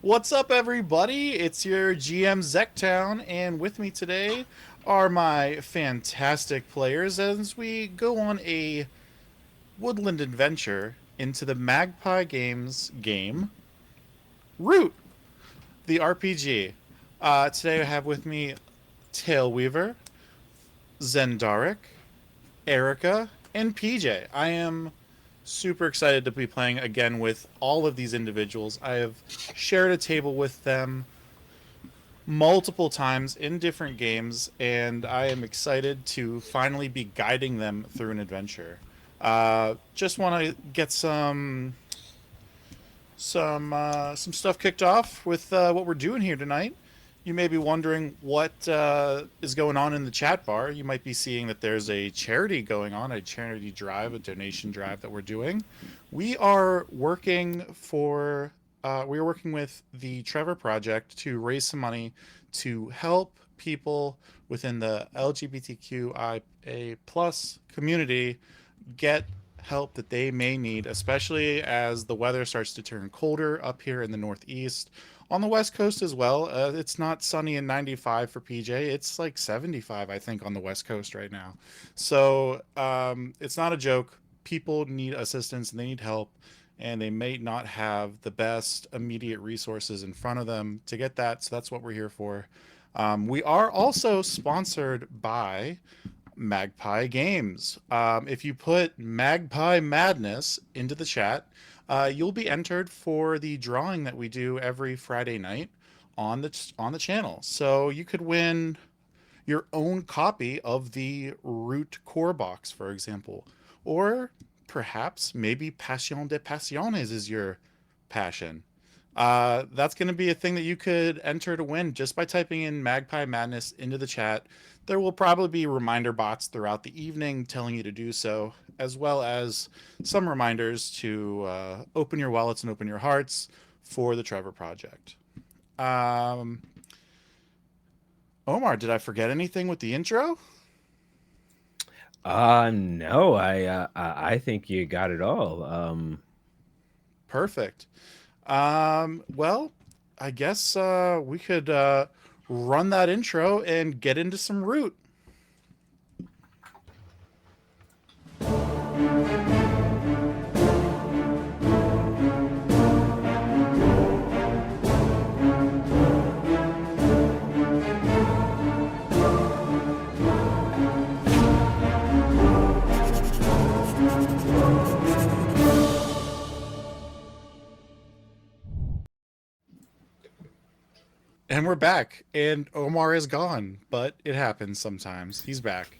What's up, everybody? It's your GM Zektown, and with me today are my fantastic players as we go on a woodland adventure into the Magpie Games game, Root, the RPG. Today I have with me Tailweaver, Zendaric, Erica, and PJ. I am super excited to be playing again with all of these individuals. I have shared a table with them multiple times in different games, and I am excited to finally be guiding them through an adventure. Just want to get some stuff kicked off with what we're doing here tonight. You may be wondering what is going on in the chat bar. You might be seeing that there's a charity going on, a charity drive, a donation drive that we're doing. We are working for we are working with the Trevor Project to raise some money to help people within the LGBTQIA plus community get help that they may need, especially as the weather starts to turn colder up here in the Northeast. On the West Coast as well, it's not sunny and 95 for PJ. It's like 75, I think, on the West Coast right now. So it's not a joke. People need assistance and they need help, and they may not have the best immediate resources in front of them to get that. So that's what we're here for. We are also sponsored by Magpie Games. If you put Magpie Madness into the chat, you'll be entered for the drawing that we do every Friday night on the channel. So you could win your own copy of the Root core box, for example, or perhaps maybe Passion de Passiones is your passion. That's going to be a thing that you could enter to win just by typing in Magpie Madness into the chat. There will probably be reminder bots throughout the evening telling you to do so, as well as some reminders to open your wallets and open your hearts for the Trevor Project. Um, Omar, did I forget anything with the intro? No, I think you got it all. Perfect. Well, I guess we could run that intro and get into some root. And we're back, and Omar is gone, but it happens sometimes. He's back.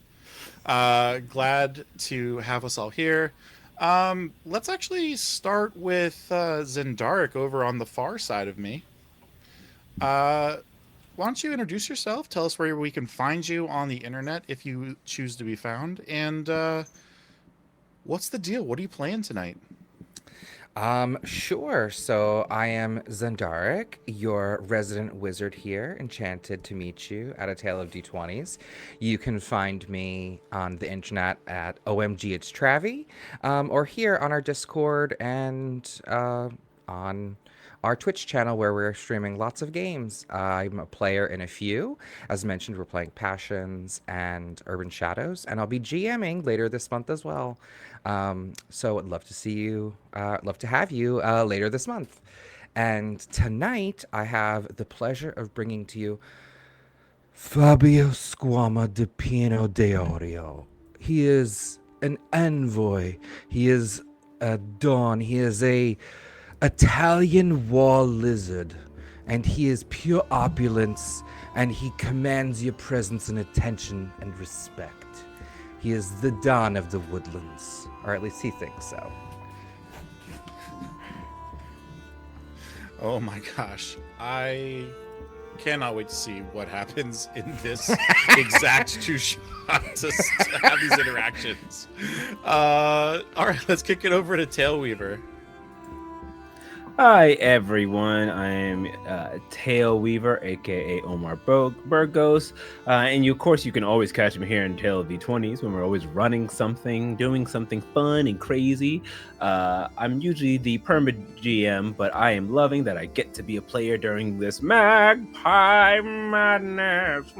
Glad to have us all here. Let's actually start with Zendaric over on the far side of me. Uh, why don't you introduce yourself? Tell us where we can find you on the internet if you choose to be found. And what's the deal? What are you playing tonight? Sure. So I am Zendaric, your resident wizard here. Enchanted to meet you at A Tale of D20s. You can find me on the internet at OMG It's Travi, or here on our Discord and on our Twitch channel where we're streaming lots of games. I'm a player in a few. As mentioned, we're playing Passions and Urban Shadows, and I'll be GMing later this month as well. So I'd love to see you, love to have you later this month. And tonight, I have the pleasure of bringing to you Fabio Squama de Pino de Orio. He is an envoy. He is a dawn. He is a Italian wall lizard, and he is pure opulence, and he commands your presence and attention and respect. He is the Don of the woodlands, or at least he thinks so. Oh my gosh. I cannot wait to see what happens in this exact two shots to have these interactions. All right, let's kick it over to Tailweaver. Hi everyone, I am Tail Weaver, aka Omar Burgos, and of course you can always catch me here in Tale of D20s when we're always running something, doing something fun and crazy. I'm usually the permit GM, but I am loving that I get to be a player during this Magpie madness,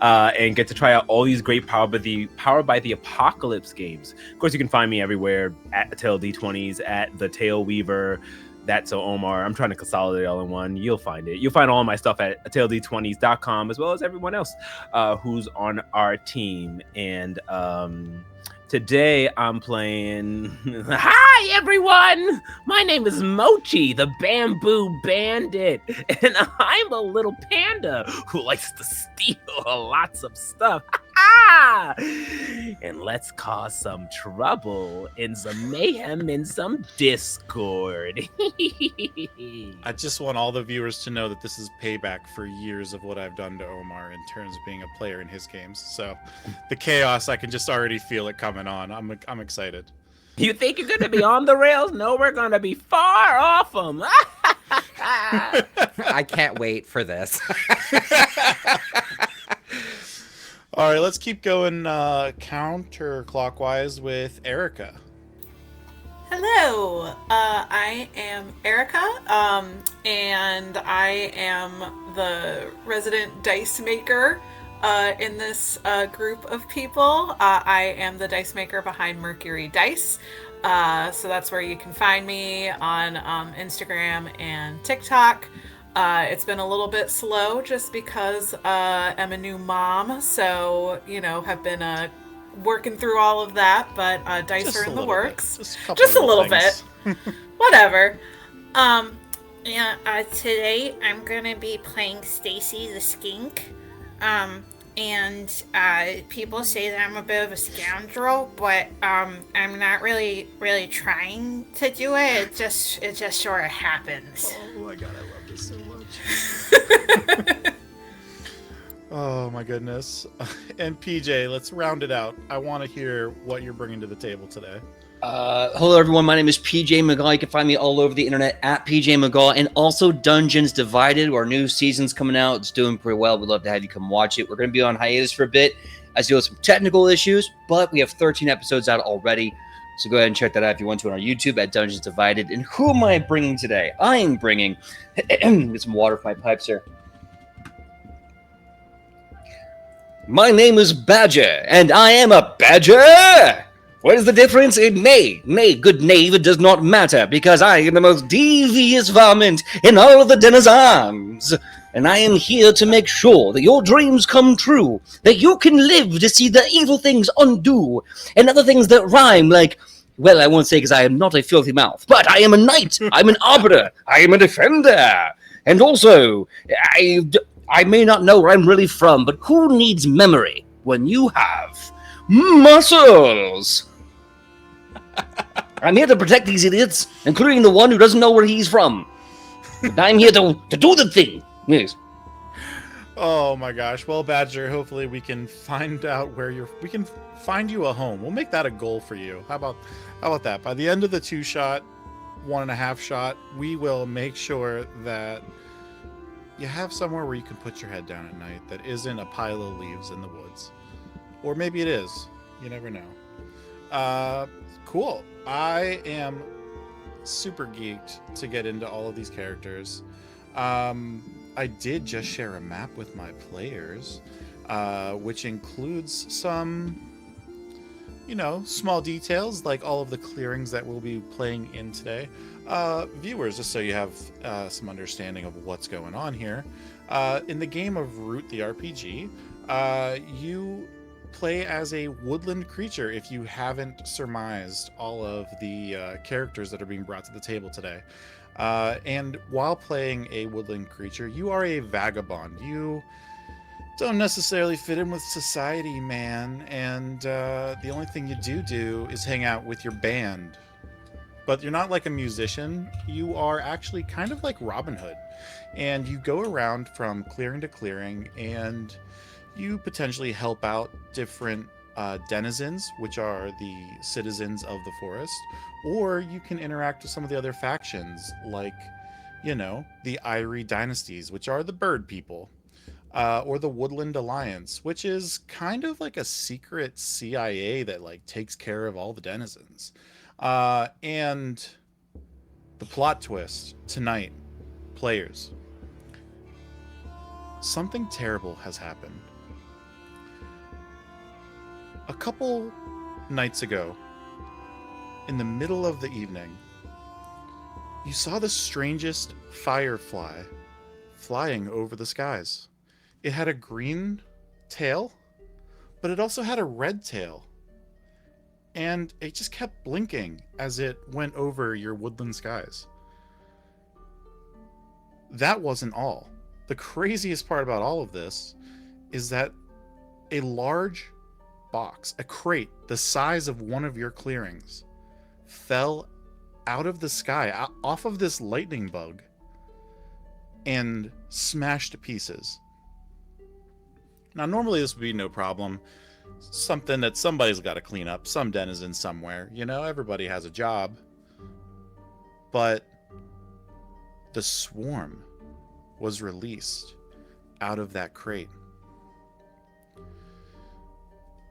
and get to try out all these great Power by the Apocalypse games. Of course, you can find me everywhere at Tale D20s, at the Tail Weaver. That's so Omar. I'm trying to consolidate all in one. You'll find it. You'll find all my stuff at tailD20s.com, as well as everyone else who's on our team. And today I'm playing. Hi everyone! My name is Mochi, the Bamboo Bandit, and I'm a little panda who likes to steal lots of stuff. And let's cause some trouble and some mayhem and some discord. I just want all the viewers to know that this is payback for years of what I've done to Omar in terms of being a player in his games. So the chaos, I can just already feel it coming on. I'm excited. You think you're going to be on the rails? No, we're going to be far off them. I can't wait for this. All right, let's keep going counterclockwise with Erica. Hello, I am Erica, and I am the resident dice maker in this group of people. I am the dice maker behind Mercury Dice, so that's where you can find me on Instagram and TikTok. It's been a little bit slow just because I'm a new mom, so, have been working through all of that, but dice Just are a in the little works. bit. Just Just a little things. bit. Whatever. Today I'm gonna be playing Stacy the Skink. And people say that I'm a bit of a scoundrel, but I'm not really trying to do it. It just sort of happens. Oh my god, I love this so much. Oh my goodness. And PJ, let's round it out. I want to hear what you're bringing to the table today. Hello, everyone. My name is PJ McGaw. You can find me all over the internet at PJ McGaw, and also Dungeons Divided. Our new season's coming out. It's doing pretty well. We'd love to have you come watch it. We're going to be on hiatus for a bit as deal with some technical issues, but we have 13 episodes out already. So go ahead and check that out if you want to on our YouTube at Dungeons Divided. And who am I bringing today? I am bringing get some water for my pipes here. My name is Badger, and I am a badger. What is the difference in nay, good knave, it does not matter, because I am the most devious varmint in all of the denizens. And I am here to make sure that your dreams come true, that you can live to see the evil things undo, and other things that rhyme like, well, I won't say because I am not a filthy mouth, but I am a knight, I'm an arbiter, I am a defender. And also, I may not know where I'm really from, but who needs memory when you have muscles? I'm here to protect these idiots, including the one who doesn't know where he's from. But I'm here to do the thing. Yes. Oh my gosh. Well, Badger, hopefully we can find out where we can find you a home. We'll make that a goal for you. How about that? By the end of the 2-shot, 1.5 shot, we will make sure that you have somewhere where you can put your head down at night that isn't a pile of leaves in the woods. Or maybe it is. You never know. Cool. I am super geeked to get into all of these characters. I did just share a map with my players, which includes some, small details like all of the clearings that we'll be playing in today. Viewers, just so you have some understanding of what's going on here. In the game of Root the RPG, you play as a woodland creature if you haven't surmised all of the characters that are being brought to the table today. And while playing a woodland creature, you are a vagabond. You don't necessarily fit in with society, man, and the only thing you do is hang out with your band. But you're not like a musician. You are actually kind of like Robin Hood, and you go around from clearing to clearing, and you potentially help out different denizens, which are the citizens of the forest, or you can interact with some of the other factions, like, the Irie dynasties, which are the bird people, or the Woodland Alliance, which is kind of like a secret CIA that like takes care of all the denizens. And the plot twist tonight, players. Something terrible has happened. A couple nights ago, in the middle of the evening, you saw the strangest firefly flying over the skies. It had a green tail, but it also had a red tail. And it just kept blinking as it went over your woodland skies. That wasn't all. The craziest part about all of this is that a large box, a crate the size of one of your clearings, fell out of the sky, off of this lightning bug, and smashed to pieces. Now, normally this would be no problem. Something that somebody's got to clean up, some denizen somewhere. Everybody has a job. But the swarm was released out of that crate.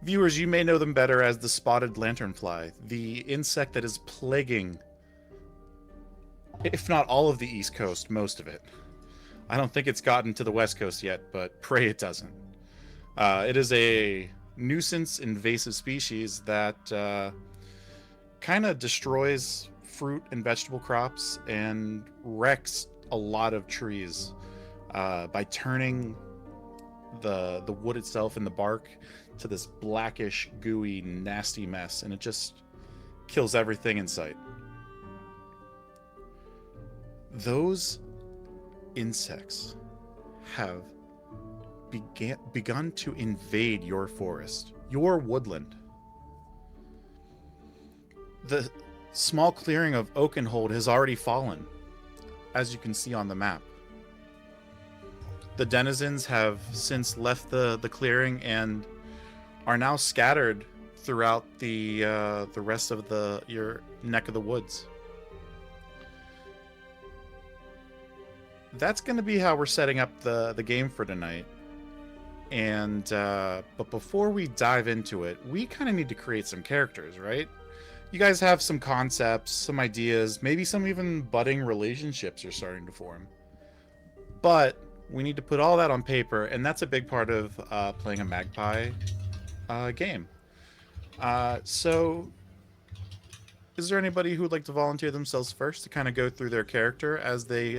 Viewers, you may know them better as the spotted lanternfly, the insect that is plaguing, if not all of the East Coast, most of it. I don't think it's gotten to the West Coast yet, but pray it doesn't. It is a nuisance invasive species that kind of destroys fruit and vegetable crops and wrecks a lot of trees by turning the wood itself and the bark to this blackish, gooey, nasty mess, and it just kills everything in sight. Those insects have begun to invade your forest, your woodland. The small clearing of Oakenhold has already fallen, as you can see on the map. The denizens have since left the clearing and are now scattered throughout the rest of your neck of the woods. That's going to be how we're setting up the game for tonight. And but before we dive into it, we kind of need to create some characters, right? You guys have some concepts, some ideas, maybe some even budding relationships are starting to form. But we need to put all that on paper, and that's a big part of playing a Magpie game. So is there anybody who would like to volunteer themselves first to kind of go through their character as they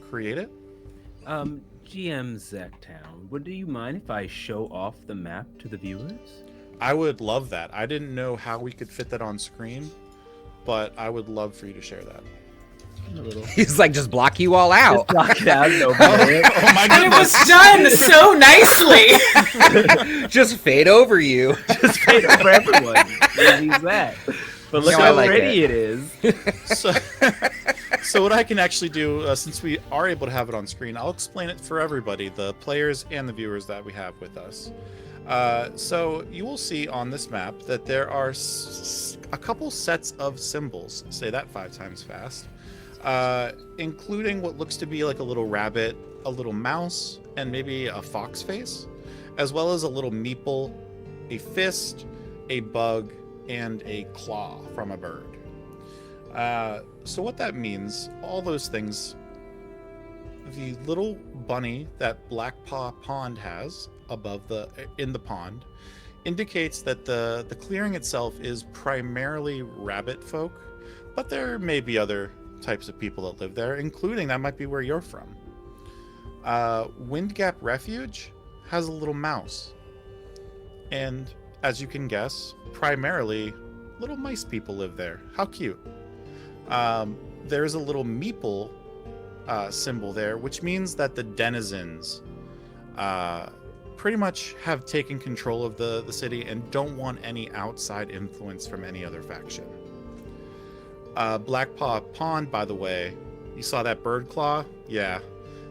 create it? GM Zektown, would you mind if I show off the map to the viewers? I would love that. I didn't know how we could fit that on screen, but I would love for you to share that. He's like, just block you all out. Block it out. No, Oh my And it goodness. was done so nicely. Just fade over you. just fade over everyone. Use that. But look No, I how like pretty it. it is. So what I can actually do, since we are able to have it on screen, I'll explain it for everybody, the players and the viewers that we have with us. So you will see on this map that there are a couple sets of symbols. Say that 5 times fast. Including what looks to be like a little rabbit, a little mouse, and maybe a fox face, as well as a little meeple, a fist, a bug, and a claw from a bird. So what that means, all those things, the little bunny that Blackpaw Pond has above in the pond indicates that the clearing itself is primarily rabbit folk, but there may be other types of people that live there, including that might be where you're from. Windgap Refuge has a little mouse, and as you can guess, primarily little mice people live there. How cute. There's a little meeple symbol there, which means that the denizens pretty much have taken control of the city and don't want any outside influence from any other faction. Blackpaw Pond, by the way, you saw that bird claw? Yeah,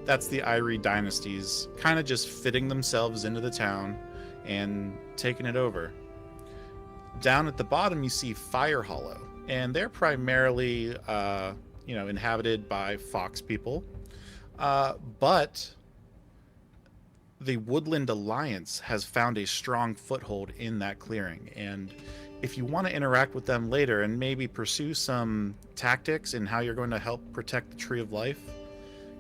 that's the Irie dynasties kind of just fitting themselves into the town and taking it over. Down at the bottom, you see Fire Hollow, and they're primarily, inhabited by fox people. But the Woodland Alliance has found a strong foothold in that clearing, and if you want to interact with them later and maybe pursue some tactics in how you're going to help protect the Tree of Life,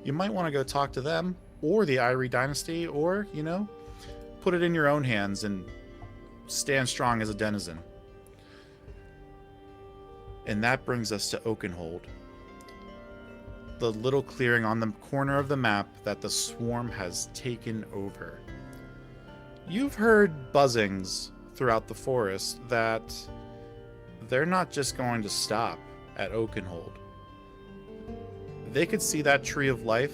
you might want to go talk to them or the Irie Dynasty, or, put it in your own hands and stand strong as a denizen. And that brings us to Oakenhold, the little clearing on the corner of the map that the swarm has taken over. You've heard buzzings throughout the forest that they're not just going to stop at Oakenhold. They could see that Tree of Life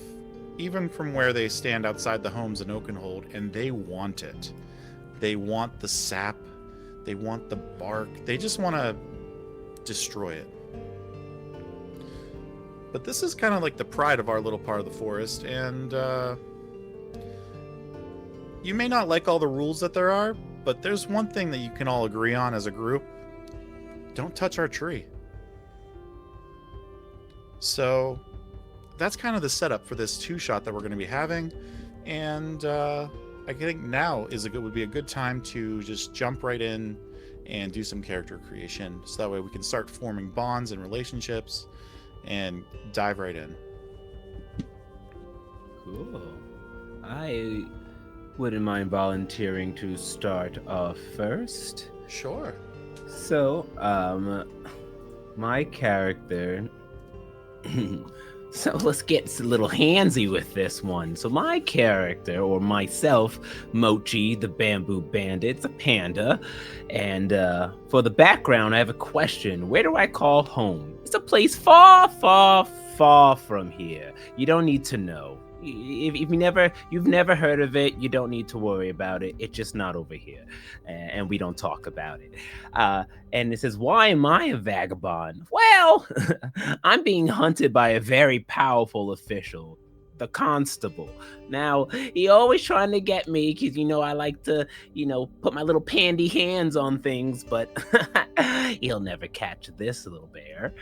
even from where they stand outside the homes in Oakenhold, and they want it. They want the sap, they want the bark, they just want to destroy it. But this is kind of like the pride of our little part of the forest, and you may not like all the rules that there are, but there's one thing that you can all agree on as a group. Don't touch our tree. So that's kind of the setup for this two-shot that we're going to be having, and I think now would be a good time to just jump right in and do some character creation, so that way we can start forming bonds and relationships and dive right in. Cool. I wouldn't mind volunteering to start off first. Sure. So, my character... So let's get a little handsy with this one. So my character, or myself, Mochi, the Bamboo Bandit's a panda. And for the background, I have a question. Where do I call home? It's a place far, far, far from here. You don't need to know. If you've never heard of it, you don't need to worry about it. It's just not over here, and we don't talk about it. And it says, why am I a vagabond? Well, I'm being hunted by a very powerful official, the constable. Now, he always trying to get me because, I like to, put my little pandy hands on things, but he'll never catch this little bear.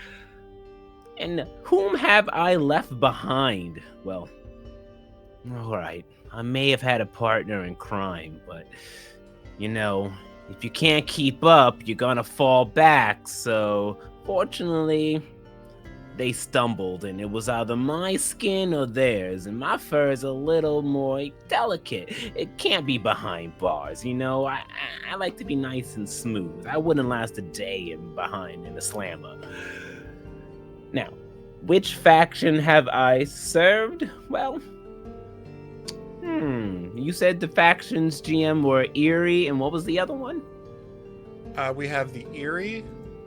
And whom have I left behind? Well, all right, I may have had a partner in crime, but, if you can't keep up, you're gonna fall back. So, fortunately, they stumbled, and it was either my skin or theirs, and my fur is a little more delicate. It can't be behind bars, I like to be nice and smooth. I wouldn't last a day behind in a slammer. Now, which faction have I served? Well... You said the factions, GM, were Erie, and what was the other one? We have the Erie,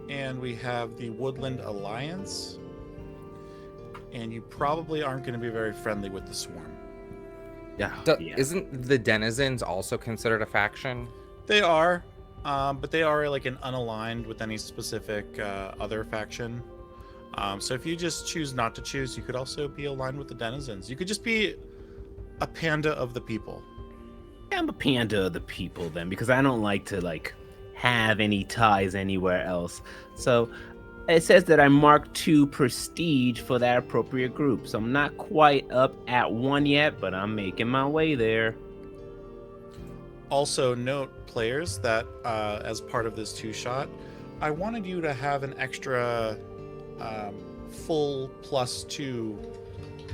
and we have the Woodland Alliance. And you probably aren't going to be very friendly with the Swarm. Yeah. Isn't the Denizens also considered a faction? They are, but they are like an unaligned with any specific other faction. So if you just choose not to choose, you could also be aligned with the Denizens. You could just be a panda of the people. I'm a panda of the people then, because I don't like to have any ties anywhere else. So it says that I marked 2 prestige for that appropriate group. So I'm not quite up at 1 yet, but I'm making my way there. Also note, players, that as part of this two-shot, I wanted you to have an extra full +2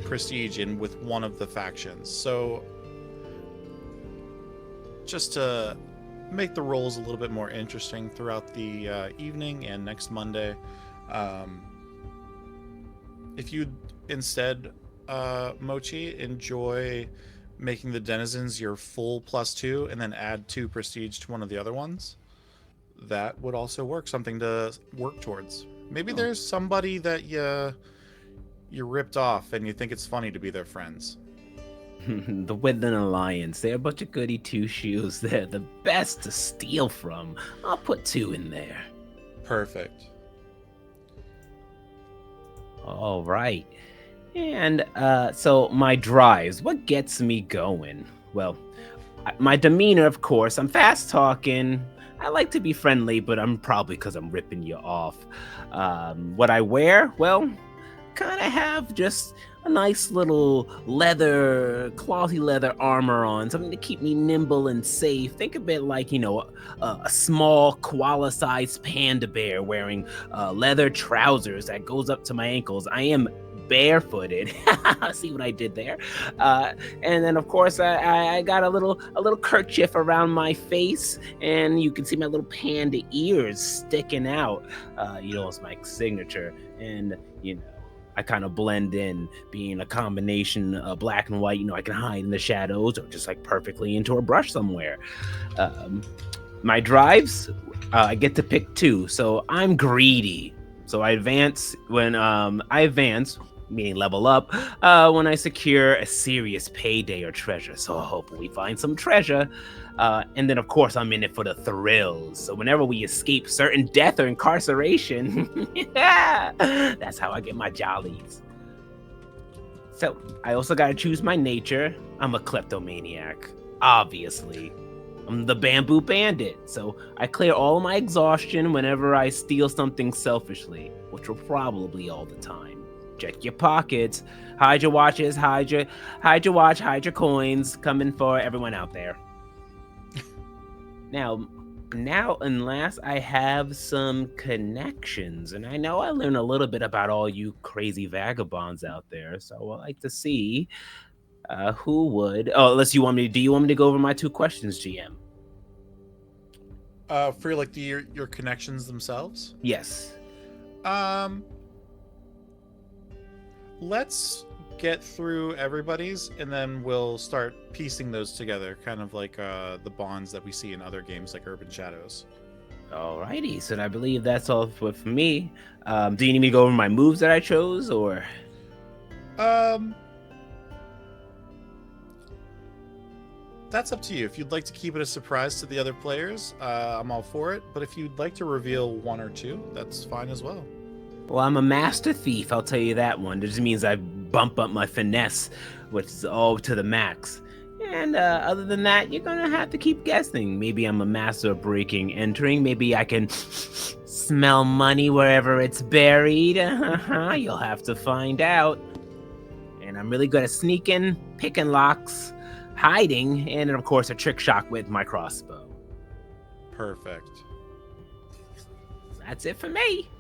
prestige in with one of the factions. So just to make the rolls a little bit more interesting throughout the evening and next Monday, if you instead, Mochi, enjoy making the Denizens your full +2 and then add 2 prestige to one of the other ones, that would also work. Something to work towards. Maybe there's somebody that you ripped off and you think it's funny to be their friends. The Woodland Alliance, they're a bunch of goody two-shoes. They're the best to steal from. I'll put 2 in there. Perfect. All right. And so my drives, what gets me going? Well, my demeanor, of course. I'm fast talking. I like to be friendly, but I'm probably because I'm ripping you off. What I wear? Well, kind of have just a nice little clothy leather armor on, something to keep me nimble and safe. Think a bit like, a small koala-sized panda bear wearing leather trousers that goes up to my ankles. I am barefooted. See what I did there? And then, of course, I got a little kerchief around my face, and you can see my little panda ears sticking out. It's my signature, and I kind of blend in, being a combination of black and white. I can hide in the shadows or just like perfectly into a brush somewhere. My drives, I get to pick 2, so I'm greedy. So I advance meaning level up, when I secure a serious payday or treasure. So I hope we find some treasure. And then, of course, I'm in it for the thrills. So whenever we escape certain death or incarceration, that's how I get my jollies. So I also got to choose my nature. I'm a kleptomaniac, obviously. I'm the bamboo bandit, so I clear all of my exhaustion whenever I steal something selfishly, which will probably all the time. Check your pockets, hide your watches, hide your watch, hide your coins, coming for everyone out there. Now and last, I have some connections, and I know I learned a little bit about all you crazy vagabonds out there, so I'd like to see who would. Oh, unless do you want me to go over my 2 questions, GM? For your connections themselves? Yes. Let's get through everybody's, and then we'll start piecing those together, kind of like the bonds that we see in other games like Urban Shadows. Alrighty, so I believe that's all for me. Do you need me to go over my moves that I chose, or? That's up to you. If you'd like to keep it a surprise to the other players, I'm all for it. But if you'd like to reveal 1 or 2, that's fine as well. Well, I'm a master thief, I'll tell you that one. It just means I bump up my finesse, which is all to the max. And other than that, you're gonna have to keep guessing. Maybe I'm a master of breaking, entering. Maybe I can smell money wherever it's buried. You'll have to find out. And I'm really good at sneaking, picking locks, hiding, and of course a trick shot with my crossbow. Perfect. That's it for me.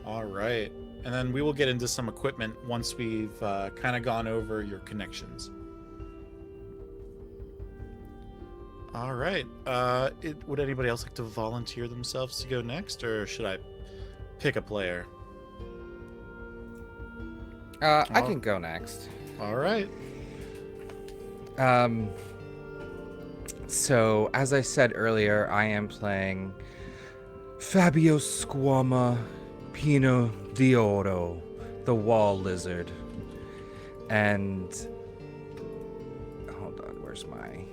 All right. And then we will get into some equipment once we've kind of gone over your connections. All right. Would anybody else like to volunteer themselves to go next, or should I pick a player? I can go next. All right. So, as I said earlier, I am playing Fabio Squama Pino Dioro, the wall lizard. And hold on, where's my...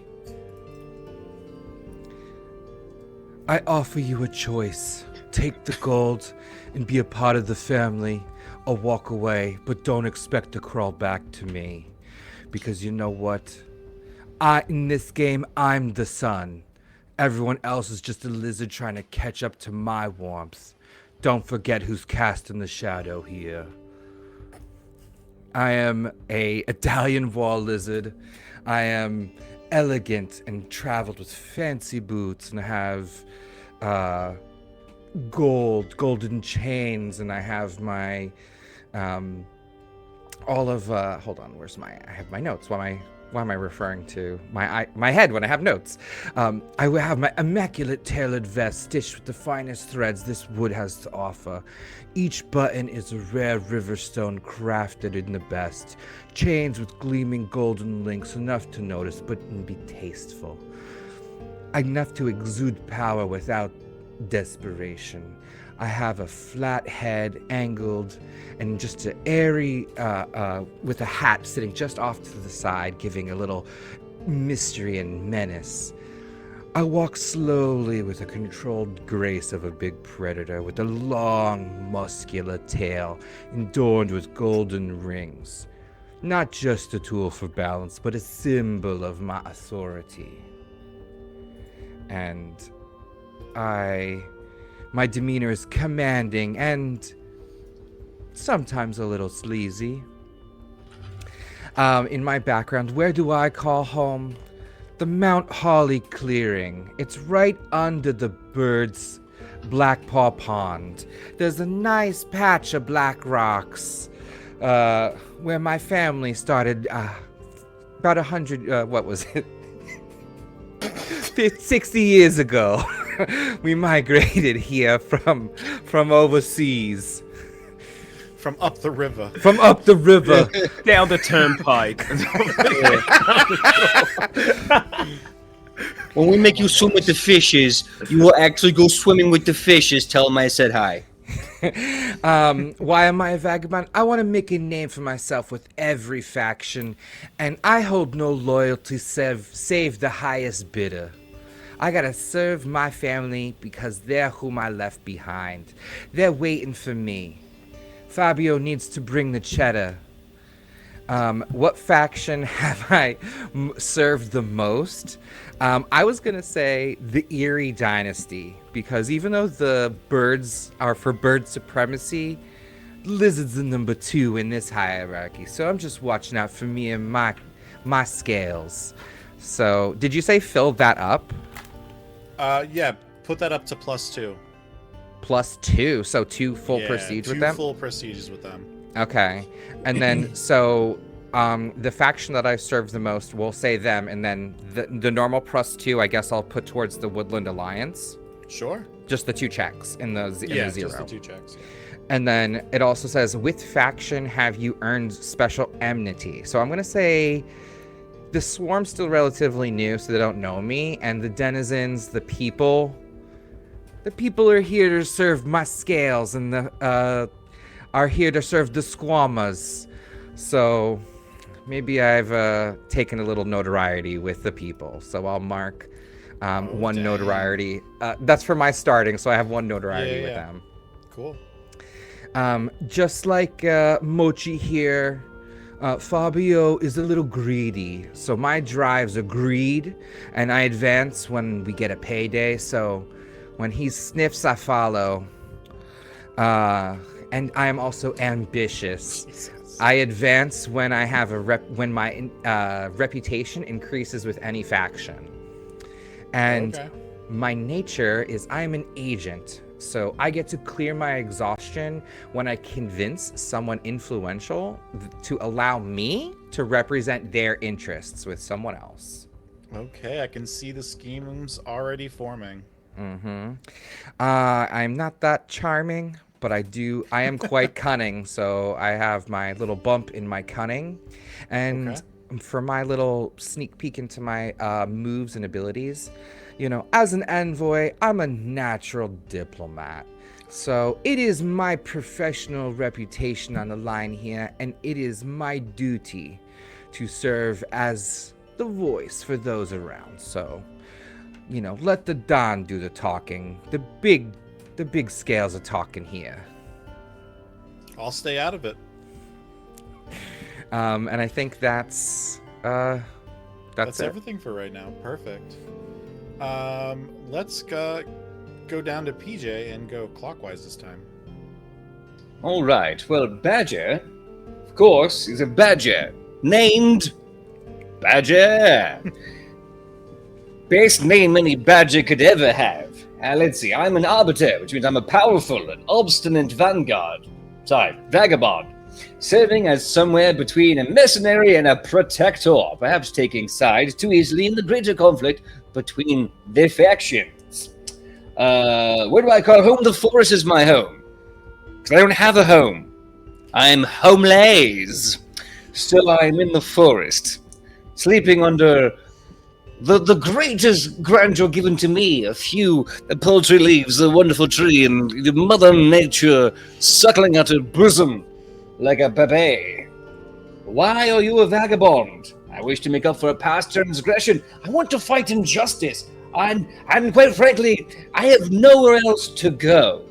I offer you a choice. Take the gold and be a part of the family, or walk away, but don't expect to crawl back to me. Because you know what? In this game, I'm the sun. Everyone else is just a lizard trying to catch up to my warmth. Don't forget who's casting the shadow here. I am a Italian wall lizard. I am elegant and traveled with fancy boots, and I have golden chains, and I have my hold on, I have my notes. Why am I referring to my head when I have notes? I will have my immaculate tailored vest stitched with the finest threads this wood has to offer. Each button is a rare riverstone crafted in the best. Chains with gleaming golden links, enough to notice but be tasteful. Enough to exude power without desperation. I have a flat head, angled, and just an airy, with a hat sitting just off to the side, giving a little mystery and menace. I walk slowly with the controlled grace of a big predator, with a long, muscular tail adorned with golden rings. Not just a tool for balance, but a symbol of my authority. And my demeanor is commanding and sometimes a little sleazy. In my background, where do I call home? The Mount Holly clearing. It's right under the birds' Blackpaw Pond. There's a nice patch of black rocks where my family started about 100, what was it? 60 years ago. We migrated here from overseas. From up the river. From up the river. Down the turnpike. When we make you swim with the fishes, you will actually go swimming with the fishes. Tell them I said hi. Why am I a vagabond? I want to make a name for myself with every faction, and I hold no loyalty save the highest bidder. I gotta serve my family because they're whom I left behind. They're waiting for me. Fabio needs to bring the cheddar. What faction have I served the most? I was going to say the Erie Dynasty, because even though the birds are for bird supremacy, lizards are number 2 in this hierarchy. So I'm just watching out for me and my scales. So, did you say fill that up? Yeah, put that up to +2. +2, so 2 full prestige with them? 2 full prestiges with them. Okay. And then, so, the faction that I served the most, we'll say them, and then the normal +2, I guess I'll put towards the Woodland Alliance. Sure. Just the 2 checks in the 0. Yeah, just the 2 checks. Yeah. And then it also says, with faction have you earned special enmity. So I'm going to say the Swarm's still relatively new, so they don't know me, and the denizens, the people are here to serve my scales, and are here to serve the squamas. So maybe I've taken a little notoriety with the people. So I'll mark 1 notoriety. That's for my starting, so I have 1 notoriety with them. Cool. Just like Mochi here, Fabio is a little greedy. So my drives are greed, and I advance when we get a payday. So when he sniffs, I follow. And I am also ambitious. Jesus. I advance when I have when my reputation increases with any faction. And my nature is I am an agent. So I get to clear my exhaustion when I convince someone influential to allow me to represent their interests with someone else. Okay, I can see the schemes already forming. Mm-hmm. I'm not that charming, but I am quite cunning, so I have my little bump in my cunning. And for my little sneak peek into my moves and abilities, you know, as an envoy, I'm a natural diplomat. So it is my professional reputation on the line here, and it is my duty to serve as the voice for those around. So, you know, let the Don do the talking. The big scales are talking here. I'll stay out of it. And I think that's it. Everything for right now. Perfect. Let's go down to PJ and go clockwise this time. All right. Well, Badger, of course, is a badger named Badger. Best name any badger could ever have. Let's see. I'm an arbiter, which means I'm a powerful and obstinate vagabond, serving as somewhere between a mercenary and a protector, perhaps taking sides too easily in the greater conflict between the factions. Where do I call home? The forest is my home, because I don't have a home. I'm homeless. Still, I'm in the forest, sleeping under the greatest grandeur given to me, a few paltry leaves, a wonderful tree, and Mother Nature suckling at her bosom like a baby. Why are you a vagabond? I wish to make up for a past transgression. I want to fight injustice. And quite frankly, I have nowhere else to go.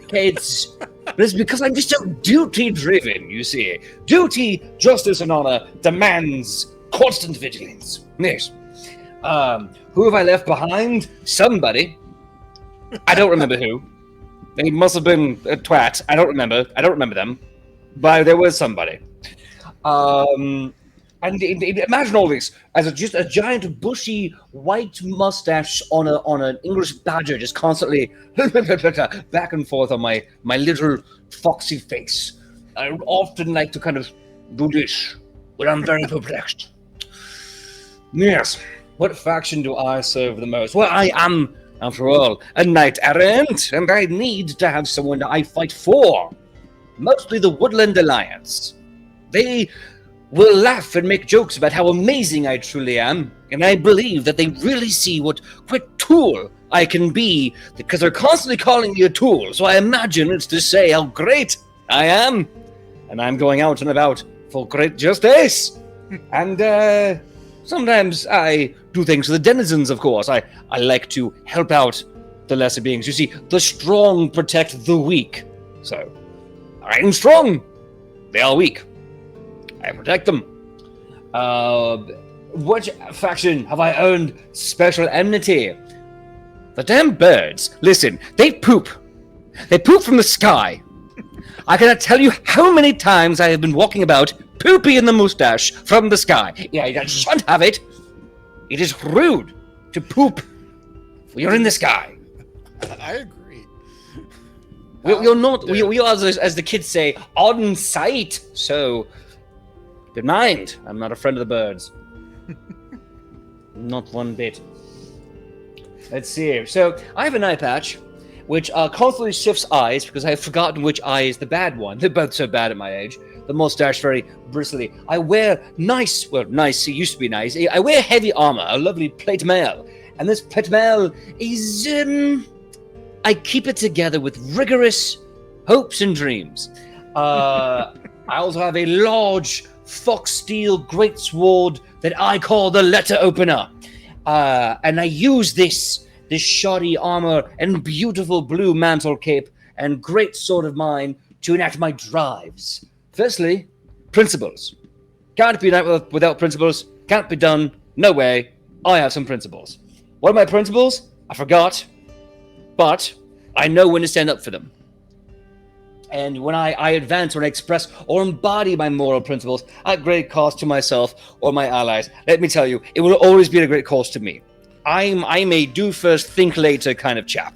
But it's because I'm just so duty-driven, you see. Duty, justice, and honor demands constant vigilance. Yes. Who have I left behind? Somebody. I don't remember who. They must have been a twat. I don't remember them. But there was somebody. And imagine all this as just a giant bushy white mustache on an English badger, just constantly back and forth on my little foxy face. I would often like to kind of do this, but I'm very perplexed. Yes, what faction do I serve the most? Well, I am, after all, a knight errant, and I need to have someone that I fight for. Mostly the Woodland Alliance. They will laugh and make jokes about how amazing I truly am, and I believe that they really see what tool I can be, because they're constantly calling me a tool, so I imagine it's to say how great I am, and I'm going out and about for great justice. And sometimes I do things for the denizens, of course. I like to help out the lesser beings. You see, the strong protect the weak. So, I am strong. They are weak. I protect them. What faction have I earned special enmity? The damn birds. Listen, they poop. They poop from the sky. I cannot tell you how many times I have been walking about, poopy in the mustache, from the sky. Yeah, you shan't have it. It is rude to poop when you're in the sky. I agree. You're not, we are, as the kids say, on site. So, good mind. I'm not a friend of the birds. Not one bit. Let's see. So, I have an eye patch, which constantly shifts eyes, because I have forgotten which eye is the bad one. They're both so bad at my age. The mustache very bristly. I wear nice, it used to be nice. I wear heavy armor, a lovely plate mail. And this plate mail is, I keep it together with rigorous hopes and dreams. I also have a large fox steel greatsword that I call the letter opener. And I use this shoddy armor and beautiful blue mantle cape and great sword of mine to enact my drives. Firstly, principles. Can't be done without principles. Can't be done. No way. I have some principles. What are my principles? I forgot. But I know when to stand up for them. And when I advance, when I express or embody my moral principles at great cost to myself or my allies, let me tell you, it will always be at a great cost to me. I'm a do first, think later kind of chap.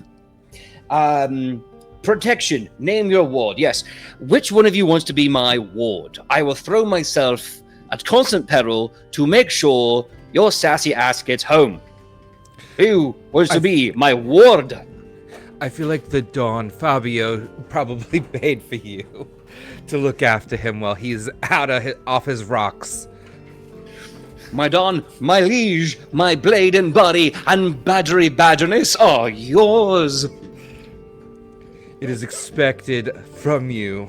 Protection. Name your ward. Yes. Which one of you wants to be my ward? I will throw myself at constant peril to make sure your sassy ass gets home. Who wants to be my ward? I feel like the Don Fabio probably paid for you to look after him while he's off his rocks. My Don, my liege, my blade and body and badgerness are yours. It is expected from you,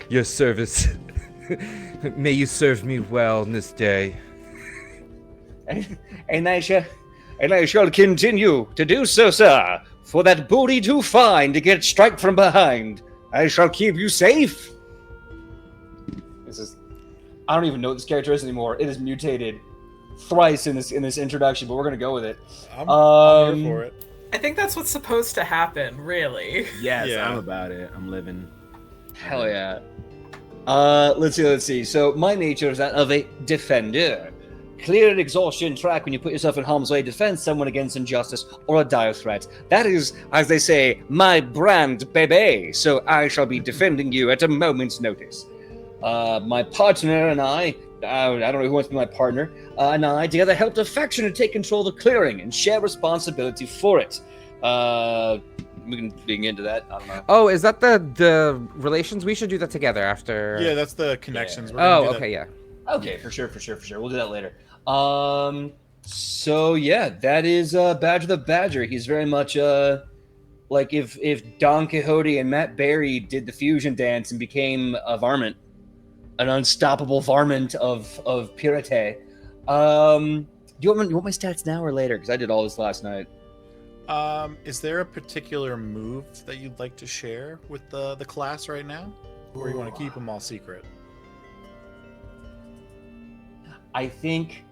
your service. May you serve me well in this day. And I shall continue to do so, sir. For that booty too fine to get struck from behind, I shall keep you safe. I don't even know what this character is anymore. It is mutated thrice in this introduction, but we're gonna go with it. I'm here for it. I think that's what's supposed to happen, really. Yes, Yeah. I'm about it. I'm living. Hell yeah. Let's see. So my nature is that of a defender. Clear an exhaustion track when you put yourself in harm's way, defend someone against injustice or a dire threat. That is, as they say, my brand, baby. So I shall be defending you at a moment's notice. My partner and I don't know who wants to be my partner, and I together helped a faction to take control of the clearing and share responsibility for it. We can dig into that. I don't know. Oh, is that the relations? We should do that together after. Yeah, that's the connections. Yeah. We're gonna do Okay, that. yeah. Okay, for sure. We'll do that later. So yeah, that is Badger the Badger. He's very much like if Don Quixote and Matt Berry did the fusion dance and became a varmint, an unstoppable varmint of purity. Do you want my stats now or later? Because I did all this last night. Is there a particular move that you'd like to share with the class right now, or you want to keep them all secret? I think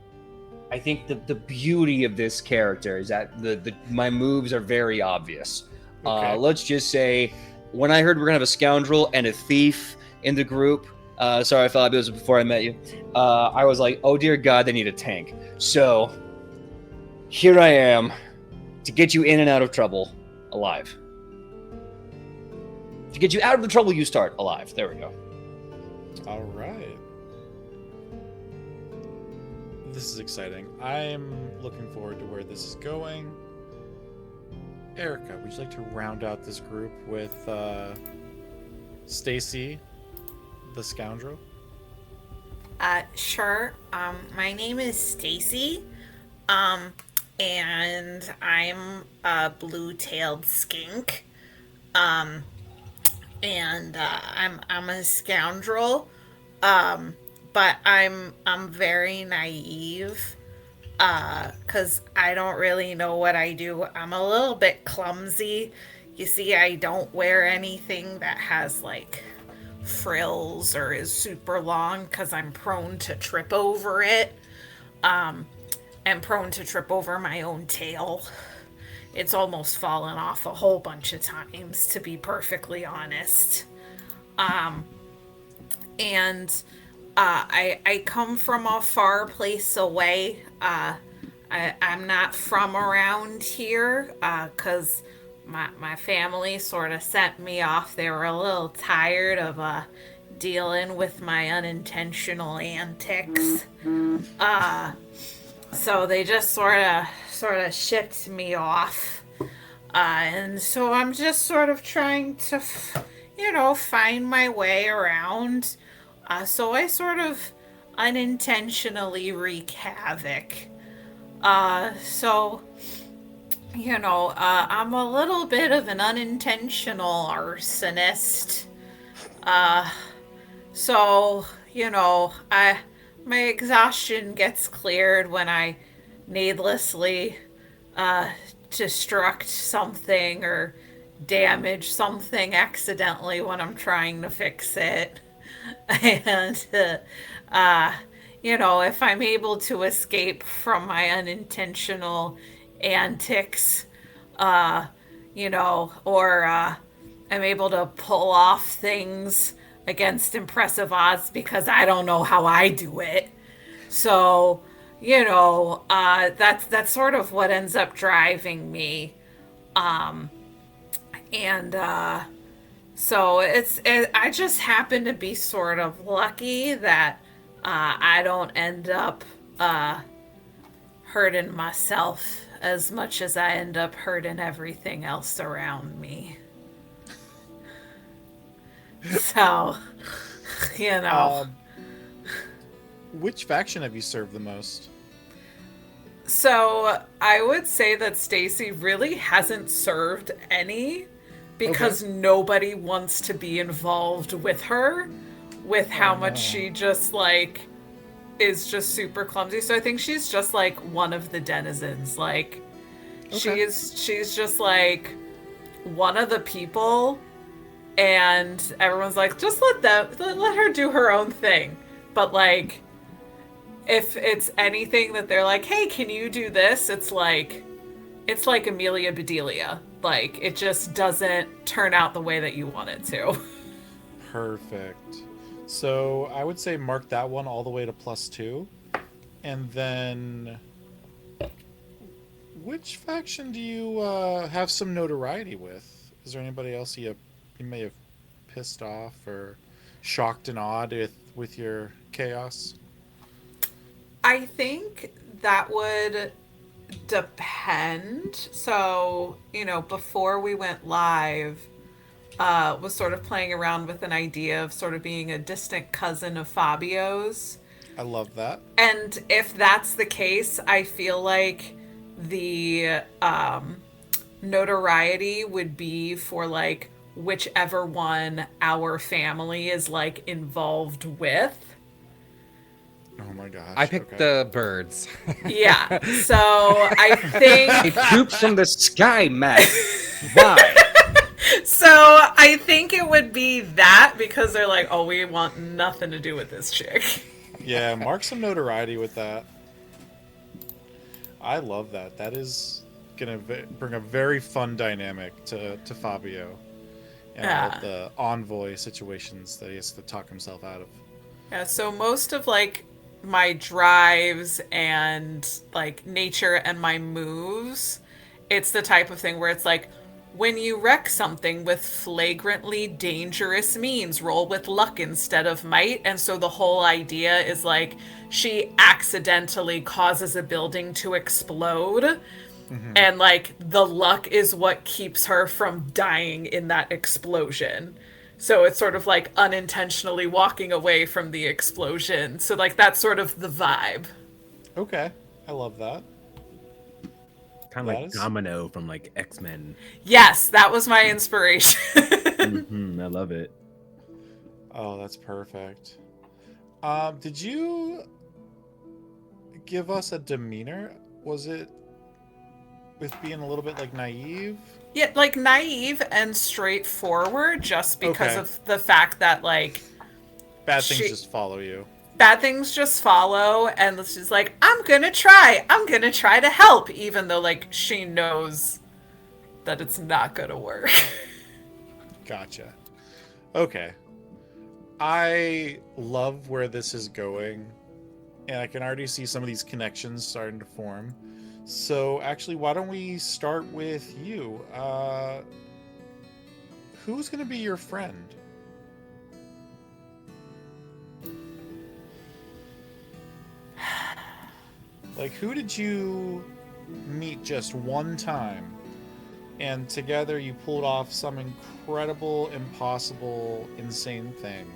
I think the beauty of this character is that my moves are very obvious. Okay. Let's just say, when I heard we're gonna have a scoundrel and a thief in the group, sorry, Fabio, it was before I met you. I was like, oh dear God, they need a tank. So here I am to get you in and out of trouble alive. To get you out of the trouble you start alive. There we go. All right. This is exciting. I'm looking forward to where this is going. Erica, would you like to round out this group with Stacy, the scoundrel? Sure. My name is Stacy. And I'm a blue-tailed skink. And I'm a scoundrel. But I'm very naive. 'Cause I don't really know what I do. I'm a little bit clumsy. You see, I don't wear anything that has like frills or is super long because I'm prone to trip over it. And prone to trip over my own tail. It's almost fallen off a whole bunch of times, to be perfectly honest. I come from a far place away. I'm not from around here, because my family sort of sent me off. They were a little tired of dealing with my unintentional antics. So they just sort of shipped me off. And so I'm just sort of trying to, find my way around. So I sort of unintentionally wreak havoc. So, I'm a little bit of an unintentional arsonist. So, my exhaustion gets cleared when I needlessly destruct something or damage something accidentally when I'm trying to fix it. And, if I'm able to escape from my unintentional antics, or I'm able to pull off things against impressive odds because I don't know how I do it. So, that's sort of what ends up driving me. So I just happen to be sort of lucky that I don't end up hurting myself as much as I end up hurting everything else around me. So, Which faction have you served the most? So I would say that Stacy really hasn't served any because nobody wants to be involved with her with how much she just is just super clumsy. So I think she's just one of the denizens. She's just one of the people, and everyone's just let her do her own thing. But if it's anything that they're hey, can you do this? It's like Amelia Bedelia. It just doesn't turn out the way that you want it to. Perfect. So I would say mark that one all the way to +2. And then which faction do you have some notoriety with? Is there anybody else you may have pissed off or shocked and awed with your chaos? I think that would depend. So, before we went live, was sort of playing around with an idea of sort of being a distant cousin of Fabio's. I love that. And if that's the case, I feel like the notoriety would be for whichever one our family is involved with. Oh my gosh. I picked the birds. Yeah. So I think It poops from the sky, Matt. Why? so I think it would be that because they're oh, we want nothing to do with this chick. Yeah, mark some notoriety with that. I love that. That is gonna bring a very fun dynamic to Fabio and all Yeah. of the envoy situations that he has to talk himself out of. Yeah, so most of like my drives and like nature and my moves, it's the type of thing where it's like when you wreck something with flagrantly dangerous means, roll with luck instead of might. And so the whole idea is like she accidentally causes a building to explode. Mm-hmm. And like the luck is what keeps her from dying in that explosion. So it's sort of like unintentionally walking away from the explosion. So like that's sort of the vibe. Okay, I love that. Kind of That like is- Domino from like X-Men. Yes, that was my inspiration. I love it. Oh, that's perfect. Did you give us a demeanor? Was it with being a little bit like naive? Yeah, like naive and straightforward just because Okay. of the fact that like Bad things She- just follow you. bad things just follow and she's like, I'm gonna try to help, even though like she knows that it's not gonna work. Gotcha. Okay. I love where this is going, and I can already see some of these connections starting to form. So, actually, why don't we start with you? Who's going to be your friend? Like, who did you meet just one time, and together you pulled off some incredible, impossible, insane thing?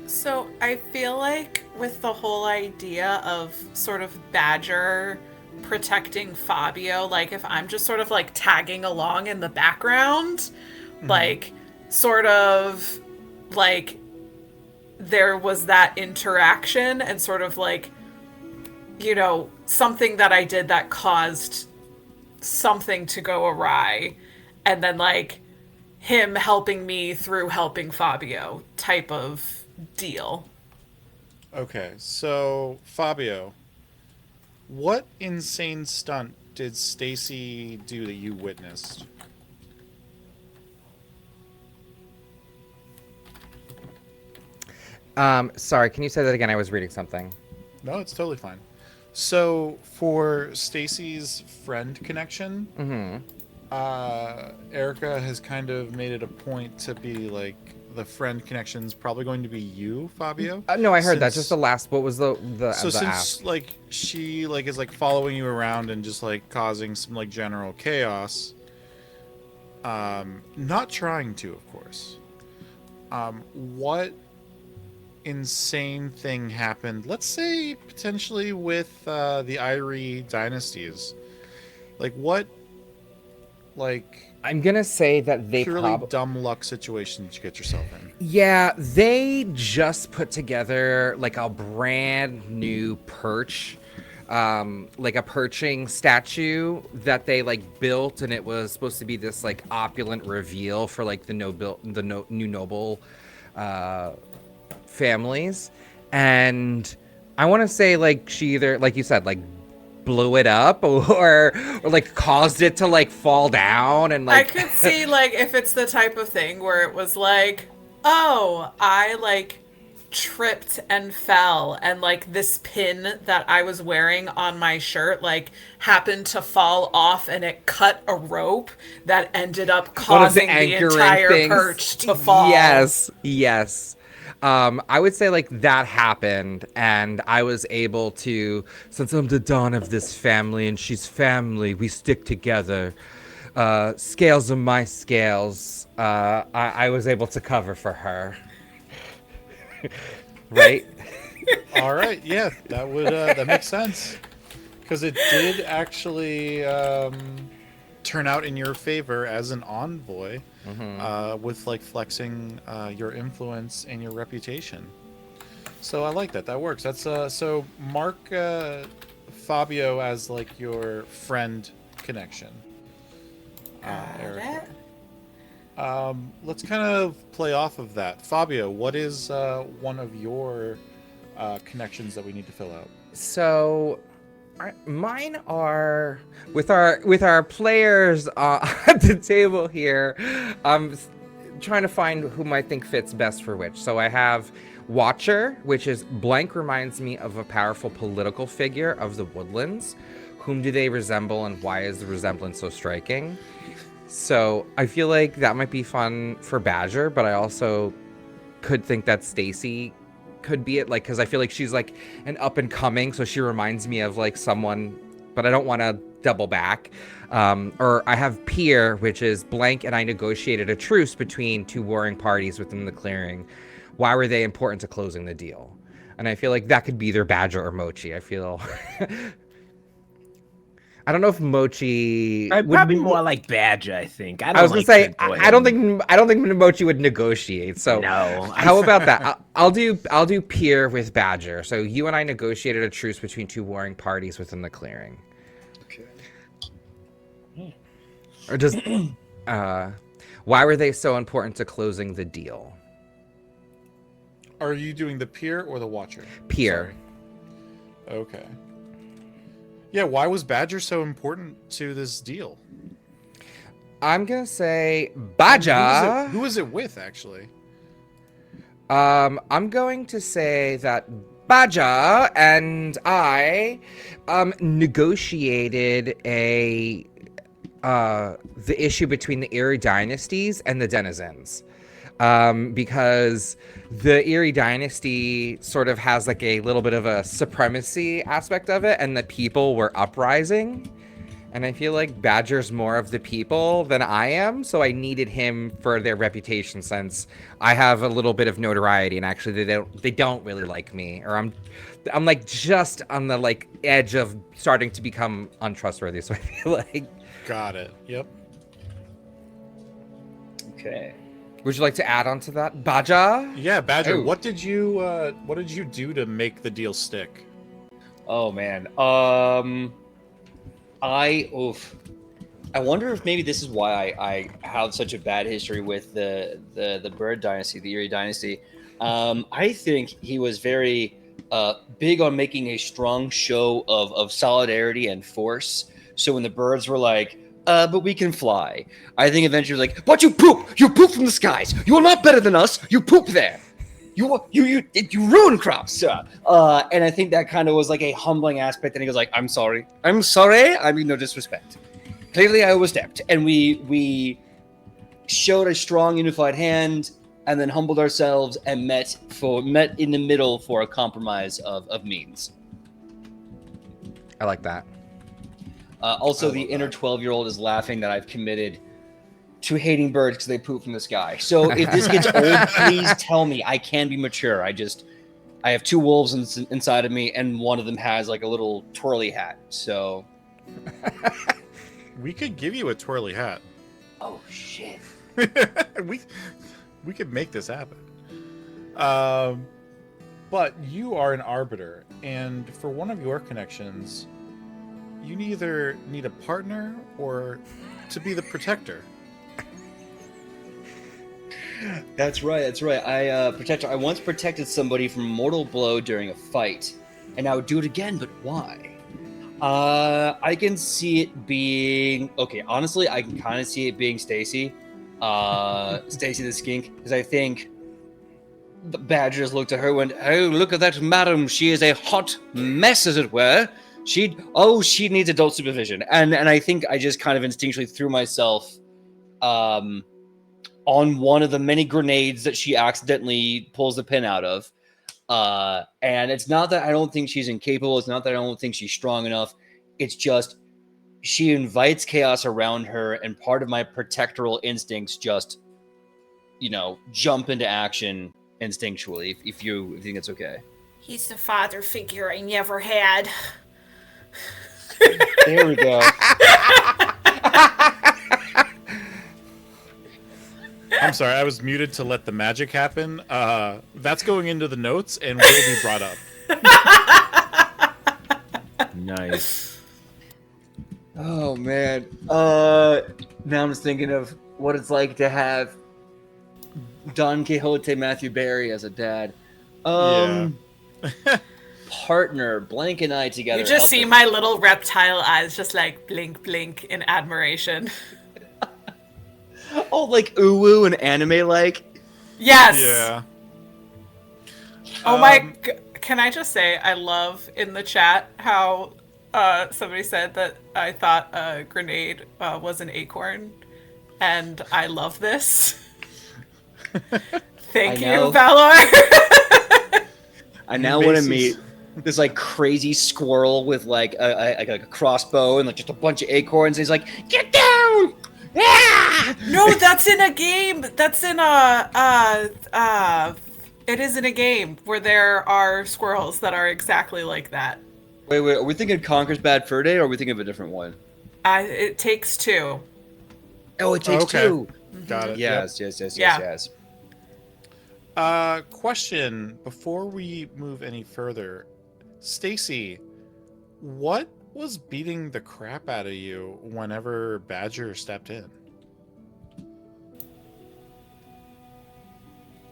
So I feel like with the whole idea of sort of Badger protecting Fabio, like if I'm just sort of like tagging along in the background, like sort of like there was that interaction and sort of like, you know, something that I did that caused something to go awry, and then like him helping me through helping Fabio type of deal. Okay, so Fabio, what insane stunt did Stacy do that you witnessed? Sorry, can you say that again? I was reading something. No, it's totally fine. So for Stacy's friend connection, Erica has kind of made it a point to be like the friend connection's probably going to be you, Fabio. No, I heard that. Since- Just the last. What was the So the since ask? like she like is like following you around and just like causing some like general chaos, not trying to, of course. What insane thing happened? Let's say potentially with the Irie dynasties. Like what? Like I'm gonna say that they purely probably. dumb luck situation that you get yourself in. Yeah, they just put together like a brand new perch, like a perching statue that they like built, and it was supposed to be this like opulent reveal for like the new noble families, and I want to say like she either, like you said, like blew it up or like caused it to like fall down and like I could see like if it's the type of thing where it was like, oh, I like tripped and fell, and like this pin that I was wearing on my shirt like happened to fall off and it cut a rope that ended up one of causing the anchoring entire things. perch to fall. Yes. I would say like that happened, and I was able to, since I'm the dawn of this family and she's family, we stick together. Scales are my scales. I was able to cover for her. Right? All right, yeah, that would that makes sense because it did actually turn out in your favor as an envoy, with like flexing your influence and your reputation. So I like that. That works. That's so mark Fabio as like your friend connection. Erica. Let's kind of play off of that. Fabio, what is one of your connections that we need to fill out? So Mine are with our players at the table here. I'm trying to find whom I think fits best for which. So I have Watcher, which is blank reminds me of a powerful political figure of the woodlands. Whom do they resemble, and why is the resemblance so striking? So I feel like that might be fun for Badger, but I also could think that Stacy could be it, like, because I feel like she's like an up and coming, so she reminds me of like someone, but I don't want to double back. Or I have Pier, which is blank, and I negotiated a truce between two warring parties within the clearing. Why were they important to closing the deal? And I feel like that could be either Badger or Mochi. I feel I don't know if Mochi would be more like Badger, I think. I was gonna say I don't think Mochi would negotiate. So no. How about that? I'll do Pier with Badger. So you and I negotiated a truce between two warring parties within the clearing. Okay. Or just why were they so important to closing the deal? Are you doing the Peer or the Watcher? Pier. Sorry. Okay. Yeah, why was Badger so important to this deal? I'm gonna say Badger. Who was it with, actually? I'm going to say that Badger and I negotiated the issue between the Erie dynasties and the denizens. Because the Erie dynasty sort of has like a little bit of a supremacy aspect of it, and the people were uprising. And I feel like Badger's more of the people than I am, so I needed him for their reputation, since I have a little bit of notoriety, and actually they don't really like me, or I'm like just on the like edge of starting to become untrustworthy. So I feel like. Got it. Yep. Okay. Would you like to add on to that, Badger? Yeah, Badger. Oh. What did you do to make the deal stick? Oh man. I wonder if maybe this is why I have such a bad history with the Bird Dynasty, the Erie Dynasty. I think he was very big on making a strong show of solidarity and force. So when the birds were like, but we can fly, I think eventually like, but you poop from the skies. You are not better than us. You poop there. You ruin crops. And I think that kind of was like a humbling aspect. And he goes like, I'm sorry. I mean, no disrespect. Clearly I overstepped. And we showed a strong unified hand and then humbled ourselves and met in the middle for a compromise of means. I like that. Also, the inner 12-year-old is laughing that I've committed to hating birds because they poop from the sky. So if this gets old, please tell me. I can be mature. I have two wolves inside of me, and one of them has like a little twirly hat. So We could give you a twirly hat. oh shit. we could make this happen. But you are an arbiter, and for one of your connections, you either need a partner or to be the protector. That's right. I once protected somebody from a mortal blow during a fight, and I would do it again, but why? I can see it being okay. Honestly, I can kind of see it being Stacy, Stacy the skink, because I think the Badgers looked at her and went, "Oh, look at that madam! She is a hot mess, as it were. She needs adult supervision." And I think I just kind of instinctually threw myself on one of the many grenades that she accidentally pulls the pin out of. And it's not that I don't think she's incapable. It's not that I don't think she's strong enough. It's just she invites chaos around her, and part of my protectoral instincts just, jump into action instinctually, if you think it's okay. He's the father figure I never had. There we go. I'm sorry, I was muted to let the magic happen. That's going into the notes and will be brought up. Nice. Oh man. Now I'm just thinking of what it's like to have Don Quixote Matthew Barry as a dad. Yeah. partner, Blank and I together. You just see my little reptile eyes just like blink, blink in admiration. Oh, like uwu and anime like. Yes. Yeah. Oh my! Can I just say I love in the chat how somebody said that I thought a grenade was an acorn, and I love this. Thank you, Valor. I now want to meet this like crazy squirrel with like a crossbow and like just a bunch of acorns. And he's like, "Get down!" Ah! No, that's in a game. That's in it is in a game where there are squirrels that are exactly like that. Wait, are we thinking Conker's Bad Fur Day, or are we thinking of a different one? It takes two. Oh, it takes two. Got it. Yes. Question before we move any further. Stacy, what was beating the crap out of you whenever Badger stepped in?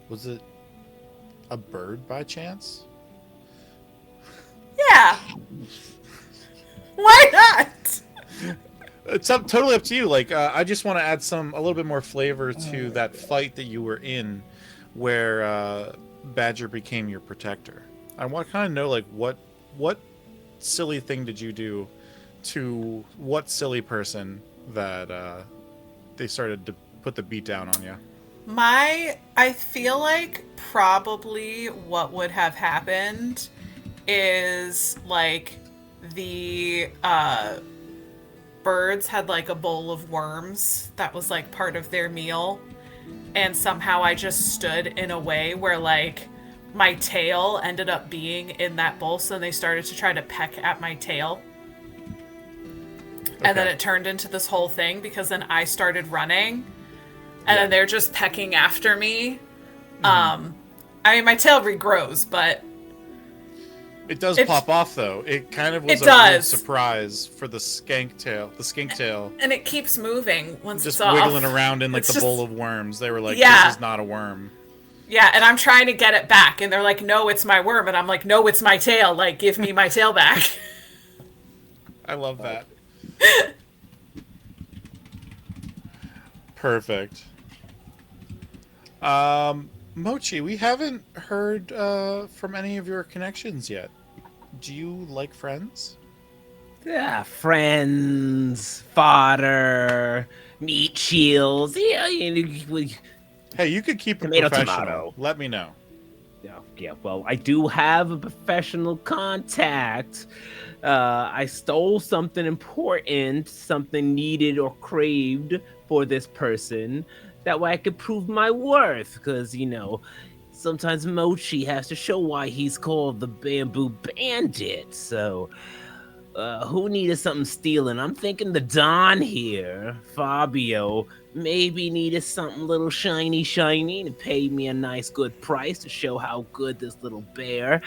Was it a bird by chance? Yeah. Why not? It's totally up to you. Like, I just want to add a little bit more flavor to that fight that you were in, where Badger became your protector. I want to kind of know, like, what silly thing did you do to what silly person that they started to put the beat down on you? I feel like probably what would have happened is like the birds had like a bowl of worms that was like part of their meal, and somehow I just stood in a way where like my tail ended up being in that bowl, so they started to try to peck at my tail. And then it turned into this whole thing because then I started running and then they're just pecking after me. I mean, my tail regrows, but it does pop off though. It kind of was a weird surprise for the skink tail, and it keeps moving once just it's off. wiggling around in like the bowl of worms. They were like, Yeah. "This is not a worm." Yeah, and I'm trying to get it back, and they're like, "No, it's my worm," and I'm like, "No, it's my tail. Like, give me my tail back." I love that. Perfect. Mochi, we haven't heard from any of your connections yet. Do you like friends? Yeah, friends, fodder, meat shields. Yeah, Hey, you could keep it Tomato, professional. tomato. Let me know. Yeah, well, I do have a professional contact. I stole something important, something needed or craved for this person. That way I could prove my worth, because, sometimes Mochi has to show why he's called the Bamboo Bandit. So, who needed something stealing? I'm thinking the Don here, Fabio, maybe needed something little shiny to pay me a nice good price to show how good this little bear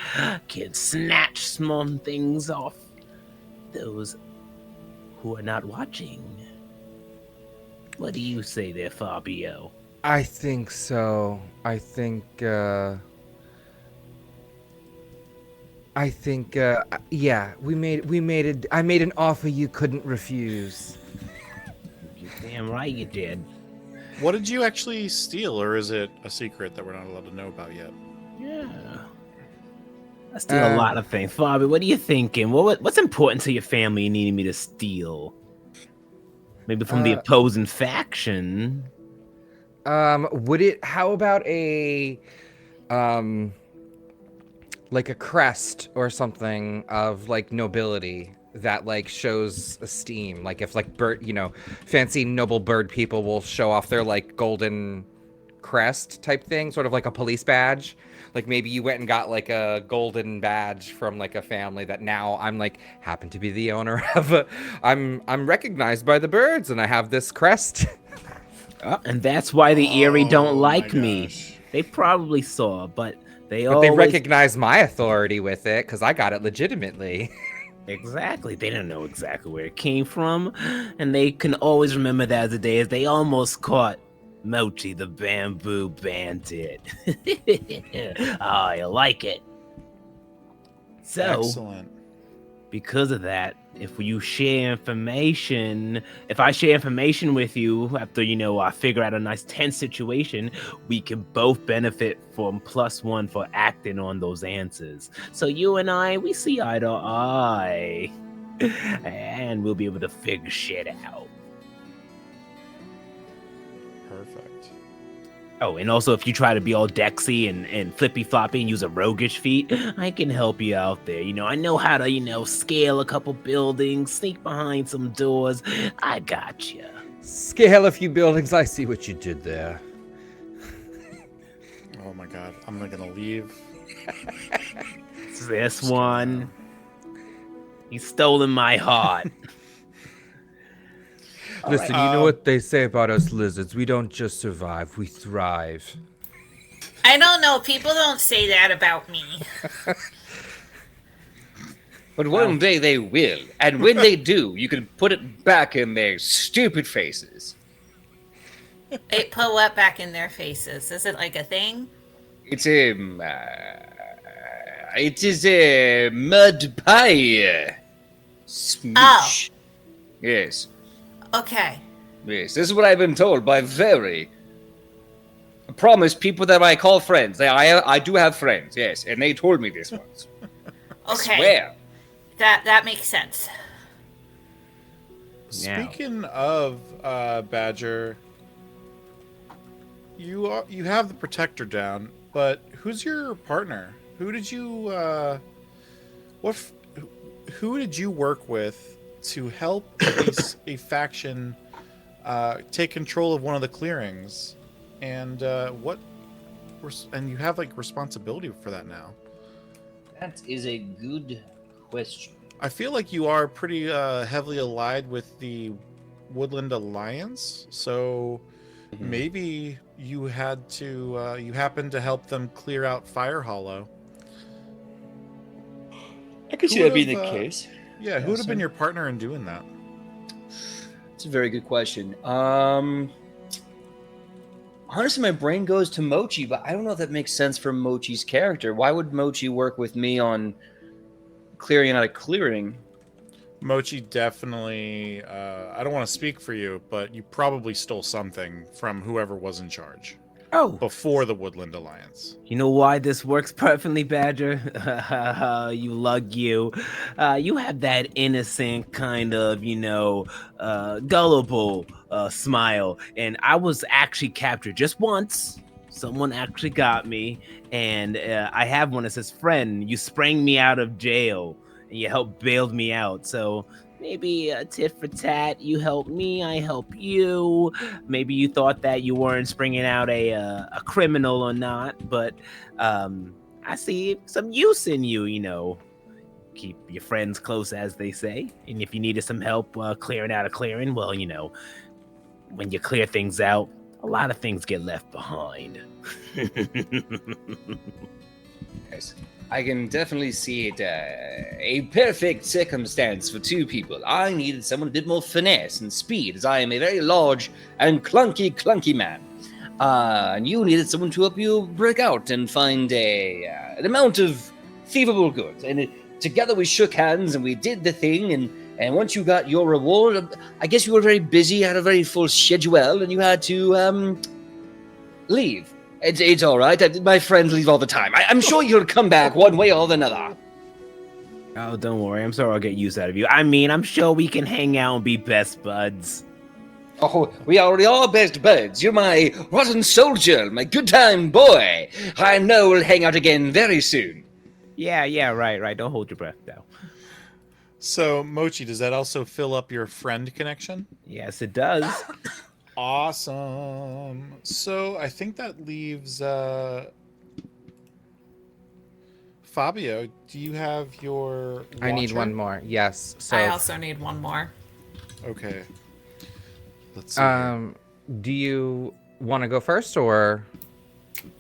can snatch small things off those who are not watching. What do you say there, Fabio? I think so. I think, yeah, I made an offer you couldn't refuse. You're damn right you did. What did you actually steal, or is it a secret that we're not allowed to know about yet? Yeah. I steal a lot of things. Fabio, what are you thinking? What's important to your family you needed me to steal? Maybe from the opposing faction. How about a, like a crest or something of like nobility that like shows esteem? Like if like fancy noble bird people will show off their like golden crest type thing, sort of like a police badge. Like maybe you went and got like a golden badge from like a family that now I'm like happen to be the owner of I'm recognized by the birds and I have this crest. And that's why the Erie don't like me. They probably saw, but they recognize my authority with it because I got it legitimately. Exactly. They didn't know exactly where it came from, and they can always remember that as the day as they almost caught Mochi the Bamboo Bandit. Oh, you like it? So, Excellent. because of that, if I share information with you after, I figure out a nice tense situation, we can both benefit from +1 for acting on those answers. So you and I, we see eye to eye. And we'll be able to figure shit out. Perfect. Oh, and also if you try to be all Dexy and flippy floppy and use a roguish feat, I can help you out there. I know how to, scale a couple buildings, sneak behind some doors. I got you. Scale a few buildings. I see what you did there. Oh my god, I'm not gonna leave. This one. He's stolen my heart. Listen, you know what they say about us lizards. We don't just survive, we thrive. I don't know. People don't say that about me. But one day they will, and when they do, you can put it back in their stupid faces. They put what back in their faces? Is it like a thing? It is a mud pie. Smoosh. Oh. Yes. Okay. Yes. This is what I've been told by I promise people that I call friends. I do have friends, yes, and they told me this once. Okay. I swear. That makes sense. Speaking of Badger, you have the protector down, but who's your partner? Who did you who did you work with to help a faction take control of one of the clearings, and and you have like responsibility for that now? That is a good question. I feel like you are pretty heavily allied with the Woodland Alliance, so maybe you had to you happened to help them clear out Fire Hollow. I could see Who that being the would've, case. Yeah, who would have been your partner in doing that? It's a very good question. Honestly, my brain goes to Mochi, but I don't know if that makes sense for Mochi's character. Why would Mochi work with me on clearing out a clearing? Mochi definitely, I don't want to speak for you, but you probably stole something from whoever was in charge Oh, before the Woodland Alliance. you know why this works perfectly, Badger? You lug you. You have that innocent kind of, gullible smile. And I was actually captured just once. Someone actually got me. And I have one that says, friend, you sprang me out of jail. And you helped bailed me out. So maybe a tit for tat. You help me, I help you. Maybe you thought that you weren't springing out a criminal or not, but I see some use in you. Keep your friends close, as they say. And if you needed some help clearing out a clearing, well, when you clear things out, a lot of things get left behind. Yes. I can definitely see it a perfect circumstance for two people. I needed someone a bit more finesse and speed, as I am a very large and clunky man. And you needed someone to help you break out and find an amount of thievable goods. And together we shook hands and we did the thing. And once you got your reward, I guess you were very busy, had a very full schedule, and you had to leave. It's all right. My friends leave all the time. I'm sure you'll come back one way or another. Oh, don't worry. I'm sorry I'll get use out of you. I mean, I'm sure we can hang out and be best buds. Oh, we already are best buds. You're my rotten soldier, my good time boy. I know we'll hang out again very soon. Yeah, right. Don't hold your breath, though. So, Mochi, does that also fill up your friend connection? Yes, it does. Awesome. So I think that leaves Fabio. Do you have your I need watcher? one more. Yes. So I also need one more. Okay. Let's see. Here. do you want to go first or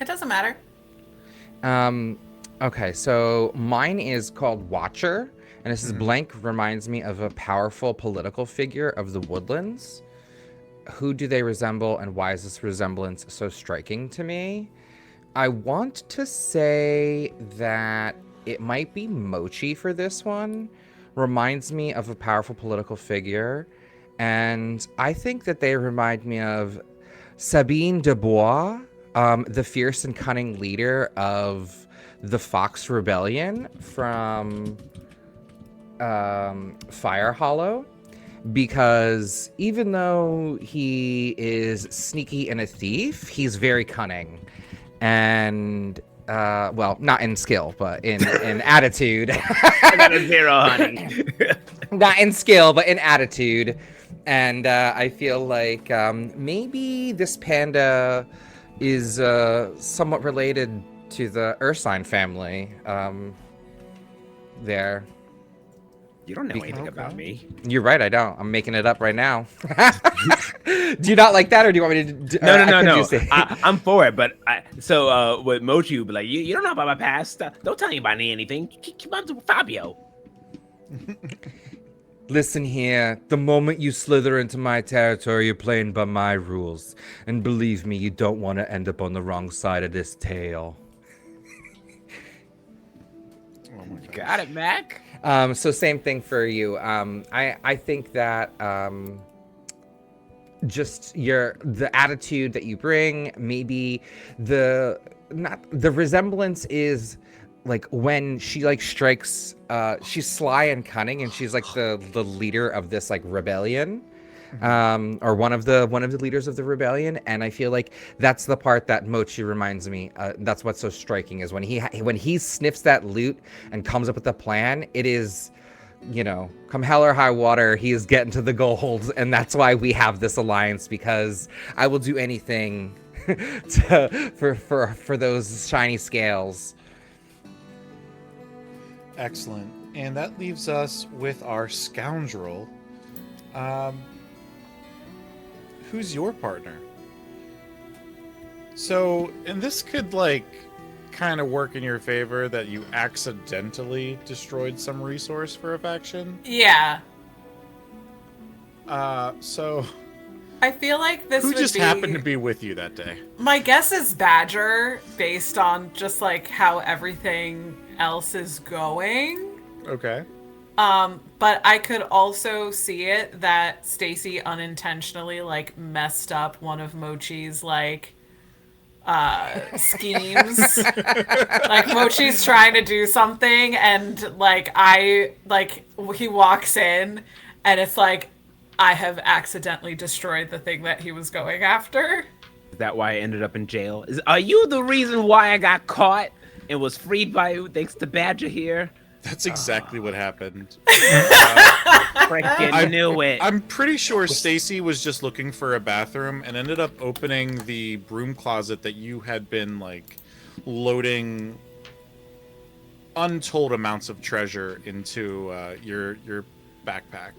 It doesn't matter. okay, so mine is called Watcher, and this is blank reminds me of a powerful political figure of the Woodlands. Who do they resemble, and why is this resemblance so striking to me? I want to say that it might be Mochi for this one. Reminds me of a powerful political figure. And I think that they remind me of Sabine de Bois, the fierce and cunning leader of the Fox Rebellion from Fire Hollow. Because even though he is sneaky and a thief, he's very cunning. And, well, not in skill, but in attitude. I got a 0, honey. Not in skill, but in attitude. And I feel like maybe this panda is somewhat related to the Ursine family there. You don't know anything about me. You're right, I don't. I'm making it up right now. Do you not like that, or do you want me to? No. I'm for it, but with Mochi, you'd be like, you don't know about my past. Don't tell anybody anything. Keep on to Fabio. Listen here, the moment you slither into my territory, you're playing by my rules. And believe me, you don't want to end up on the wrong side of this tale. Oh my God. Got it, Mac. So same thing for you. I think that just the attitude that you bring, maybe the resemblance is like when she like strikes, she's sly and cunning, and she's like the leader of this like rebellion, or one of the leaders of the rebellion. And I feel like that's the part that Mochi reminds me. That's what's so striking is when he sniffs that loot and comes up with a plan. It is, come hell or high water, he is getting to the gold, and that's why we have this alliance. Because I will do anything for those shiny scales. Excellent. And that leaves us with our scoundrel. Who's your partner? So, and this could kind of work in your favor that you accidentally destroyed some resource for a faction. Yeah. So I feel like this who would just be... happened to be with you that day? My guess is Badger, based on just how everything else is going. Okay. But I could also see it that Stacy unintentionally messed up one of Mochi's schemes. Mochi's trying to do something, and he walks in, and it's I have accidentally destroyed the thing that he was going after. Is that why I ended up in jail? Are you the reason why I got caught and was freed by you thanks to Badger here? That's exactly what happened. Freaking knew it. I'm pretty sure Stacy was just looking for a bathroom and ended up opening the broom closet that you had been loading untold amounts of treasure into your backpack.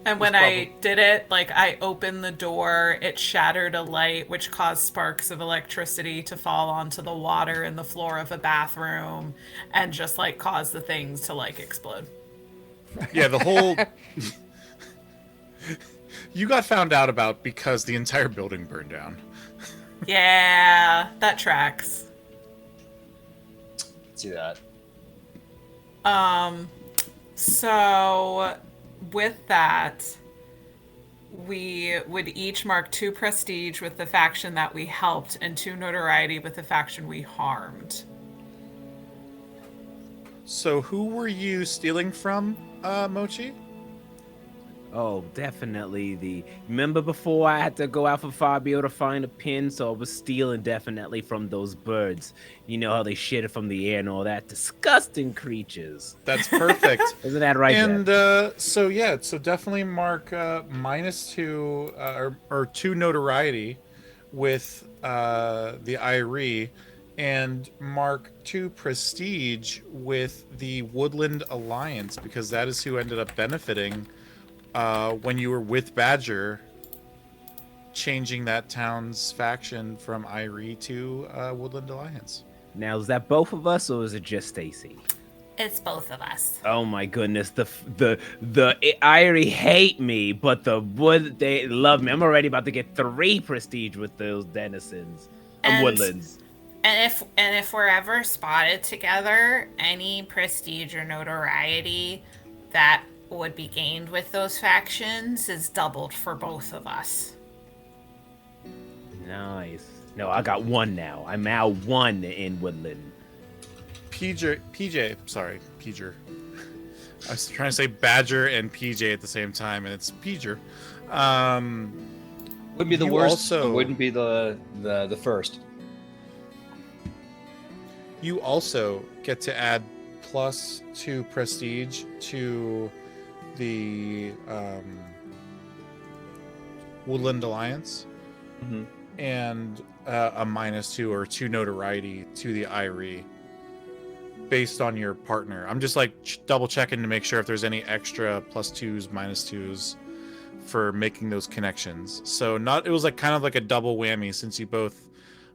And when I did it, I opened the door, it shattered a light, which caused sparks of electricity to fall onto the water in the floor of a bathroom, and just, caused the things to, explode. Yeah, the whole... You got found out about because the entire building burned down. Yeah, that tracks. See that. So... with that, we would each mark 2 prestige with the faction that we helped and 2 notoriety with the faction we harmed. So who were you stealing from, Mochi? Oh, definitely remember before I had to go out for Fabio to find a pin, so I was stealing definitely from those birds. You know how they shit from the air and all that. Disgusting creatures. That's perfect. Isn't that right? And so definitely mark -2 or 2 notoriety with the Irie, and mark 2 prestige with the Woodland Alliance, because that is who ended up benefiting when you were with Badger, changing that town's faction from Irie to Woodland Alliance. Now, is that both of us or is it just Stacy? It's both of us. Oh my goodness, the Irie hate me, but they love me. I'm already about to get 3 prestige with those denizens and woodlands. if we're ever spotted together, any prestige or notoriety that would be gained with those factions is doubled for both of us. Nice. No, I got one now. I'm now one in Woodland. PJ, sorry, Peter. I was trying to say Badger and PJ at the same time, and it's Peter. Wouldn't be the You worst. also- It wouldn't be the first. You also get to add +2 prestige to the Woodland Alliance, Mm-hmm. and a -2 or 2 notoriety to the IRE based on your partner. I'm just like double checking to make sure if there's any extra +2s, -2s for making those connections. So it was like kind of like a double whammy, since you both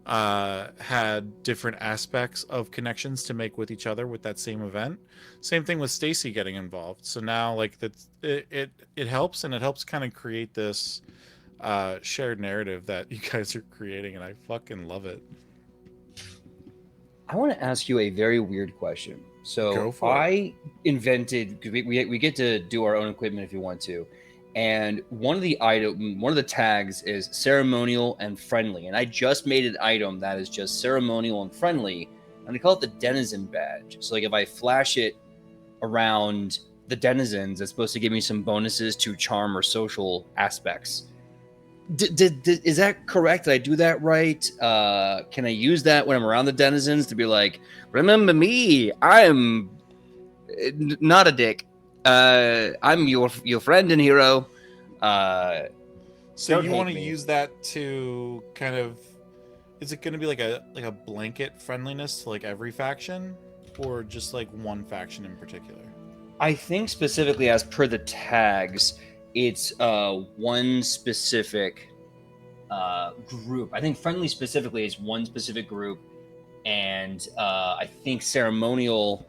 had different aspects of connections to make with each other with that same event. Same thing with Stacy getting involved. So now like it helps, and it helps kind of create this shared narrative that you guys are creating, and I fucking love it. I want to ask you a very weird question. Go So for it. I invented, because we get to do our own equipment if you want to, and one of the tags is ceremonial and friendly, and I just made an item that is just ceremonial and friendly, and I call it the denizen badge. So like if I flash it around the denizens, it's supposed to give me some bonuses to charm or social aspects. Is that correct? Did I do that right? Can I use that when I'm around the denizens to be like, remember me? I'm not a dick. I'm your friend and hero. So Don't you hate want to me. use that to kind of, is it going to be like a blanket friendliness to like every faction, or just like one faction in particular? I think specifically as per the tags, it's one specific group. I think friendly specifically is one specific group, and I think ceremonial.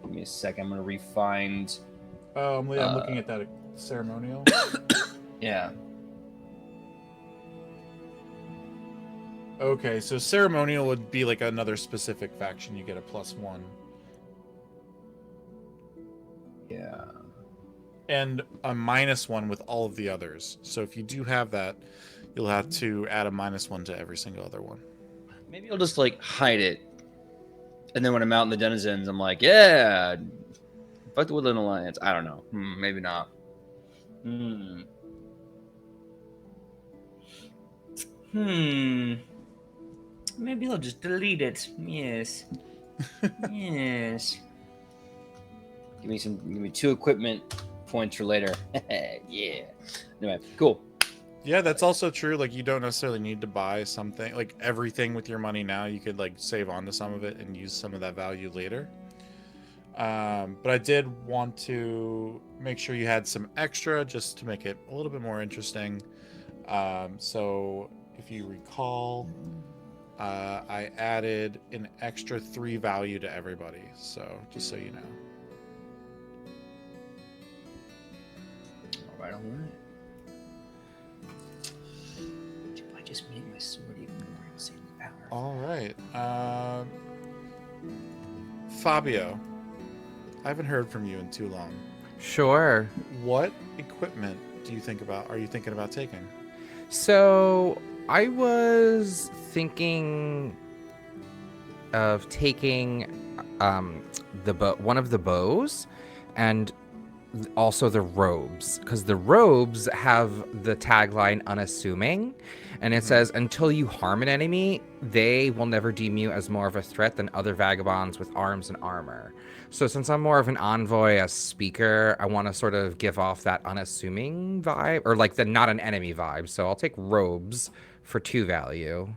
Give me a second. I'm gonna refind. I'm looking at that ceremonial. Yeah. Okay, so ceremonial would be like another specific faction. You get a +1. Yeah. And a -1 with all of the others. So if you do have that, you'll have to add a -1 to every single other one. Maybe I'll just like hide it, and then when I'm out in the denizens, I'm like, yeah, fuck the Woodland Alliance. I don't know. Maybe not. Maybe I'll just delete it. Yes. Yes. Give me 2 equipment points for later. Yeah. Anyway, cool. Yeah, that's also true. Like, you don't necessarily need to buy something, like everything with your money now. You could like save on to some of it and use some of that value later. But I did want to make sure you had some extra just to make it a little bit more interesting. So if you recall, I added an extra 3 value to everybody. So just so you know. All right. I just made my sword even more insanely powerful. All right. Fabio, I haven't heard from you in too long. Sure. What equipment are you thinking about taking? So I was thinking of taking one of the bows, and also the robes, because the robes have the tagline unassuming, and it says until you harm an enemy, they will never deem you as more of a threat than other vagabonds with arms and armor. So since I'm more of an envoy, a speaker, I want to sort of give off that unassuming vibe, or like the not an enemy vibe. So I'll take robes for 2 value.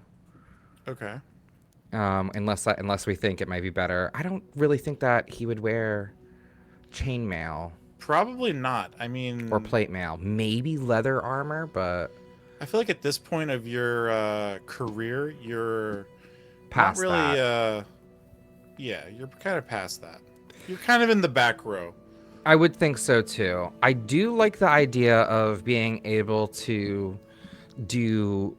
Okay. Unless we think it might be better. I don't really think that he would wear chainmail Probably not. I mean, or plate mail. Maybe leather armor, but I feel like at this point of your career, you're past not really. that. Yeah, you're kind of past that. You're kind of in the back row. I would think so too. I do like the idea of being able to do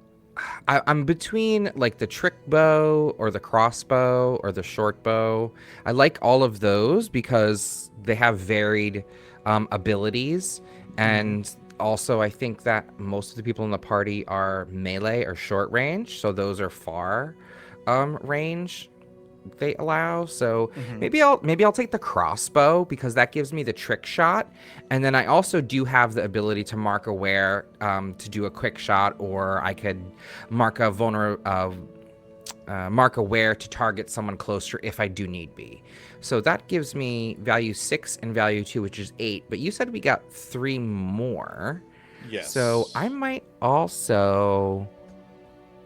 I'm between like the trick bow or the crossbow or the short bow. I like all of those because they have varied abilities, and also I think that most of the people in the party are melee or short range, so those are far range they allow. So Mm-hmm. maybe I'll take the crossbow because that gives me the trick shot, and then I also do have the ability to mark aware to do a quick shot, or I could mark a mark aware to target someone closer if I do need be. So that gives me value 6 and value 2, which is 8. But you said we got 3 more. So I Yes. might also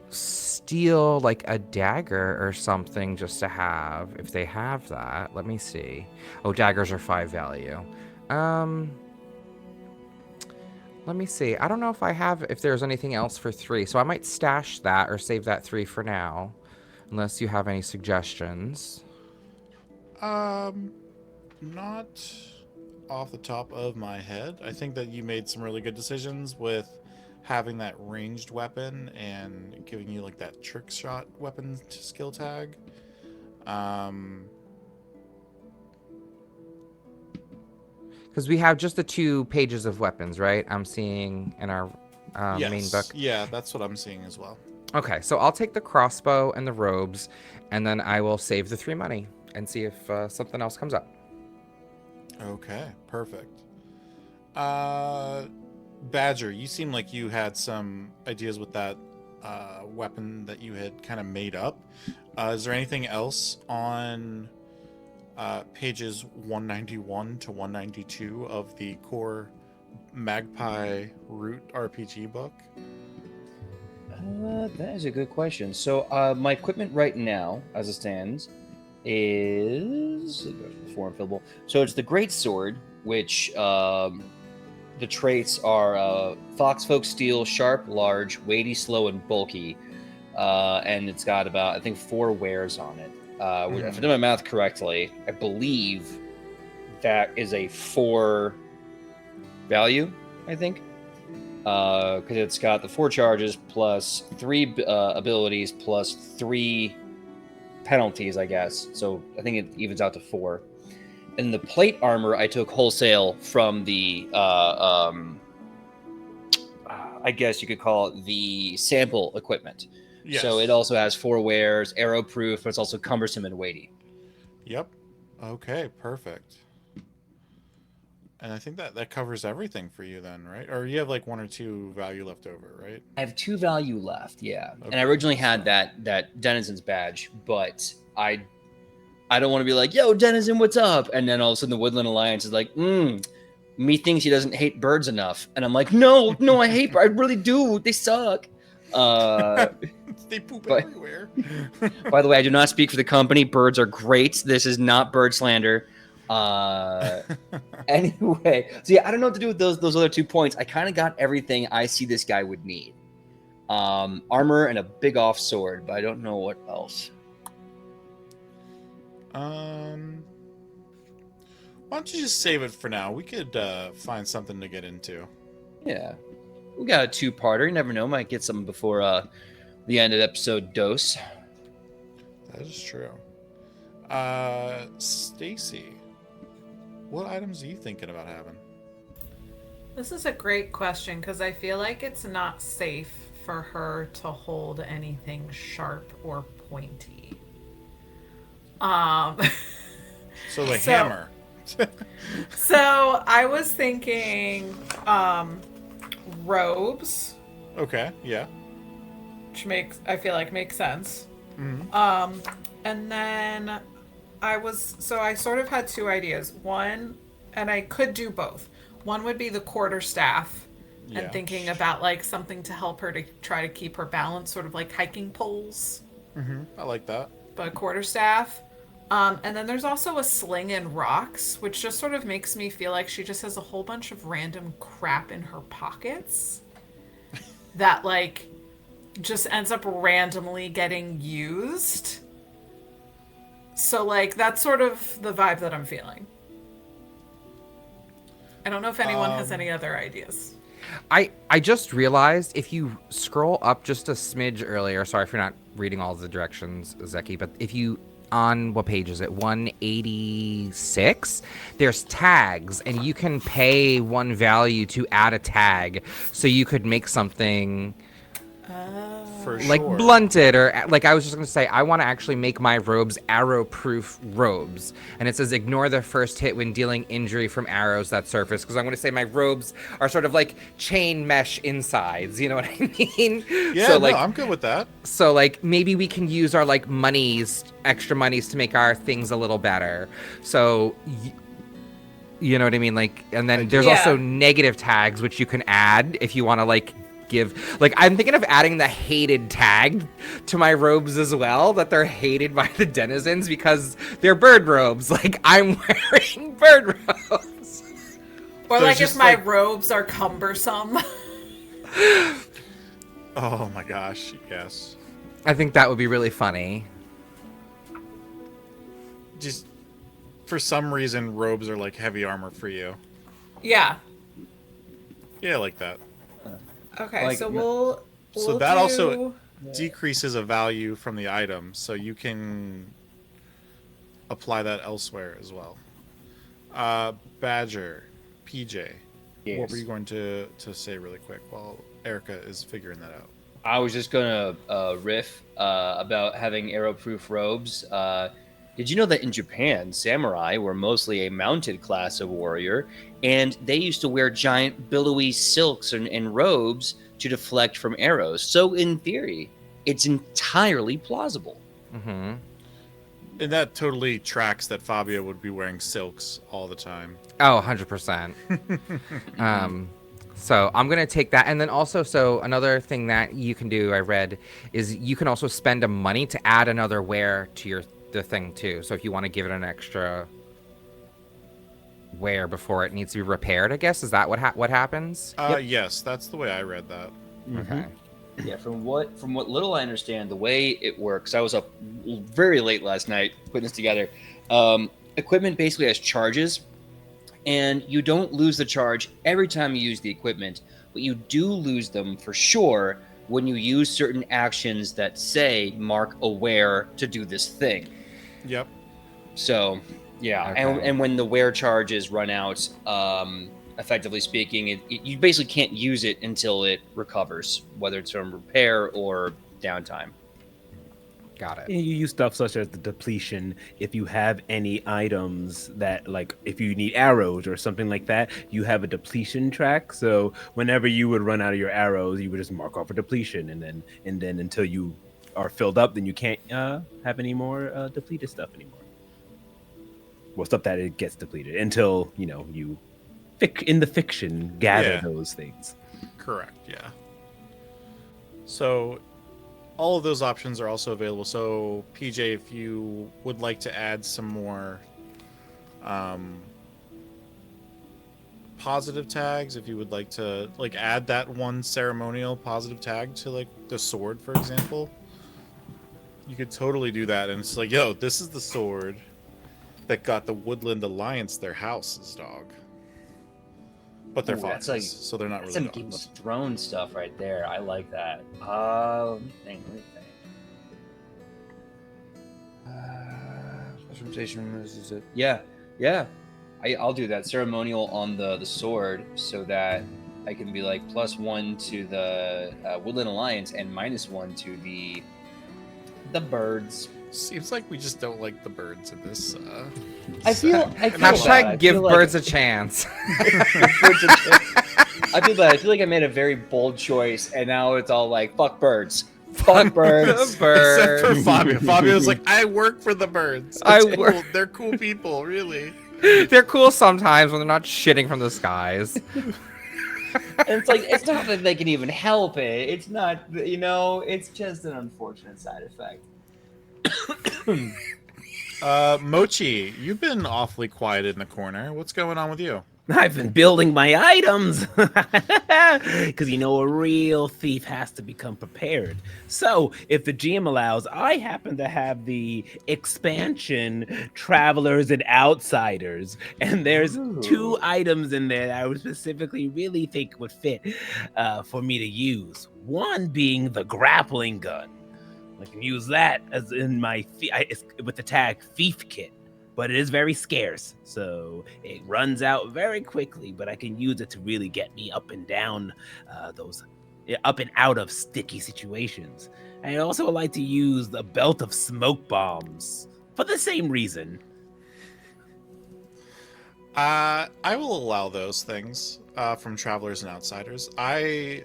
steal like a dagger or something just to have, if they have that. Let me see. Oh, daggers are 5 value. Um Let me see. I don't know if there's anything else for 3. So I might stash that or save that 3 for now, unless you have any suggestions. Um, not off the top of my head. I think that you made some really good decisions with having that ranged weapon and giving you like that trick shot weapon skill tag. Um, Because we have just the 2 pages of weapons, right? I'm seeing in our main book. yes, yeah, that's what I'm seeing as well. Okay, so I'll take the crossbow and the robes, and then I will save the 3 money and see if something else comes up. Okay, perfect. Uh, Badger, you seem like you had some ideas with that weapon that you had kind of made up. Is there anything else on pages 191 to 192 of the core Magpie Root RPG book? That is a good question. So, my equipment right now, as it stands, is foreign fillable. So it's the Great Sword, which the traits are Foxfolk Steel, Sharp, Large, Weighty, Slow, and Bulky. And it's got about, I think, 4 wares on it. If I did my math correctly, I believe that is a 4 value, I think. Because it's got the 4 charges plus 3 abilities plus 3 penalties, I guess. So I think it evens out to 4. And the plate armor I took wholesale from the, I guess you could call it the sample equipment. Yes. So it also has 4 wares, arrow proof, but it's also cumbersome and weighty. Yep. Okay, perfect. And I think that covers everything for you then, right? Or you have like 1 or 2 value left over, right? I have 2 value left, yeah. Okay. And I originally had that Denizen's badge, but I don't want to be like, yo, Denizen, what's up? And then all of a sudden the Woodland Alliance is like, me thinks he doesn't hate birds enough. And I'm like, no, I hate birds. I really do. They suck. They poop everywhere. By the way, I do not speak for the company. Birds are great. This is not bird slander. Anyway, so yeah, I don't know what to do with those other 2 points. I kind of got everything I see this guy would need. Armor and a big off sword, but I don't know what else. Why don't you just save it for now? We could find something to get into. Yeah. We got a 2-parter. You never know. Might get something before the end of episode dose. That is true. Stacy, what items are you thinking about having? This is a great question because I feel like it's not safe for her to hold anything sharp or pointy. So the hammer. So I was thinking robes, Okay, yeah. which I feel like makes sense. Mm-hmm. And then I sort of had 2 ideas. One, and I could do both. One would be the quarterstaff, Yeah. and thinking about like something to help her to try to keep her balance, sort of like hiking poles, Mm-hmm. I like that. but a quarterstaff. And then there's also a sling and rocks, which just sort of makes me feel like she just has a whole bunch of random crap in her pockets that like just ends up randomly getting used. So like that's sort of the vibe that I'm feeling. I don't know if anyone has any other ideas. I just realized if you scroll up just a smidge earlier, sorry if you're not reading all the directions, Zeki, but if you on what page is it? 186. There's tags, and you can pay one value to add a tag, so you could make something For like sure. blunted, or like I was just gonna say, I want to actually make my robes arrow-proof robes, and it says ignore the first hit when dealing injury from arrows that surface, because I'm gonna say my robes are sort of like chain mesh insides. You know what I mean? Yeah, So no, like, I'm good with that. so like maybe we can use our like monies, extra monies, to make our things a little better. So. You know what I mean? Like, and then there's Yeah. also negative tags, which you can add if you want to like give, like, I'm thinking of adding the hated tag to my robes as well, that they're hated by the denizens because they're bird robes. Like, I'm wearing bird robes. Or There's like if just, my like- robes are cumbersome. Oh my gosh, yes. I think that would be really funny. Just for some reason, robes are like heavy armor for you. Yeah. Yeah, I like that. Okay, Like, so we'll So that do... also decreases a value from the item, so you can apply that elsewhere as well. Badger, PJ, what were you going to say really quick while Erica is figuring that out? I was just gonna riff about having arrow-proof robes. Did you know that in Japan, samurai were mostly a mounted class of warrior, and they used to wear giant billowy silks and robes to deflect from arrows? So in theory, it's entirely plausible. Mm-hmm. And that totally tracks that Fabio would be wearing silks all the time. Oh, 100%. So I'm going to take that. And then also, so another thing that you can do, I read, is you can also spend a money to add another wear to the thing too. So if you want to give it an extra wear before it needs to be repaired, I guess, is that what happens? Yes, that's the way I read that. Okay. Yeah, from what little I understand, the way it works, I was up very late last night putting this together. Equipment basically has charges, and you don't lose the charge every time you use the equipment, but you do lose them for sure when you use certain actions that say mark aware to do this thing. Yep. So, yeah, Okay. and when the wear charges run out, effectively speaking, you basically can't use it until it recovers, whether it's from repair or downtime. Got it. You use stuff such as the depletion. If you have any items that, like, if you need arrows or something like that, you have a depletion track. So whenever you would run out of your arrows, you would just mark off a depletion, and then until you are filled up, then you can't have any more depleted stuff anymore. Well, stuff that it gets depleted until you in the fiction gather Yeah. those things. Correct, yeah. So all of those options are also available. So PJ, if you would like to add some more positive tags, if you would like to like add that one ceremonial positive tag to like the sword, for example, you could totally do that. And it's like, yo, this is the sword that got the Woodland Alliance their houses, dog. But they're Ooh, foxes, that's like- so they're not That's really some Game of dogs. Thrones stuff right there. I like that. Let me think. Specialization is it? Yeah. I'll do that ceremonial on the sword so that I can be like +1 to the Woodland Alliance and -1 to the birds. Seems like we just don't like the birds in this. I feel set. bad. Hashtag give feel like- birds a chance. I feel bad. I feel like I made a very bold choice, and now it's all like fuck birds. Fuck birds. Except for Birds. Fabio. Fabio's like, I work for the birds. I It's work- cool. They're cool people, really. They're cool sometimes when they're not shitting from the skies. And it's like it's not that they can even help it. It's not, it's just an unfortunate side effect. Mochi, you've been awfully quiet in the corner. What's going on with you? I've been building my items because a real thief has to become prepared. So, if the GM allows, I happen to have the expansion Travelers and Outsiders, and there's 2 items in there that I would specifically really think would fit for me to use. One being the grappling gun. I can use that as in my with the tag Thief Kit. But it is very scarce, so it runs out very quickly. But I can use it to really get me up and down up and out of sticky situations. I also like to use the belt of smoke bombs for the same reason. I will allow those things from Travelers and Outsiders. I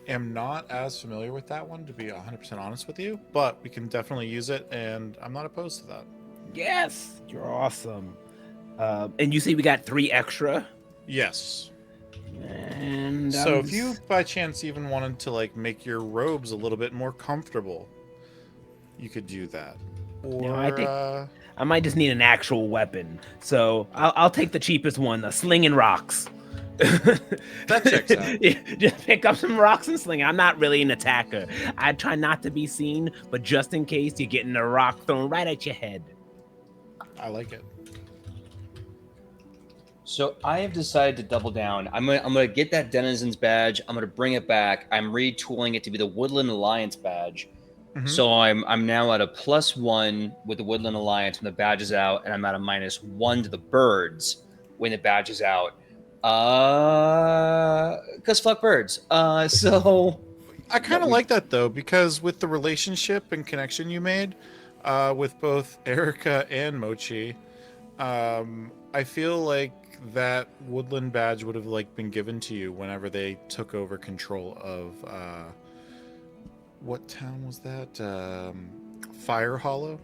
am not as familiar with that one, to be 100% honest with you, but we can definitely use it, and I'm not opposed to that. Yes, you're awesome. And you say we got 3 extra? Yes. And so if you by chance even wanted to like make your robes a little bit more comfortable, you could do that. Or no, I think I might just need an actual weapon. So I'll take the cheapest one, the slinging rocks. That checks out. Yeah, just pick up some rocks and sling. I'm not really an attacker. I try not to be seen, but just in case, you're getting a rock thrown right at your head. I like it. So I have decided to double down. I'm gonna get that Denizen's badge. I'm gonna bring it back. I'm retooling it to be the Woodland Alliance badge. Mhm. So I'm now at a +1 with the Woodland Alliance when the badge is out, and I'm at a -1 to the birds when the badge is out. Cause fuck birds. So I kind of like that though, because with the relationship and connection you made with both Erica and Mochi, I feel like that Woodland badge would have like been given to you whenever they took over control of what town was that? Fire Hollow.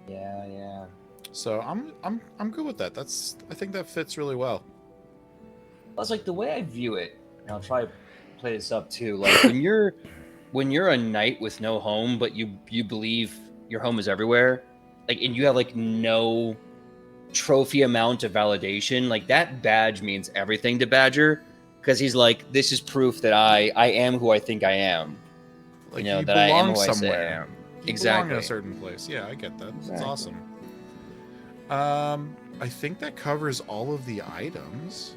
yeah. So I'm good with that. I think that fits really well. Plus, like the way I view it, and I'll try to play this up too. Like when you're a knight with no home, but you believe your home is everywhere, like, and you have like no trophy amount of validation, like that badge means everything to Badger, because he's like, this is proof that I am who I think I am. Like You know, you that I am belong who I say I somewhere. am. You Exactly. belong in a certain place. Yeah, I get that. It's Exactly. awesome. I think that covers all of the items.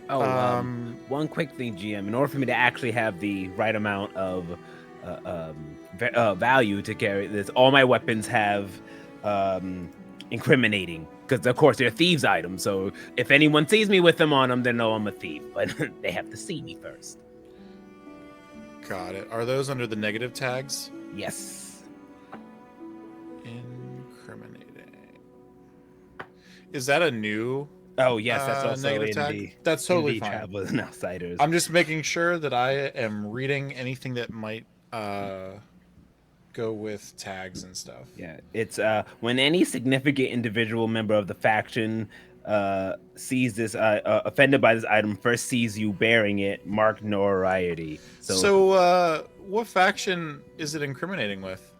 Oh, one quick thing, GM. In order for me to actually have the right amount of value to carry this, all my weapons have incriminating, because of course they're thieves' items. So if anyone sees me with them on them, they know I'm a thief. But they have to see me first. Got it. Are those under the negative tags? Yes. Incriminating. Is that a new Oh yes, that's also negative in tag? the That's totally in the fine. Travelers and Outsiders. I'm just making sure that I am reading anything that might go with tags and stuff. Yeah, it's when any significant individual member of the faction sees this offended by this item, first sees you bearing it, mark notoriety. So what faction is it incriminating with?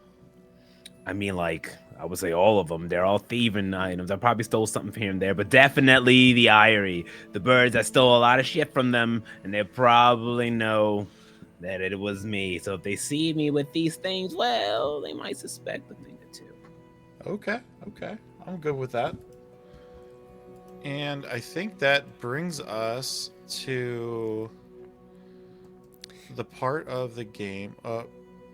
I mean, like, I would say all of them. They're all thieving items. I probably stole something from here and there, but definitely the Eyrie. The birds, I stole a lot of shit from them, and they probably know that it was me. So if they see me with these things, well, they might suspect a thing or two. Okay. I'm good with that. And I think that brings us to the part of the game.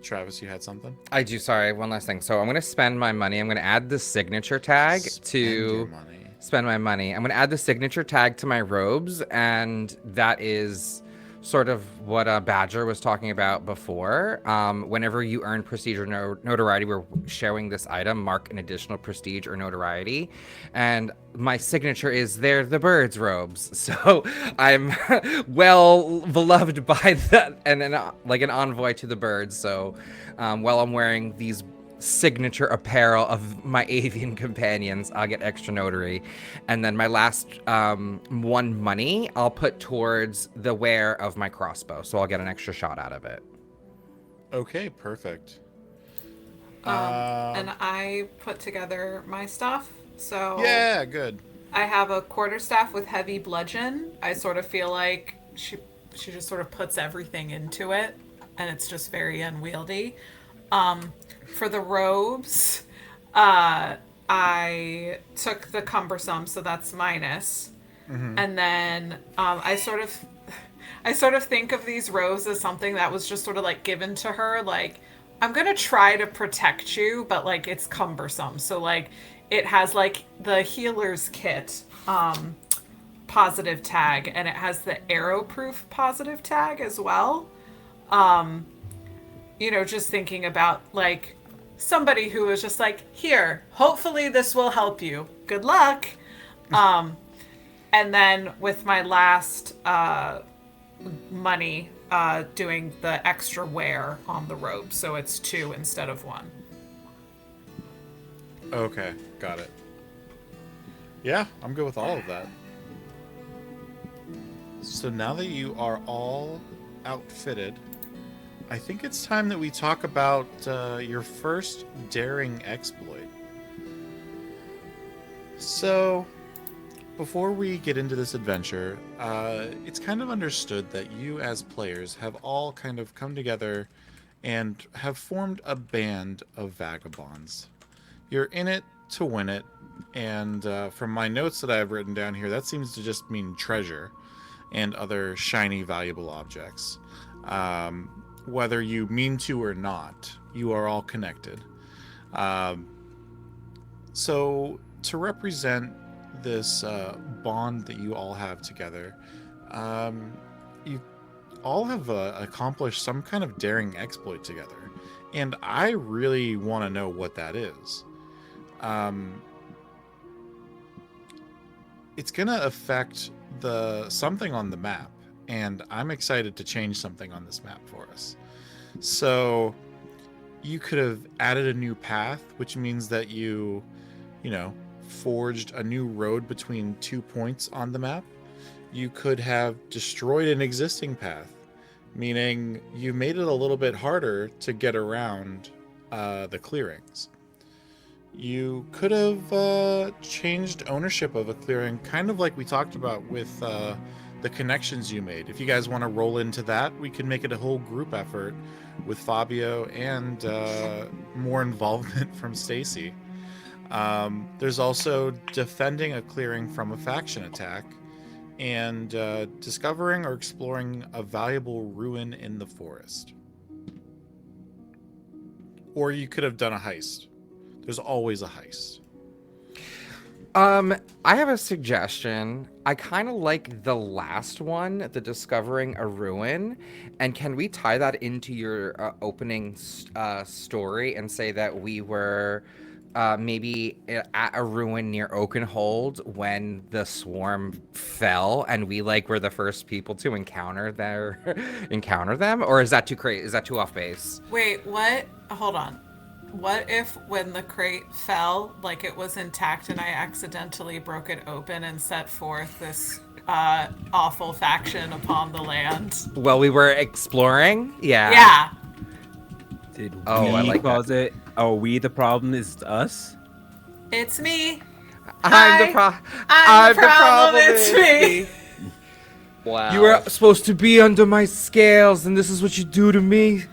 Travis, you had something? I do. Sorry, one last thing. So I'm going to spend my money. I'm going to add the signature tag Spend my money. I'm going to add the signature tag to my robes, and that is sort of what Badger was talking about before. Whenever you earn prestige or notoriety, we're showing this item, mark an additional prestige or notoriety. And my signature is they're the birds' robes. So I'm well beloved by that, and like an envoy to the birds. So while I'm wearing these signature apparel of my avian companions, I'll get extra notary. And then my last one money I'll put towards the wear of my crossbow, so I'll get an extra shot out of it. Okay, perfect. And I put together my stuff. So Yeah, good. I have a quarterstaff with heavy bludgeon. I sort of feel like she just sort of puts everything into it, and it's just very unwieldy. For the robes, I took the cumbersome, so that's minus. And then I sort of think of these robes as something that was just sort of like given to her, like, I'm gonna try to protect you, but like it's cumbersome. So like it has like the healer's kit positive tag, and it has the arrow-proof positive tag as well. Just thinking about like somebody who was just like, here, hopefully this will help you. Good luck. And then with my last money, doing the extra wear on the robe, so it's 2 instead of 1. Okay, got it. Yeah, I'm good with all of that. So now that you are all outfitted, I think it's time that we talk about your first daring exploit. So, before we get into this adventure, it's kind of understood that you as players have all kind of come together and have formed a band of vagabonds. You're in it to win it, and from my notes that I have written down here, that seems to just mean treasure and other shiny, valuable objects. Whether you mean to or not, you are all connected. So, to represent this bond that you all have together, you all have accomplished some kind of daring exploit together, and I really want to know what that is. It's gonna affect something on the map, and I'm excited to change something on this map for us. So you could have added a new path, which means that you forged a new road between 2 points on the map. You could have destroyed an existing path, meaning you made it a little bit harder to get around the clearings. You could have changed ownership of a clearing, kind of like we talked about with the connections you made. If you guys want to roll into that, we can make it a whole group effort with Fabio and more involvement from Stacy. There's also defending a clearing from a faction attack and discovering or exploring a valuable ruin in the forest. Or you could have done a heist. There's always a heist. I have a suggestion. I kind of like the last one, the discovering a ruin. And can we tie that into your opening story and say that we were maybe at a ruin near Oakenhold when the swarm fell, and we were the first people to encounter them? Or is that too crazy? Is that too off base? Wait, what? Hold on. What if when the crate fell, it was intact and I accidentally broke it open and set forth this awful faction upon the land? Well, we were exploring? Yeah. Yeah. Did we I like cause it? Are we the problem? Is it us? It's me. I'm the problem. It's me. Wow. You were supposed to be under my scales, and this is what you do to me?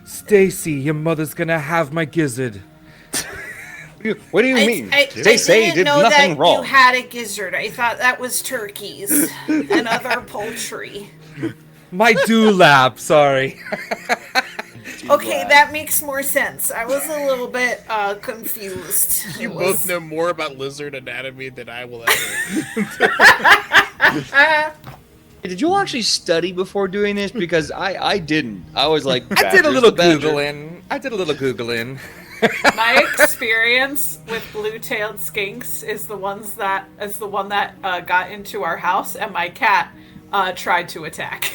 Stacy, your mother's gonna have my gizzard. What do you mean? I They say you didn't did know nothing that wrong. you had a gizzard. I thought that was turkeys and other poultry. My dewlap, sorry. Okay, that makes more sense. I was a little bit confused. You It both was- know more about lizard anatomy than I will ever. Did you all actually study before doing this? Because I didn't. I was like, I did a "Badger's little the badger." Googling. My experience with blue-tailed skinks is the one that got into our house, and my cat tried to attack.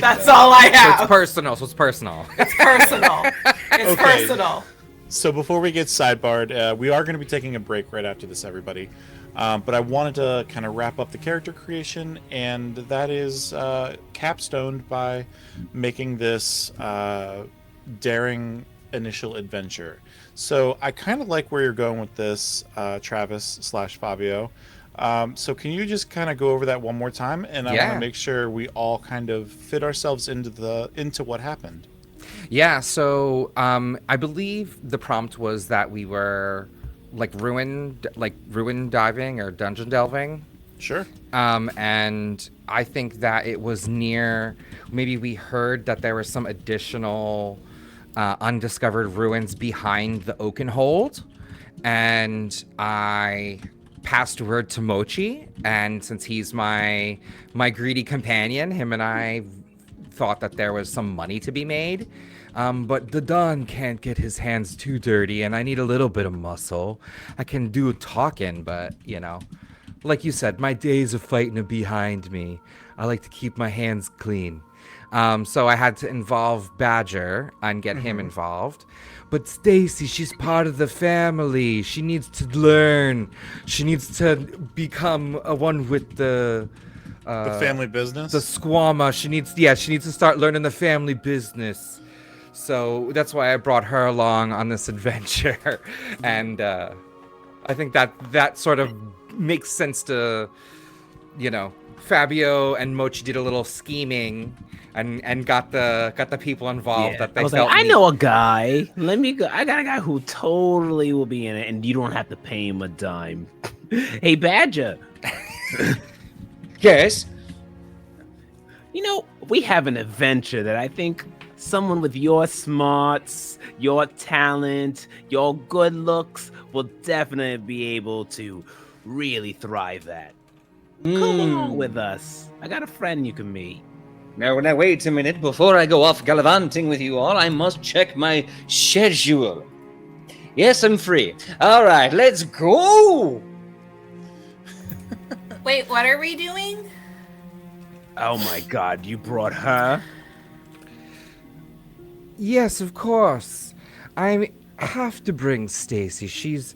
That's all I So it's have. personal. It's personal. It's Okay. personal. So before we get sidebarred, we are going to be taking a break right after this, everybody. But I wanted to kind of wrap up the character creation, and that is capstoned by making this daring initial adventure. So I kind of like where you're going with this, Travis / Fabio. So can you just kind of go over that one more time? And I want Yeah. to make sure we all kind of fit ourselves into what happened. Yeah, so I believe the prompt was that we were ruin diving or dungeon delving. Sure. And I think that it was near, maybe we heard that there were some additional undiscovered ruins behind the Oakenhold. And I passed word to Mochi, and since he's my greedy companion, him and I thought that there was some money to be made. But the Don can't get his hands too dirty, and I need a little bit of muscle. I can do talking, but, like you said, my days of fighting are behind me. I like to keep my hands clean. So I had to involve Badger and get him involved. But Stacy, she's part of the family. She needs to learn. She needs to become a one with the family business. the squama. She needs to start learning the family business. So that's why I brought her along on this adventure. And I think that sort of makes sense to, Fabio and Mochi did a little scheming and got the people involved that they I was felt like, I need- know a guy. Let me go. I got a guy who totally will be in it, and you don't have to pay him a dime. Hey, Badger. Yes. We have an adventure that I think someone with your smarts, your talent, your good looks will definitely be able to really thrive at. Come along with us. I got a friend you can meet. Now, wait a minute. Before I go off gallivanting with you all, I must check my schedule. Yes, I'm free. All right, let's go. Wait, what are we doing? Oh my god, you brought her? Yes, of course. I have to bring Stacy. She's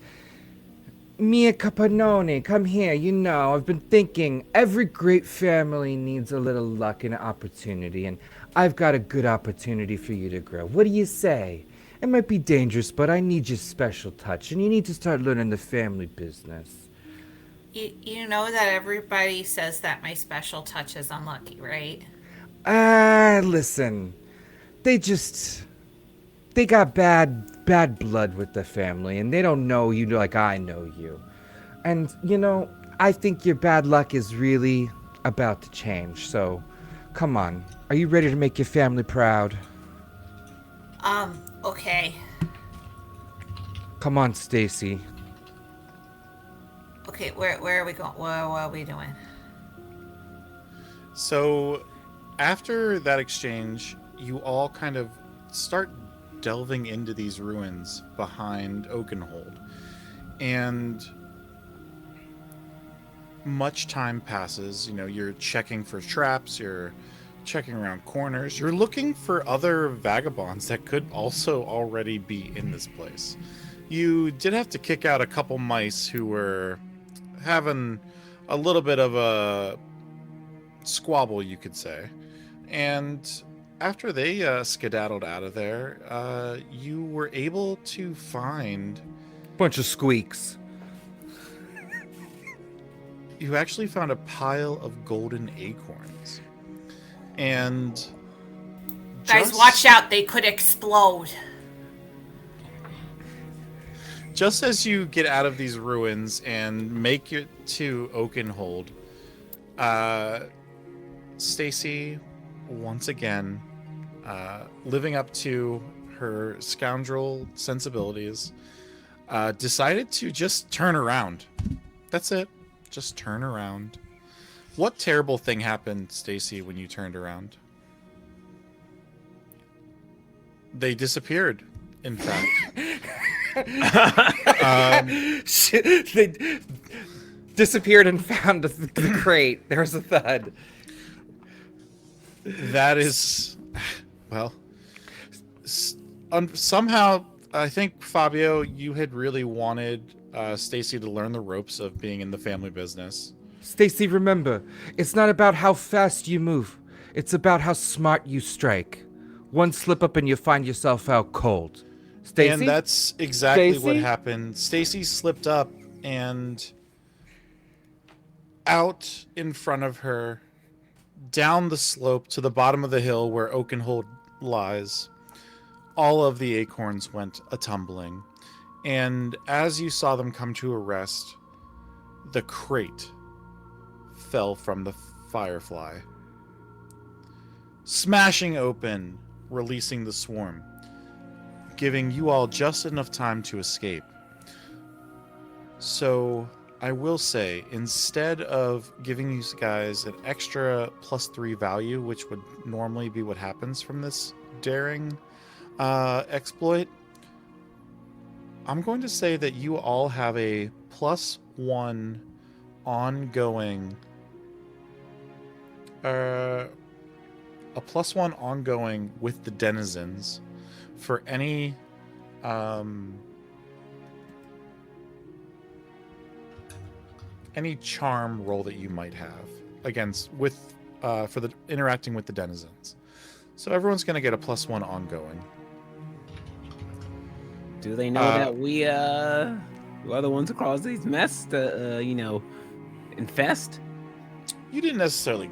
Mia Capanone. Come here. I've been thinking every great family needs a little luck and opportunity, and I've got a good opportunity for you to grow. What do you say? It might be dangerous, but I need your special touch, and you need to start learning the family business. You know that everybody says that my special touch is unlucky, right? Listen. They got bad blood with the family, and they don't know you like I know you. And, I think your bad luck is really about to change, so come on. Are you ready to make your family proud? Okay. Come on, Stacy. Okay, where are we going? What are we doing? So, after that exchange, you all kind of start delving into these ruins behind Oakenhold. And much time passes. You're checking for traps, you're checking around corners, you're looking for other vagabonds that could also already be in this place. You did have to kick out a couple mice who were having a little bit of a squabble, you could say. And after they skedaddled out of there, you were able to find... Bunch of squeaks. You actually found a pile of golden acorns. And... Guys, watch out. They could explode. Just as you get out of these ruins and make it to Oakenhold, Stacy, once again, living up to her scoundrel sensibilities, decided to just turn around. That's it. Just turn around. What terrible thing happened, Stacy, when you turned around? They disappeared, in fact. They disappeared and found the crate. There was a thud. That is, well, somehow I think, Fabio, you had really wanted Stacy to learn the ropes of being in the family business. Stacy, remember, it's not about how fast you move. It's about how smart you strike. One slip up and you find yourself out cold. Stacy? And that's exactly what Stacy? happened. Stacy slipped up and out in front of her, down the slope to the bottom of the hill where Oakenhold lies, all of the acorns went a-tumbling. And as you saw them come to a rest, the crate fell from the firefly, smashing open, releasing the swarm, giving you all just enough time to escape. So I will say, instead of giving you guys an extra +3 value, which would normally be what happens from this daring exploit, I'm going to say that you all have a +1 ongoing, a +1 ongoing with the denizens for any charm roll that you might have against with for the interacting with the denizens. So everyone's going to get a +1 ongoing. Do they know that we are the ones who caused these mess to infest? You didn't necessarily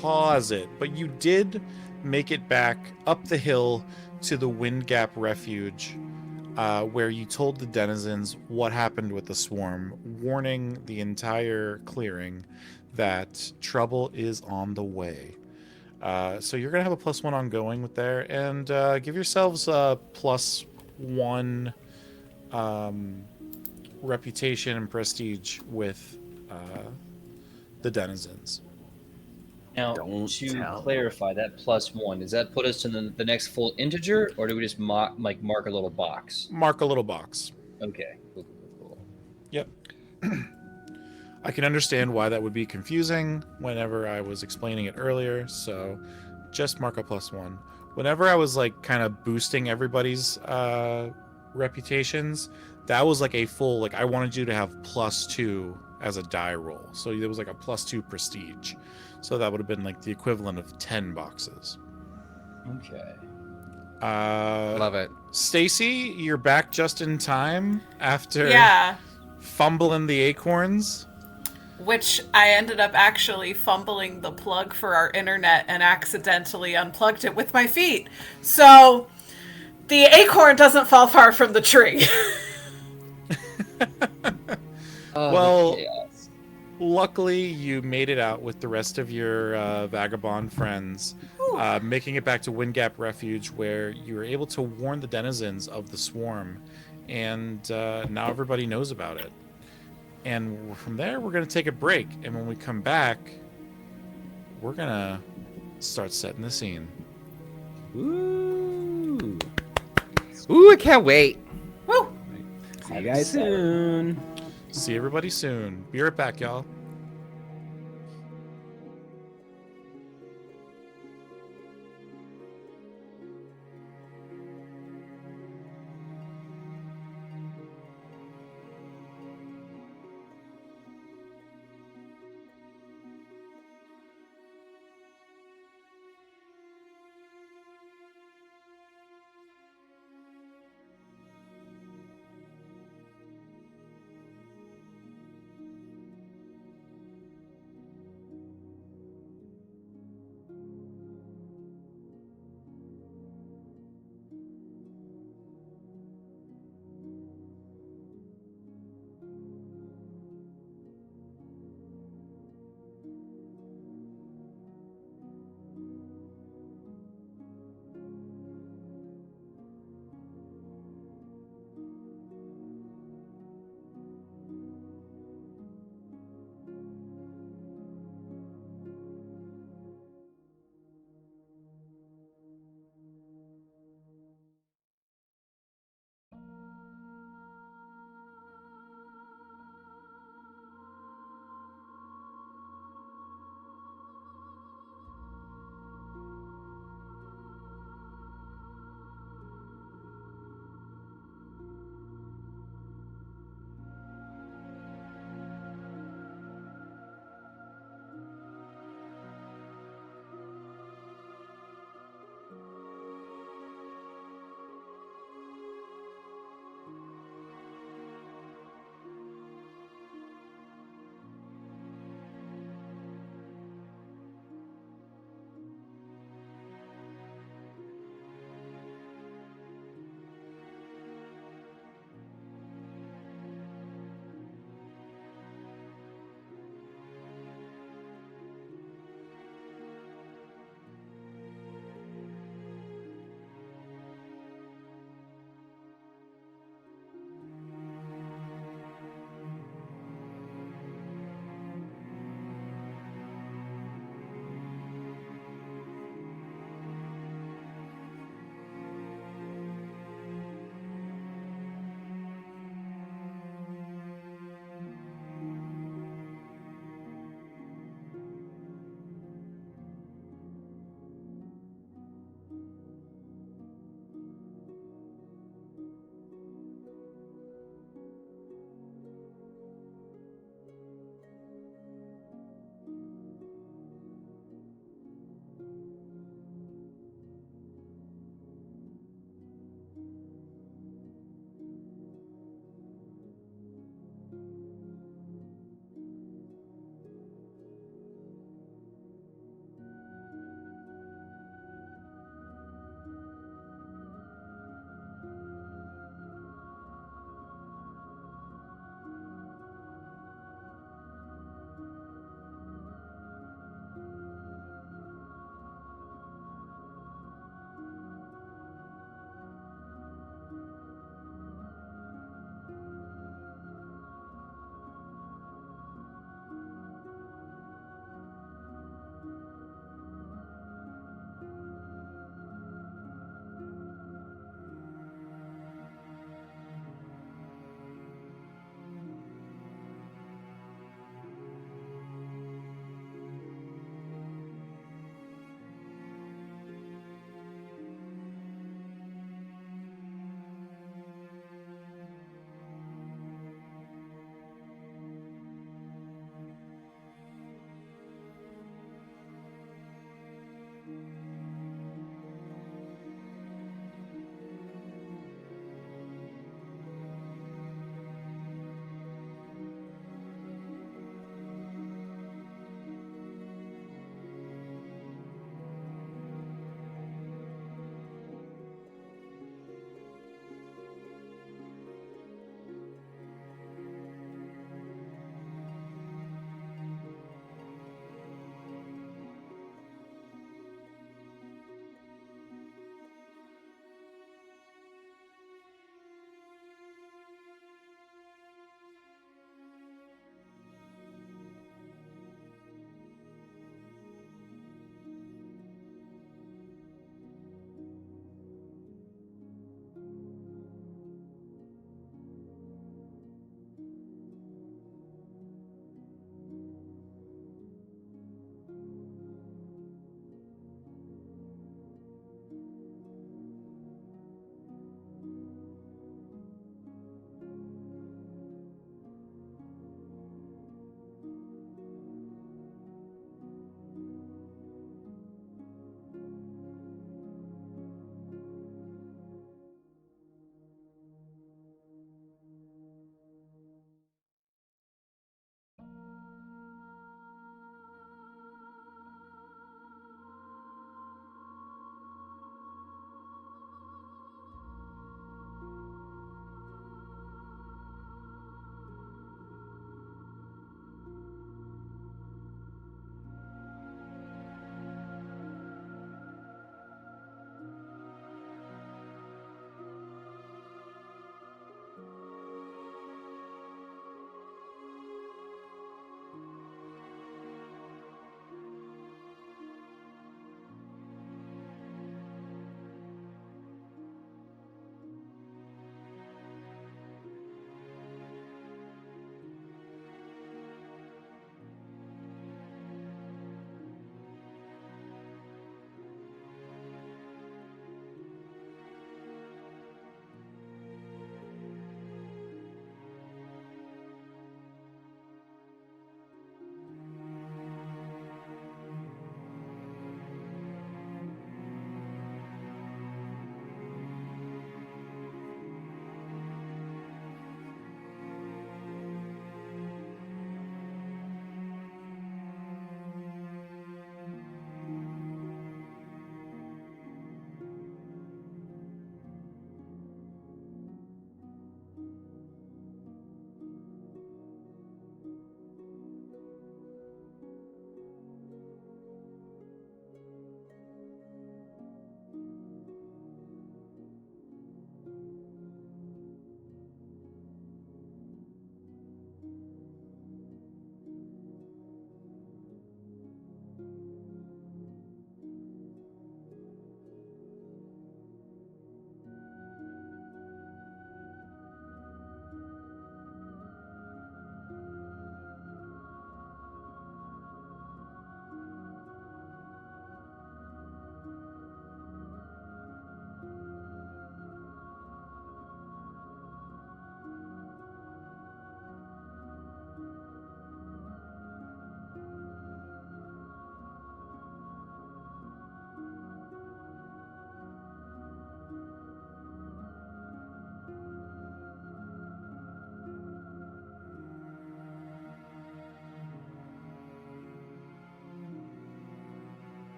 cause it, but you did make it back up the hill to the Wind Gap Refuge, where you told the denizens what happened with the swarm, warning the entire clearing that trouble is on the way. So you're going to have a +1 ongoing with there, and give yourselves a +1 reputation and prestige with the denizens. Now, Don't to clarify, that +1, does that put us in the next full integer, or do we just mark a little box? Mark a little box. Okay. Cool. Yep. I can understand why that would be confusing whenever I was explaining it earlier, so just mark a +1. Whenever I was like kind of boosting everybody's reputations, that was like a full, like I wanted you to have +2 as a die roll. So there was like a +2 prestige. So that would have been like the equivalent of 10 boxes. Okay. Love it. Stacy, you're back just in time after fumbling the acorns. Which I ended up actually fumbling the plug for our internet and accidentally unplugged it with my feet. So the acorn doesn't fall far from the tree. Well, luckily you made it out with the rest of your vagabond friends, making it back to Wind Gap Refuge, where you were able to warn the denizens of the swarm, and now everybody knows about it. And from there, we're going to take a break, and when we come back, we're going to start setting the scene. Ooh. Ooh, I can't wait. Woo! See you guys soon. See everybody soon. Be right back, y'all.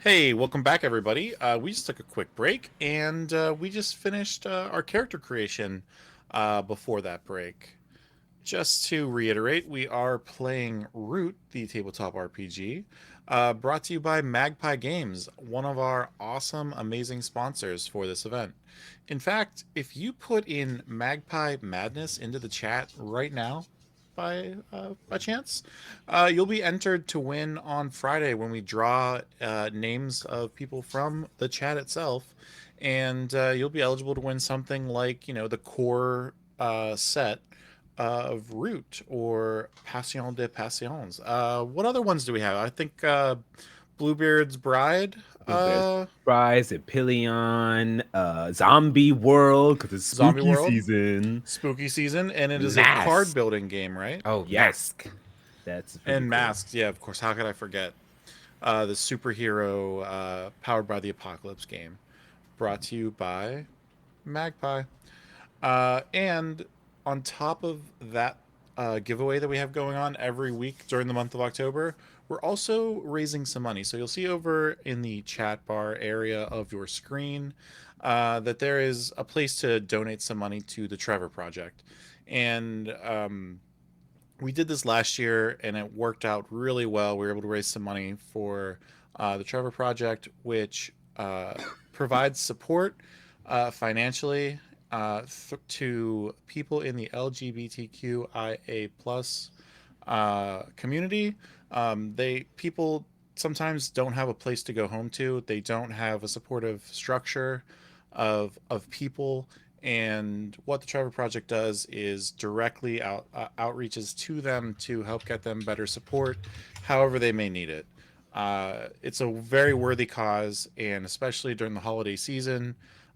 Hey, welcome back, everybody. We just took a quick break, and we just finished our character creation before that break. Just to reiterate, we are playing Root, the tabletop RPG, brought to you by Magpie Games, one of our awesome, amazing sponsors for this event. In fact, if you put in Magpie Madness into the chat right now, by chance, you'll be entered to win on Friday when we draw names of people from the chat itself, and you'll be eligible to win something like the core set of Root or Passion de Passions. What other ones do we have? I think Bluebeard's Bride. There's Rise, Epilion, Zombie World, because it's Zombie spooky World. season. Spooky season, and it is a Mask. card building game, right? Oh, Yes. Mask. That's pretty And cool. Masks, yeah, of course. How could I forget? The superhero powered by the apocalypse game, brought to you by Magpie. And on top of that giveaway that we have going on every week during the month of October, we're also raising some money. So you'll see over in the chat bar area of your screen that there is a place to donate some money to the Trevor Project. And we did this last year, and it worked out really well. We were able to raise some money for the Trevor Project, which provides support financially to people in the LGBTQIA plus community. People sometimes don't have a place to go home to. They don't have a supportive structure of people. And what the Trevor Project does is directly outreaches to them to help get them better support, however they may need it. It's a very worthy cause, and especially during the holiday season,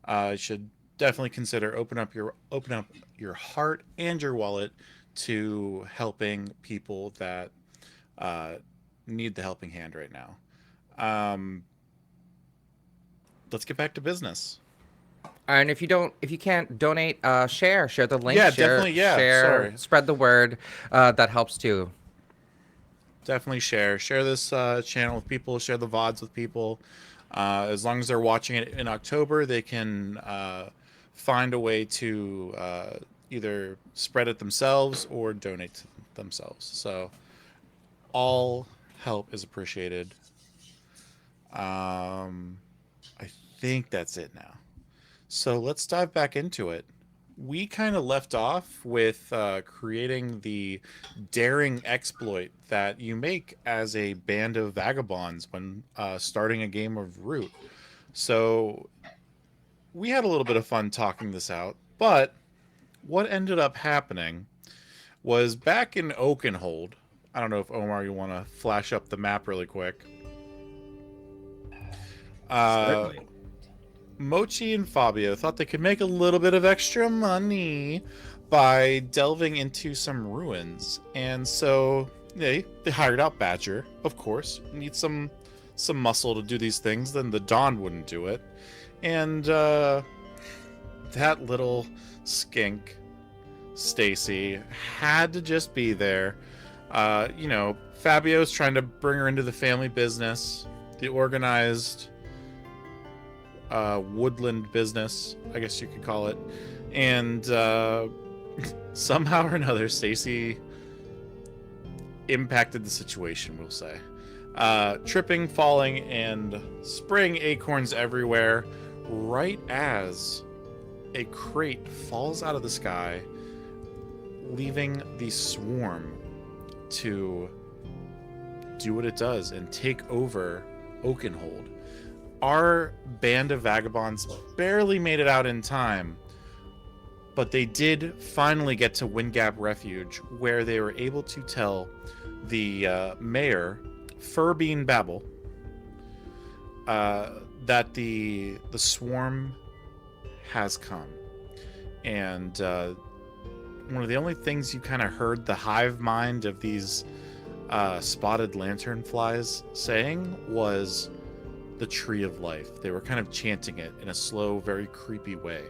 you should definitely consider open up your heart and your wallet to helping people that need the helping hand right now. Let's get back to business. And if you can't donate, share the link. Yeah, share, definitely, yeah, share, sorry. spread the word. That helps too. Definitely share this channel with people, share the VODs with people. As long as they're watching it in October, they can find a way to either spread it themselves or donate to themselves. So all help is appreciated. I think that's it now. So let's dive back into it. We kind of left off with creating the daring exploit that you make as a band of vagabonds when starting a game of Root. So we had a little bit of fun talking this out, but what ended up happening was back in Oakenhold. I don't know if Omar, you want to flash up the map really quick. Certainly. Mochi and Fabio thought they could make a little bit of extra money by delving into some ruins, and so they hired out Badger. Of course, need some muscle to do these things. Then the Dawn wouldn't do it, and that little skink Stacy had to just be there. Fabio's trying to bring her into the family business, the organized woodland business, I guess you could call it. And somehow or another, Stacy impacted the situation, we'll say. Tripping, falling, and spraying acorns everywhere right as a crate falls out of the sky, leaving the swarm to do what it does and take over Oakenhold. Our band of vagabonds barely made it out in time, but they did finally get to Windgap Refuge, where they were able to tell the mayor, Furbean Babel, that the swarm has come. And one of the only things you kind of heard the hive mind of these spotted lanternflies saying was the Tree of Life. They were kind of chanting it in a slow, very creepy way.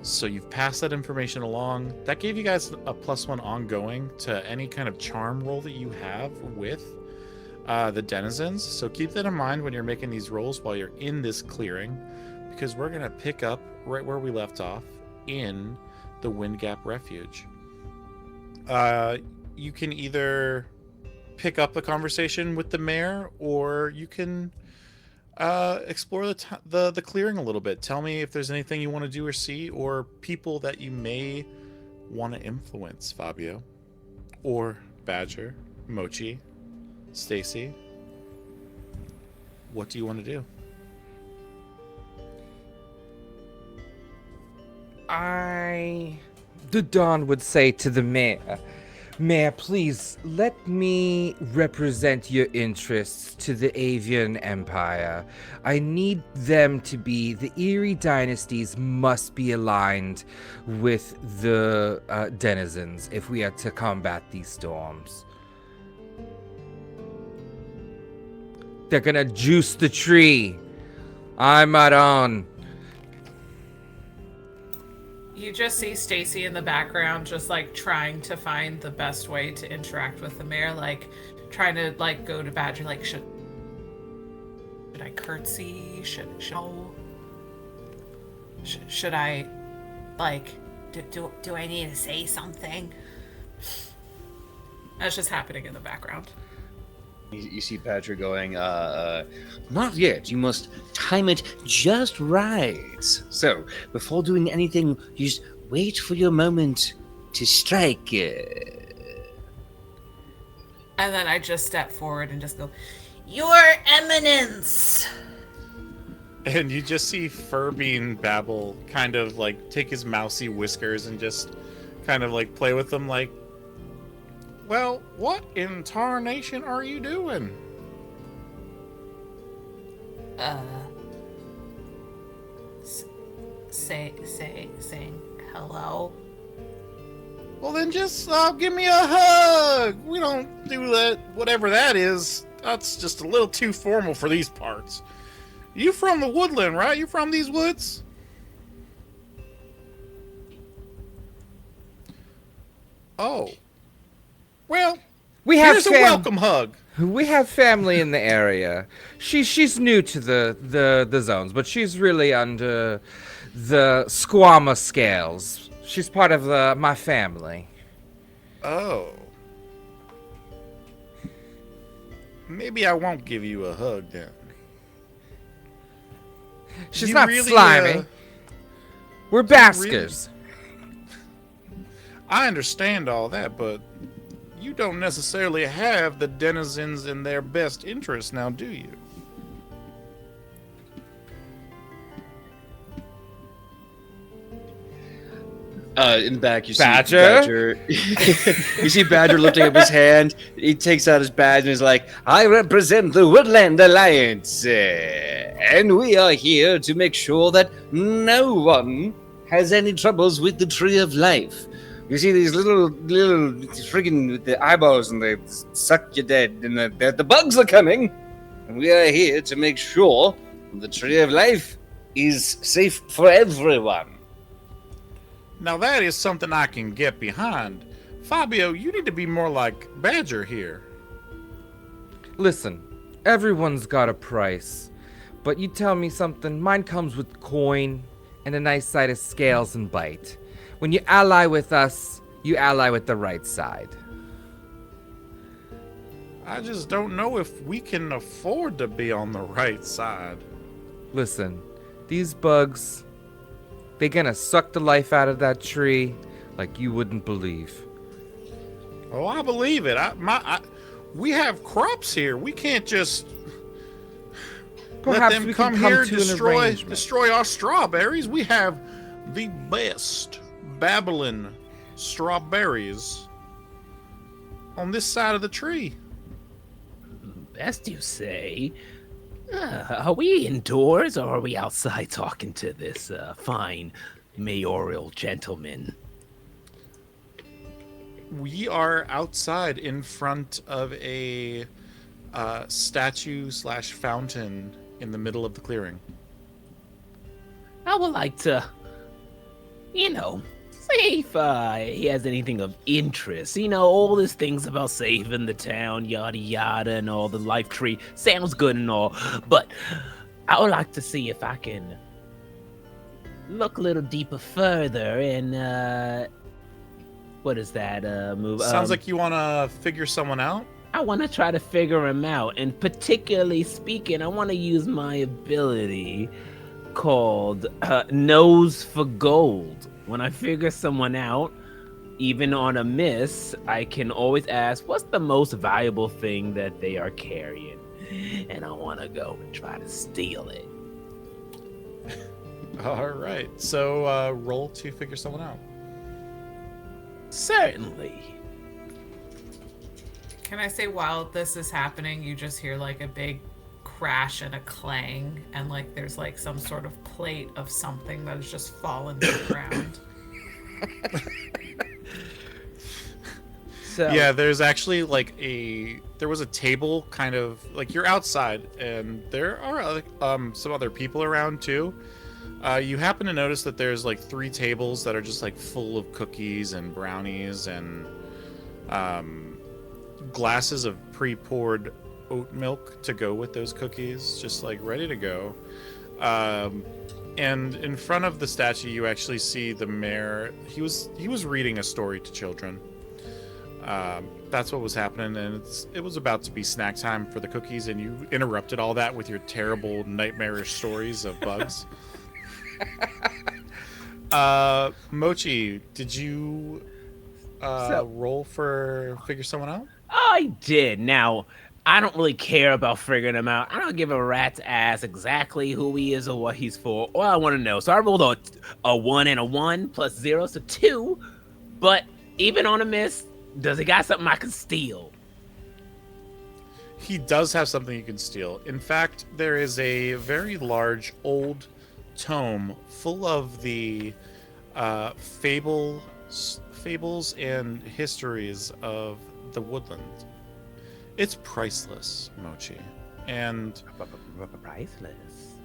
So you've passed that information along. That gave you guys a +1 ongoing to any kind of charm roll that you have with the denizens. So keep that in mind when you're making these rolls while you're in this clearing, because we're going to pick up right where we left off in the Wind Gap Refuge. You can either pick up the conversation with the mayor, or you can explore the clearing a little bit. Tell me if there's anything you want to do or see, or people that you may want to influence, Fabio, or Badger, Mochi, Stacy. What do you want to do? The Dawn would say to the mayor, Mayor, please let me represent your interests to the Avian Empire. I need them to be, the Eerie dynasties must be aligned with the denizens if we are to combat these storms. They're gonna juice the tree. I'm not on. You just see Stacy in the background, just like trying to find the best way to interact with the mayor, like trying to like go to Badger, like should I curtsy? Should I like do I need to say something? That's just happening in the background. You see Badger going, not yet. You must time it just right. So, before doing anything, you just wait for your moment to strike. And then I just step forward and just go, Your Eminence! And you just see Furbean Babble kind of like take his mousy whiskers and just kind of like play with them like, well, what in tarnation are you doing? saying hello. Well, then just give me a hug. We don't do that, whatever that is. That's just a little too formal for these parts. You from the woodland, right? You from these woods? Oh. Well, here's a welcome hug. We have family in the area. She's new to the zones, but she's really under the Squama scales. She's part of my family. Oh. Maybe I won't give you a hug then. She's You not really, slimy. We're baskers. I understand all that, but you don't necessarily have the denizens in their best interest now, do you? In the back, you see Badger? You see Badger lifting up his hand. He takes out his badge and is like, I represent the Woodland Alliance. And we are here to make sure that no one has any troubles with the Tree of Life. You see these little friggin' with the eyeballs and they suck you dead. And the bugs are coming. And we are here to make sure the Tree of Life is safe for everyone. Now that is something I can get behind. Fabio, you need to be more like Badger here. Listen, everyone's got a price. But you tell me something, mine comes with coin and a nice side of scales and bite. When you ally with us, you ally with the right side. I just don't know if we can afford to be on the right side. Listen, these bugs, they're gonna suck the life out of that tree like you wouldn't believe. Oh, I believe it. We have crops here. We can't just Perhaps let them we come can come here to and an arrangement. destroy our strawberries. We have the best Babylon strawberries on this side of the tree. Best you say. Are we indoors or are we outside talking to this fine mayoral gentleman? We are outside in front of a statue/fountain in the middle of the clearing. I would like to, See if he has anything of interest. You know, all these things about saving the town, yada yada, and all the life tree sounds good and all, but I would like to see if I can look a little deeper further and what is that move? Sounds like you want to figure someone out. I want to try to figure him out, and particularly speaking, I want to use my ability called Nose for Gold. When I figure someone out, even on a miss, I can always ask, what's the most valuable thing that they are carrying? And I want to go and try to steal it. All right. So roll to figure someone out. Certainly. Can I say while this is happening, you just hear like a big crash and a clang, and like there's like some sort of plate of something that has just fallen to the ground. So Yeah, there's actually like there was a table kind of like you're outside, and there are other, some other people around too. You happen to notice that there's like 3 tables that are just like full of cookies and brownies and glasses of pre-poured oat milk to go with those cookies, just like ready to go. And in front of the statue, you actually see the mayor. He was reading a story to children. That's what was happening, and it was about to be snack time for the cookies, and you interrupted all that with your terrible, nightmarish stories of bugs. Mochi, did you roll for figure someone out? I did. Now, I don't really care about figuring him out. I don't give a rat's ass exactly who he is or what he's for. All I want to know. So I rolled a 1 and a 1 plus 0, so 2. But even on a miss, does he got something I can steal? He does have something you can steal. In fact, there is a very large old tome full of the fables and histories of the woodland. It's priceless, Mochi. And Priceless.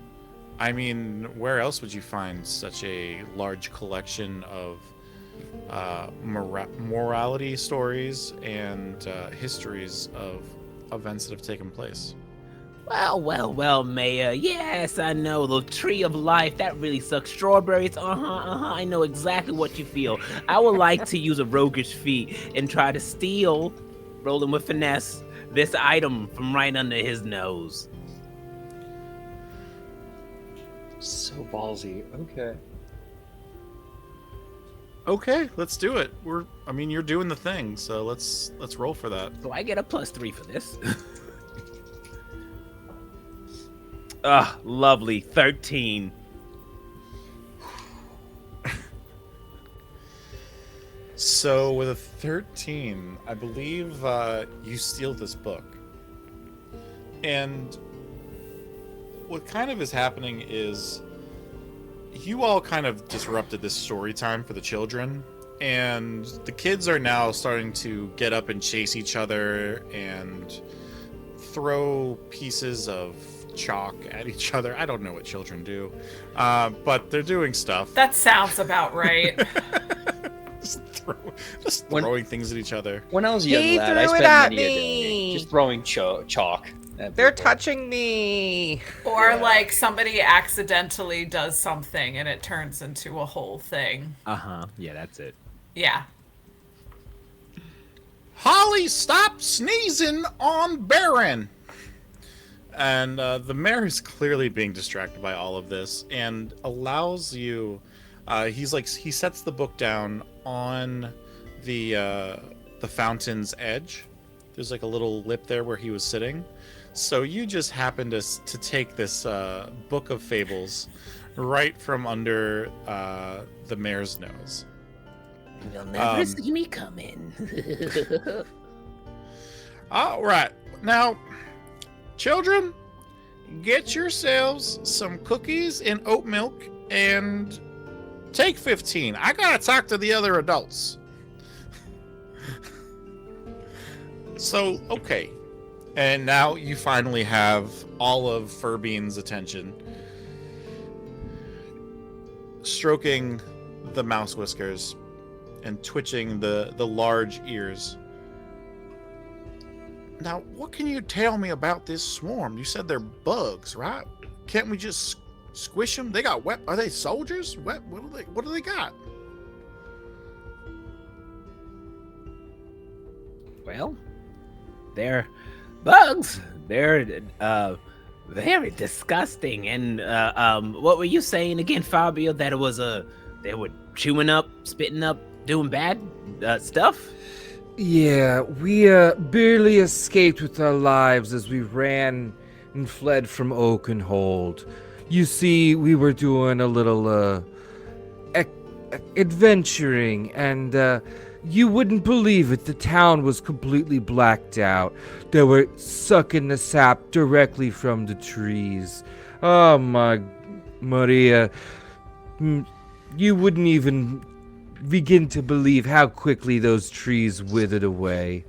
I mean, where else would you find such a large collection of morality stories and histories of events that have taken place? Well, Mayor. Yes, I know. The tree of life, that really sucks. Strawberries, I know exactly what you feel. I would like to use a roguish feat and try to steal, rolling with finesse, this item from right under his nose. So ballsy. Okay. Okay, let's do it. You're doing the thing, so let's roll for that. So I get a +3 for this. Lovely. 13. So with a 13, I believe you steal this book. And what kind of is happening is you all kind of disrupted this story time for the children, and the kids are now starting to get up and chase each other and throw pieces of chalk at each other. I don't know what children do, but they're doing stuff. That sounds about right. just throwing things at each other. When I was a young He lad, I threw it spent at many a day me. just throwing chalk. at They're people. touching me. Or like somebody accidentally does something and it turns into a whole thing. Yeah, that's it. Yeah. Holly, stop sneezing on Baron! And the mayor is clearly being distracted by all of this and allows you. He sets the book down on the fountain's edge. There's like a little lip there where he was sitting. So you just happen to take this book of fables right from under the mayor's nose. You'll never see me coming. All right, now, children, get yourselves some cookies and oat milk and take 15. I gotta talk to the other adults. So, okay. And now you finally have all of Furbean's attention. Stroking the mouse whiskers. and twitching the large ears. Now, what can you tell me about this swarm? You said they're bugs, right? Can't we just squish them? They got web. Are they soldiers? What do they got? Well, they're bugs. They're very disgusting. And what were you saying again, Fabio? That it was they were chewing up, spitting up, doing bad stuff? Yeah, we barely escaped with our lives as we ran and fled from Oakenhold. You see, we were doing a little adventuring, and you wouldn't believe it. The town was completely blacked out. They were sucking the sap directly from the trees. Oh my Maria, you wouldn't even begin to believe how quickly those trees withered away.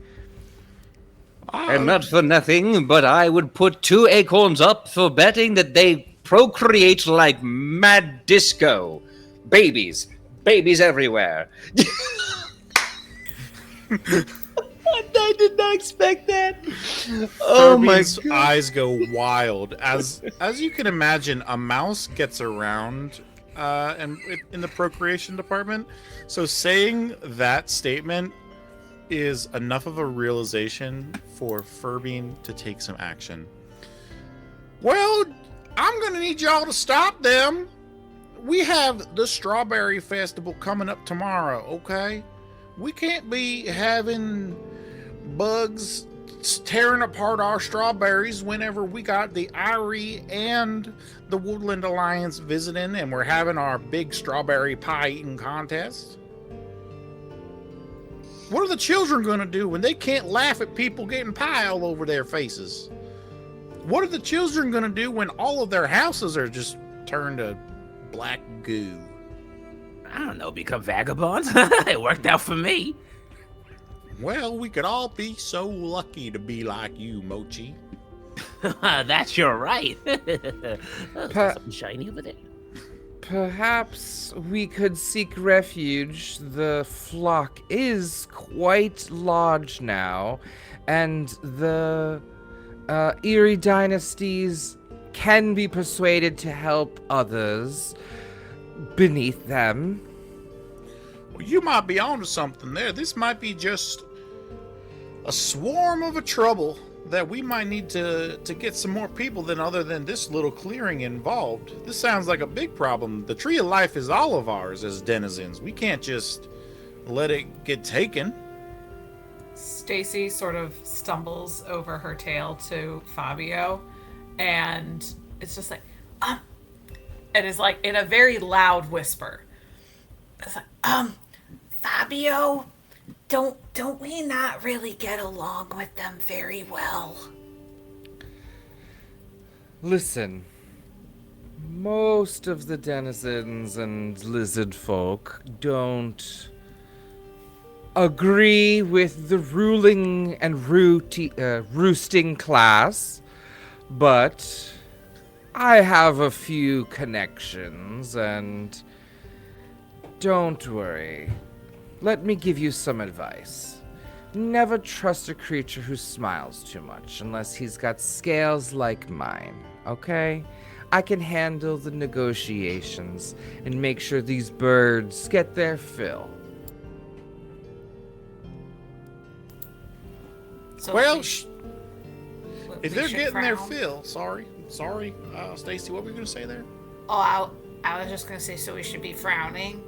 And not for nothing, but I would put 2 acorns up for betting that they procreate like mad disco. Babies everywhere. I did not expect that. Oh my Furby's god. eyes go wild as you can imagine. A mouse gets around and in the procreation department. So saying that statement is enough of a realization for Furby to take some action. Well, I'm gonna need y'all to stop them. We have the Strawberry Festival coming up tomorrow, okay? We can't be having bugs tearing apart our strawberries whenever we got the Irie and the Woodland Alliance visiting and we're having our big strawberry pie eating contest. What are the children going to do when they can't laugh at people getting pie all over their faces? What are the children going to do when all of their houses are just turned to black goo? I don't know, become vagabonds? It worked out for me. Well, we could all be so lucky to be like you, Mochi. That's your right. Something shiny over there. Perhaps we could seek refuge. The flock is quite large now, and the Erie dynasties can be persuaded to help others beneath them. Well, you might be onto something there. This might be just a swarm of a trouble that we might need to get some more people than other than this little clearing involved. This sounds like a big problem. The Tree of Life is all of ours as denizens. We can't just let it get taken. Stacy sort of stumbles over her tail to Fabio, and it's just like, it is like in a very loud whisper. It's like, Fabio, don't we not really get along with them very well? Listen, most of the denizens and lizard folk don't agree with the ruling and roosting class, but I have a few connections, and don't worry. Let me give you some advice. Never trust a creature who smiles too much unless he's got scales like mine, okay? I can handle the negotiations and make sure these birds get their fill. so Well, we if they're should getting their frown. fill, sorry, Stacy, what were you gonna say there? Oh, I was just gonna say, so we should be frowning.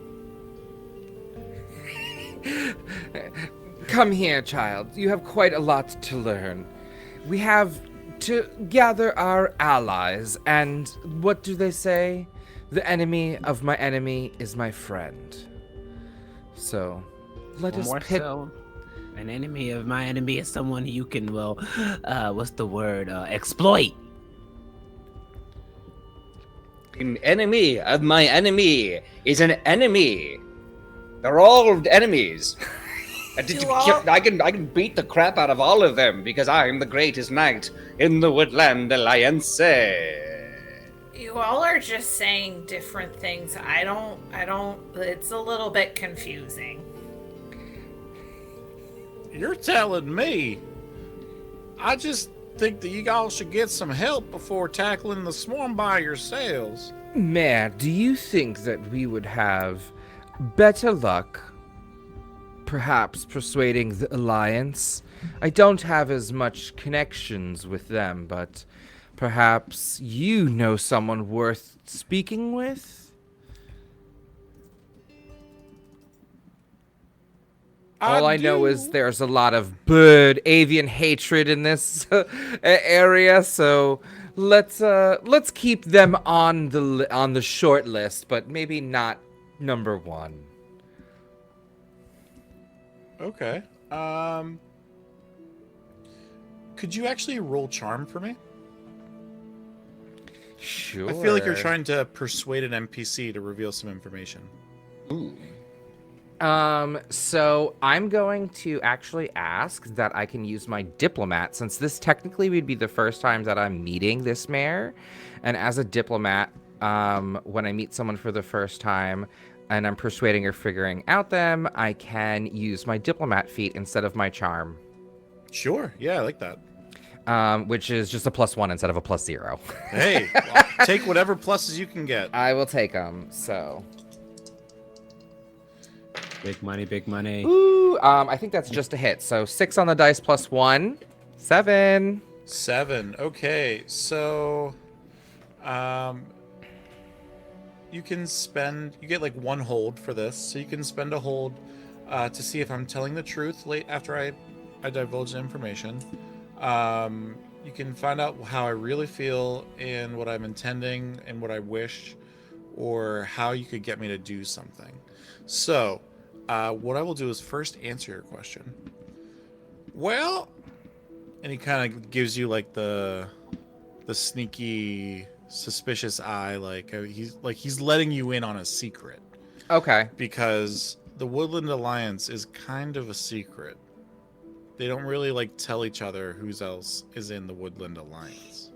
Come here, child. You have quite a lot to learn. We have to gather our allies, and what do they say? The enemy of my enemy is my friend. So, let us More pick. so, an enemy of my enemy is someone you can, what's the word? Exploit. An enemy of my enemy is an enemy. They're all enemies. I can beat the crap out of all of them because I'm the greatest knight in the Woodland Alliance. You all are just saying different things. I don't, it's a little bit confusing. You're telling me. I just think that you all should get some help before tackling the swarm by yourselves. Mayor, do you think that we would have better luck, perhaps persuading the Alliance? I don't have as much connections with them, but perhaps you know someone worth speaking with? All I know is there's a lot of bird avian hatred in this area, so let's keep them on the short list, but maybe not number one. Okay. Could you actually roll charm for me? Sure. I feel like you're trying to persuade an NPC to reveal some information. Ooh. So I'm going to actually ask that I can use my diplomat, since this technically would be the first time that I'm meeting this mayor. And as a diplomat, when I meet someone for the first time and I'm persuading or figuring out them, I can use my diplomat feat instead of my charm. Sure. Yeah, I like that. Which is just a +1 instead of a +0. Hey, well, take whatever pluses you can get. I will take them, so... Big money, big money. Ooh, I think that's just a hit. So 6 on the dice +1. 7. 7. Okay, so you get like 1 hold for this. So you can spend a hold to see if I'm telling the truth after I divulge the information. You can find out how I really feel and what I'm intending and what I wish, or how you could get me to do something. So what I will do is first answer your question. Well, and he kind of gives you like the sneaky, suspicious eye, like he's letting you in on a secret. Okay. Because the Woodland Alliance is kind of a secret. They don't really like tell each other who else is in the Woodland Alliance.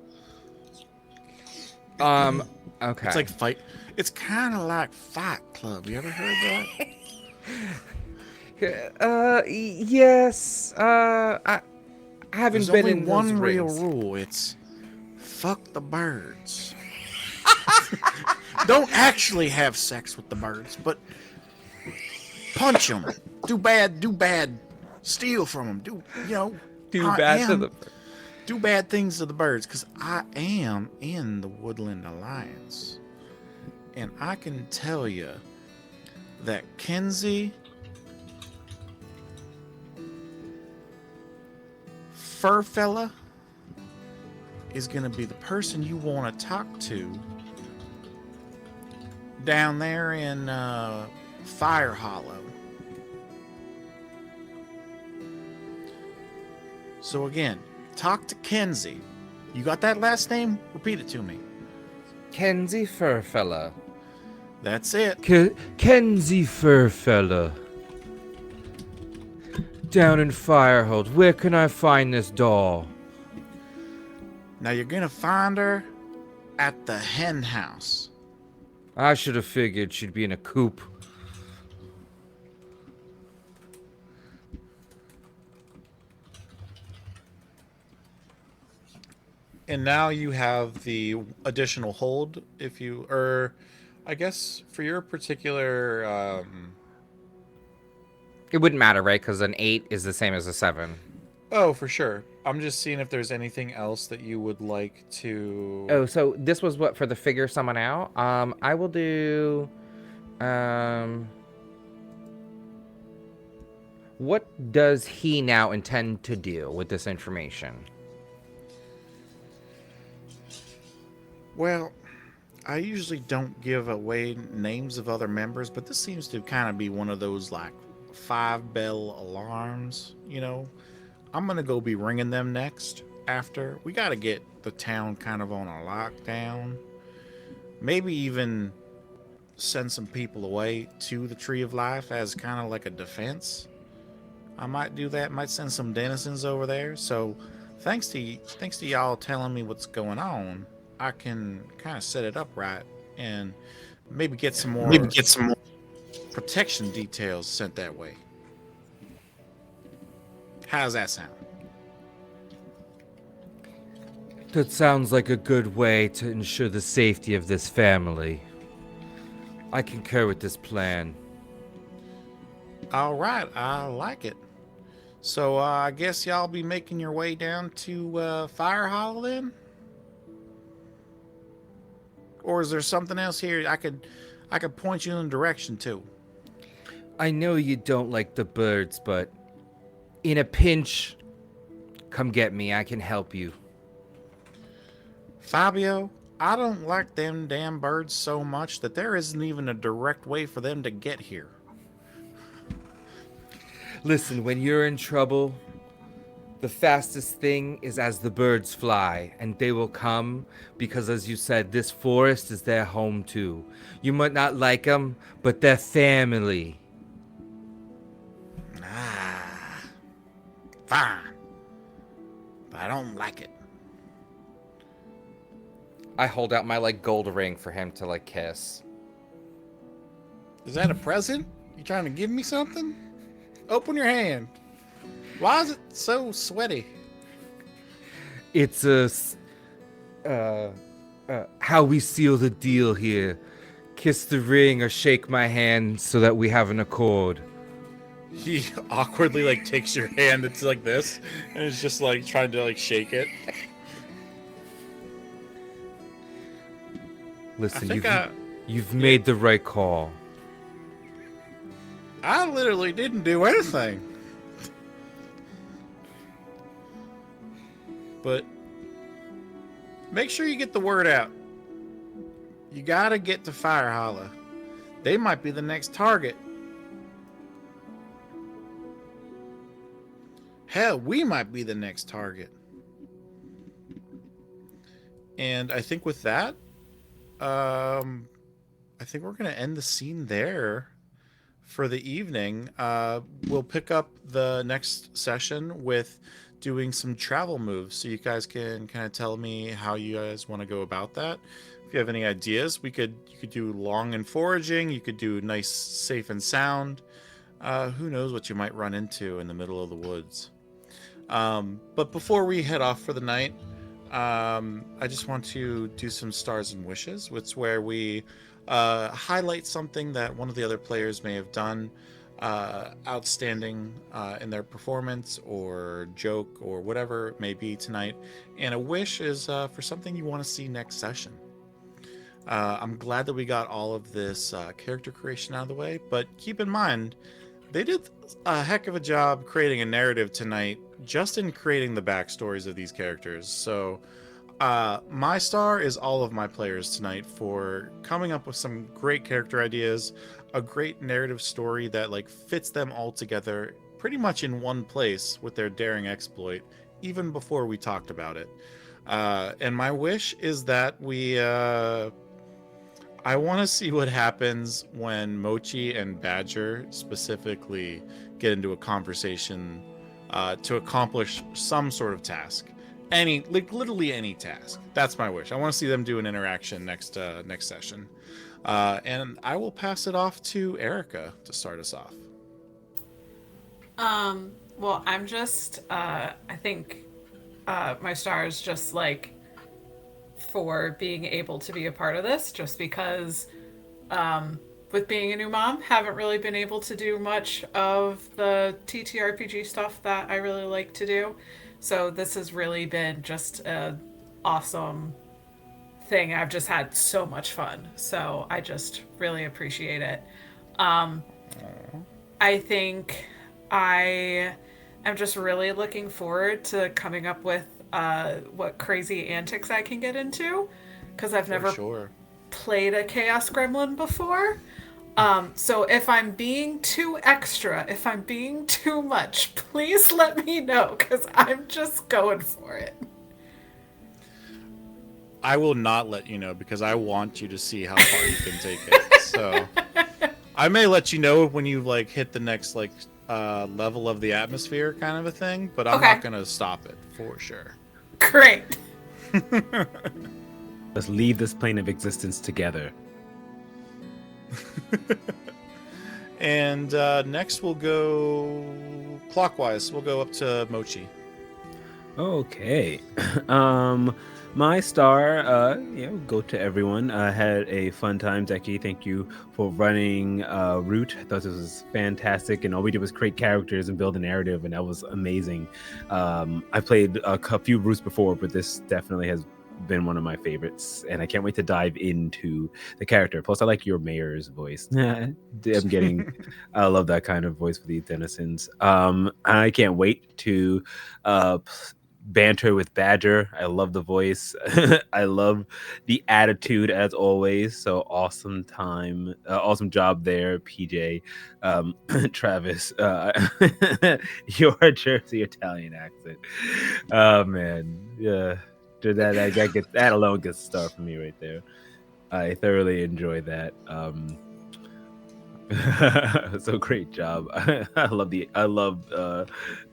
Okay. It's like fight. It's kind of like Fight Club. You ever heard that? Yes. I haven't There's been only in one those real rings. rule. It's fuck the birds. Don't actually have sex with the birds, but punch them. Do bad. Steal from them. Do bad things to the birds, because I am in the Woodland Alliance. And I can tell you that Kenzie Furfella is going to be the person you want to talk to down there in Fire Hollow. So again, talk to Kenzie. You got that last name? Repeat it to me. Kenzie Furfella. That's it. Kenzie Furfella. Down in Firehold. Where can I find this doll? Now you're gonna find her at the hen house. I should have figured she'd be in a coop. And now you have the additional hold if you, or I guess for your particular, It wouldn't matter, right? Because an 8 is the same as a 7. oh, for sure. I'm just seeing if there's anything else that you would like to. Oh, so this was what, for the figure someone out? I will do... What does he now intend to do with this information? Well, I usually don't give away names of other members, but this seems to kind of be one of those like 5-bell alarms, you know. I'm gonna go be ringing them next after. We gotta get the town kind of on a lockdown. Maybe even send some people away to the Tree of Life as kind of like a defense. I might do that. Might send some denizens over there. So thanks to y'all telling me what's going on, I can kind of set it up right and maybe get some more protection details sent that way. How's that sound? That sounds like a good way to ensure the safety of this family. I concur with this plan. All right, I like it. So I guess y'all be making your way down to Fire Hollow then? Or is there something else here I could point you in a direction to? I know you don't like the birds, but in a pinch, come get me. I can help you. Fabio, I don't like them damn birds so much that there isn't even a direct way for them to get here. Listen, when you're in trouble, the fastest thing is as the birds fly, and they will come because, as you said, this forest is their home too. You might not like them, but they're family. Ah, fine. But I don't like it. I hold out my gold ring for him to kiss. Is that a present? You trying to give me something? Open your hand. Why is it so sweaty? It's how we seal the deal here. Kiss the ring or shake my hand so that we have an accord. He awkwardly takes your hand. It's like this, and it's just trying to shake it. Listen, you've made the right call. I literally didn't do anything. But make sure you get the word out. You gotta get to Fire Hollow. They might be the next target. Hell, we might be the next target. And I think with that, I think we're gonna end the scene there for the evening. We'll pick up the next session with doing some travel moves, so you guys can kind of tell me how you guys want to go about that. If you have any ideas, you could do long and foraging. You could do nice, safe and sound. Who knows what you might run into in the middle of the woods. But before we head off for the night, I just want to do some stars and wishes, which is where we highlight something that one of the other players may have done outstanding in their performance or joke or whatever it may be tonight. And a wish is for something you want to see next session. I'm glad that we got all of this character creation out of the way, but keep in mind, they did a heck of a job creating a narrative tonight just in creating the backstories of these characters. So my star is all of my players tonight for coming up with some great character ideas, a great narrative story that fits them all together pretty much in one place with their daring exploit, even before we talked about it. And my wish is that we I want to see what happens when Mochi and Badger specifically get into a conversation to accomplish some sort of task. Literally any task. That's my wish. I want to see them do an interaction next session. And I will pass it off to Erica to start us off. Well, I'm just, I think my star is just for being able to be a part of this, just because with being a new mom, haven't really been able to do much of the TTRPG stuff that I really like to do. So this has really been just an awesome thing. I've just had so much fun. So I just really appreciate it. I think I am just really looking forward to coming up with what crazy antics I can get into, because I've never played a Chaos Gremlin before. So if I'm being too extra, if I'm being too much, please let me know, because I'm just going for it. I will not let you know, because I want you to see how far you can take it. So I may let you know when you hit the next level of the atmosphere kind of a thing, but I'm not going to stop it for sure. Great. Let's leave this plane of existence together. And next we'll go clockwise. We'll go up to Mochi. Okay. My star, go to everyone. I had a fun time. Zeki, thank you for running Root. I thought this was fantastic, and all we did was create characters and build a narrative, and that was amazing. I played a few Roots before, but this definitely has been one of my favorites, and I can't wait to dive into the character. Plus, I like your mayor's voice. I love that kind of voice for the denizens. I can't wait to banter with Badger. I love the voice. I love the attitude as always. So awesome time, awesome job there, PJ. Travis, your Jersey Italian accent. Oh man, yeah. That alone gets a star for me right there. I thoroughly enjoyed that. So great job. I love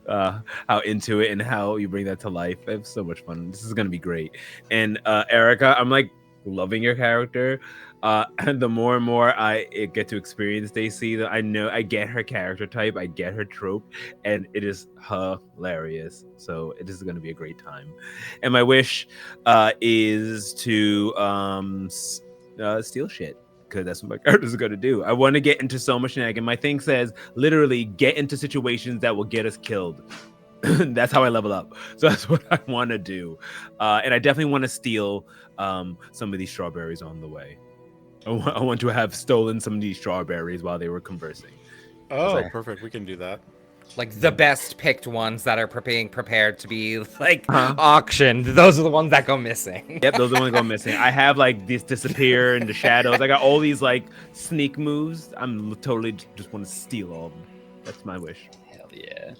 how into it and how you bring that to life. I have so much fun. This is gonna be great. And Erica, I'm like loving your character. And the more and more I get to experience Stacy, I know I get her character type, I get her trope, and it is hilarious. So this is gonna be a great time. And my wish is to steal shit, because that's what my characters are going to do. I want to get into so much shenanigans. My thing says literally get into situations that will get us killed. That's how I level up. So that's what I want to do. And I definitely want to steal some of these strawberries on the way. I want to have stolen some of these strawberries while they were conversing. Oh, perfect. We can do that. Like the best picked ones that are being prepared to be like auctioned. Those are the ones that go missing. Yep, those are the ones that go missing. I have like this disappear in the shadows. I got all these like sneak moves. I'm totally just want to steal all of them. That's my wish. Hell yeah.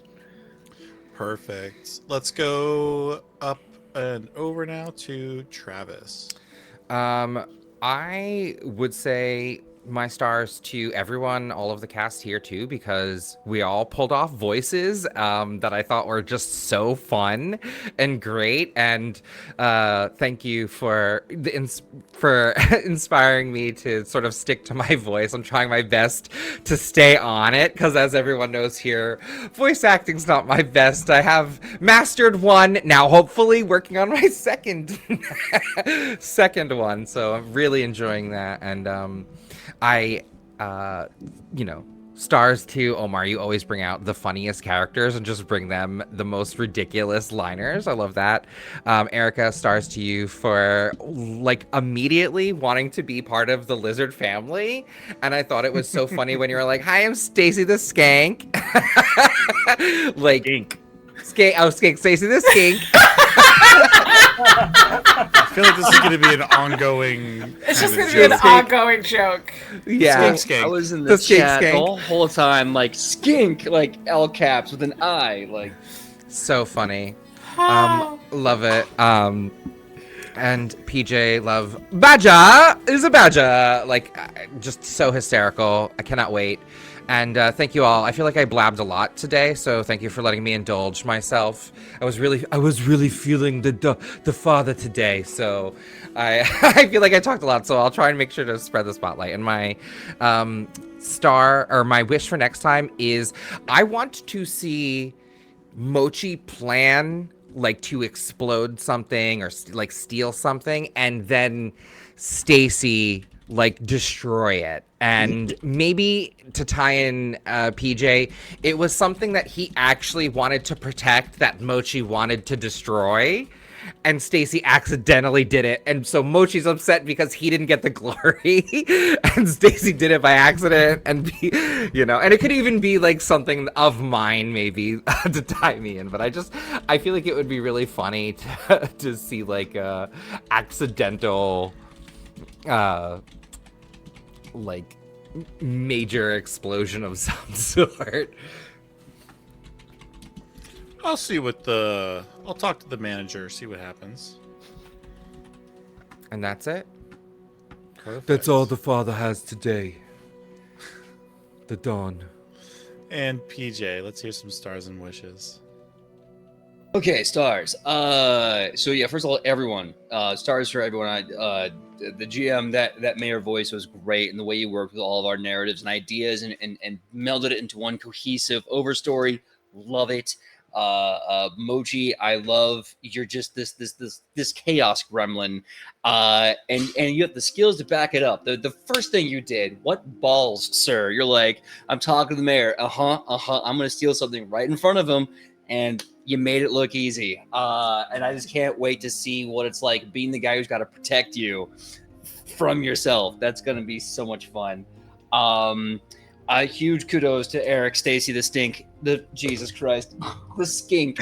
Perfect. Let's go up and over now to Travis. I would say my stars to everyone, all of the cast here too, because we all pulled off voices that I thought were just so fun and great. And thank you for inspiring me to sort of stick to my voice. I'm trying my best to stay on it, because as everyone knows here, voice acting's not my best. I have mastered one, now hopefully working on my second one. So I'm really enjoying that. And stars to Omar. You always bring out the funniest characters and just bring them the most ridiculous liners. I love that. Erica, stars to you for like immediately wanting to be part of the lizard family. And I thought it was so funny when you were like, "Hi, I'm Stacy the Skank." Like Skank, Stacy the Skink. I feel like this is going to be an ongoing. It's just going to be an ongoing joke. Yeah, Skink. I was in the chat the whole time, like skink, like all caps with an I, like so funny. Love it. And PJ, love Badger is a badger. Like, just so hysterical. I cannot wait. And thank you all. I feel like I blabbed a lot today, so thank you for letting me indulge myself. I was really feeling the father today, so I feel like I talked a lot. So I'll try and make sure to spread the spotlight. And my star, or my wish for next time, is I want to see Mochi plan like to explode something or like steal something, and then Stacy like destroy it. And maybe to tie in PJ, it was something that he actually wanted to protect that Mochi wanted to destroy, and Stacy accidentally did it. And so Mochi's upset because he didn't get the glory and Stacy did it by accident. And and it could even be like something of mine maybe to tie me in. But I feel like it would be really funny to see like a accidental like major explosion of some sort. I'll talk to the manager, see what happens. And that's it. Perfect. That's all the father has today. The dawn. And PJ, let's hear some stars and wishes. okay, stars. So yeah, first of all, everyone, stars for everyone. The GM, that mayor voice was great, and the way you worked with all of our narratives and ideas and melded it into one cohesive overstory Love it. Mochi, I love you're just this chaos gremlin, and you have the skills to back it up. The first thing you did, what balls, sir? You're like, I'm talking to the mayor. I'm gonna steal something right in front of him, and you made it look easy. And I just can't wait to see what it's like being the guy who's got to protect you from yourself. That's gonna be so much fun. A huge kudos to Eric, Stacy, the stink, the Jesus Christ, the skink.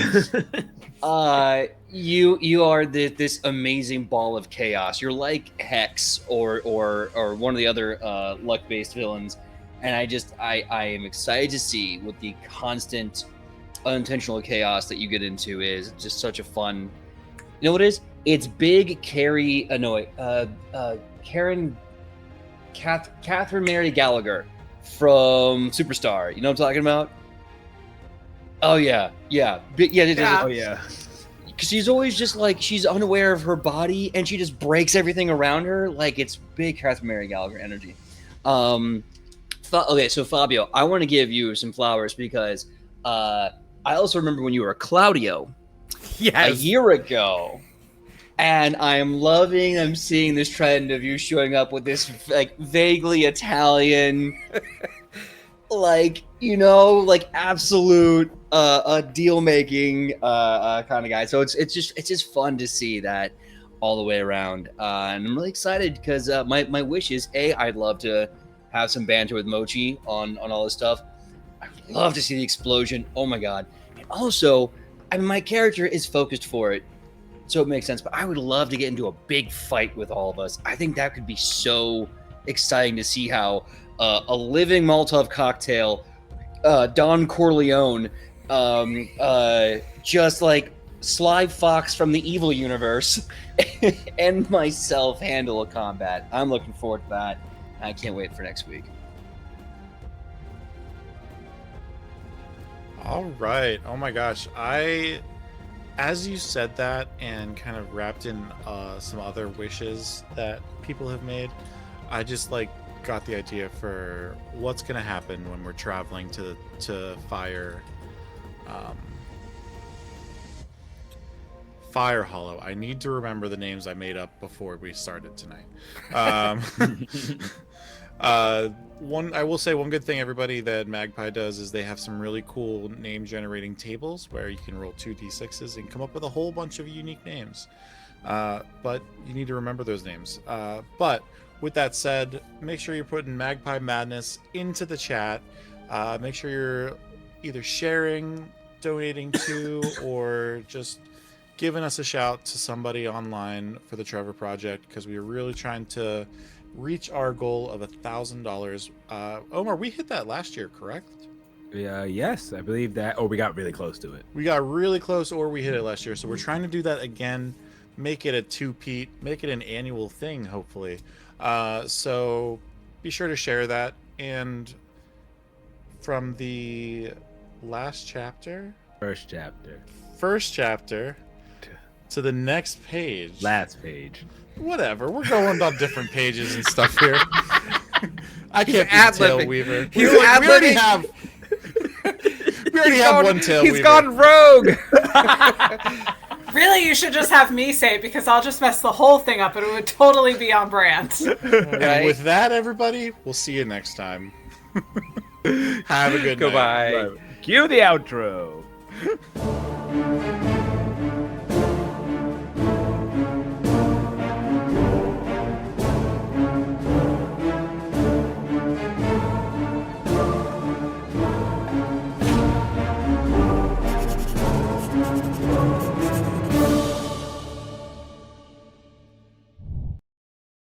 You are this amazing ball of chaos. You're like Hex or one of the other luck-based villains, and I am excited to see what the constant unintentional chaos that you get into is. It's just such a fun. You know what it is? It's big Carrie. Catherine Mary Gallagher from Superstar. You know what I'm talking about? Oh yeah. Oh yeah. Because she's always just like, she's unaware of her body and she just breaks everything around her. Like, it's big Catherine Mary Gallagher energy. Okay, so Fabio, I want to give you some flowers because I also remember when you were Claudio a year ago. And I'm seeing this trend of you showing up with this like vaguely Italian, like, you know, like absolute deal making kind of guy. So it's just fun to see that all the way around. And I'm really excited because my wish is I'd love to have some banter with Mochi on all this stuff. I'd love to see the explosion. Oh my god. And also, I mean, my character is focused for it. So it makes sense, but I would love to get into a big fight with all of us. I think that could be so exciting to see how a living Molotov cocktail, Don Corleone, just like Sly Fox from the Evil Universe, and myself handle a combat. I'm looking forward to that. I can't wait for next week. All right. Oh my gosh. As you said that and kind of wrapped in some other wishes that people have made, I just like got the idea for what's gonna happen when we're traveling to Fire Hollow. I need to remember the names I made up before we started tonight. I will say one good thing, everybody, that Magpie does is they have some really cool name generating tables where you can roll 2d6s and come up with a whole bunch of unique names. But you need to remember those names. But with that said, make sure you're putting Magpie Madness into the chat. Make sure you're either sharing, donating to, or just giving us a shout to somebody online for the Trevor Project, because we are really trying to reach our goal of $1,000. Omar, we hit that last year, correct? Yes, I believe that. Or we got really close to it. We got really close, or we hit it last year. So we're trying to do that again, make it a two-peat, make it an annual thing, hopefully. So be sure to share that. And from the last chapter, First chapter to the next page, last page, whatever, we're going on different pages and stuff here. I can't be the tail weaver. We already have one tail weaver. He's gone rogue. Really, you should just have me say it, because I'll just mess the whole thing up and it would totally be on brand. And with that, everybody, we'll see you next time. Have a good night. Goodbye. Cue the outro.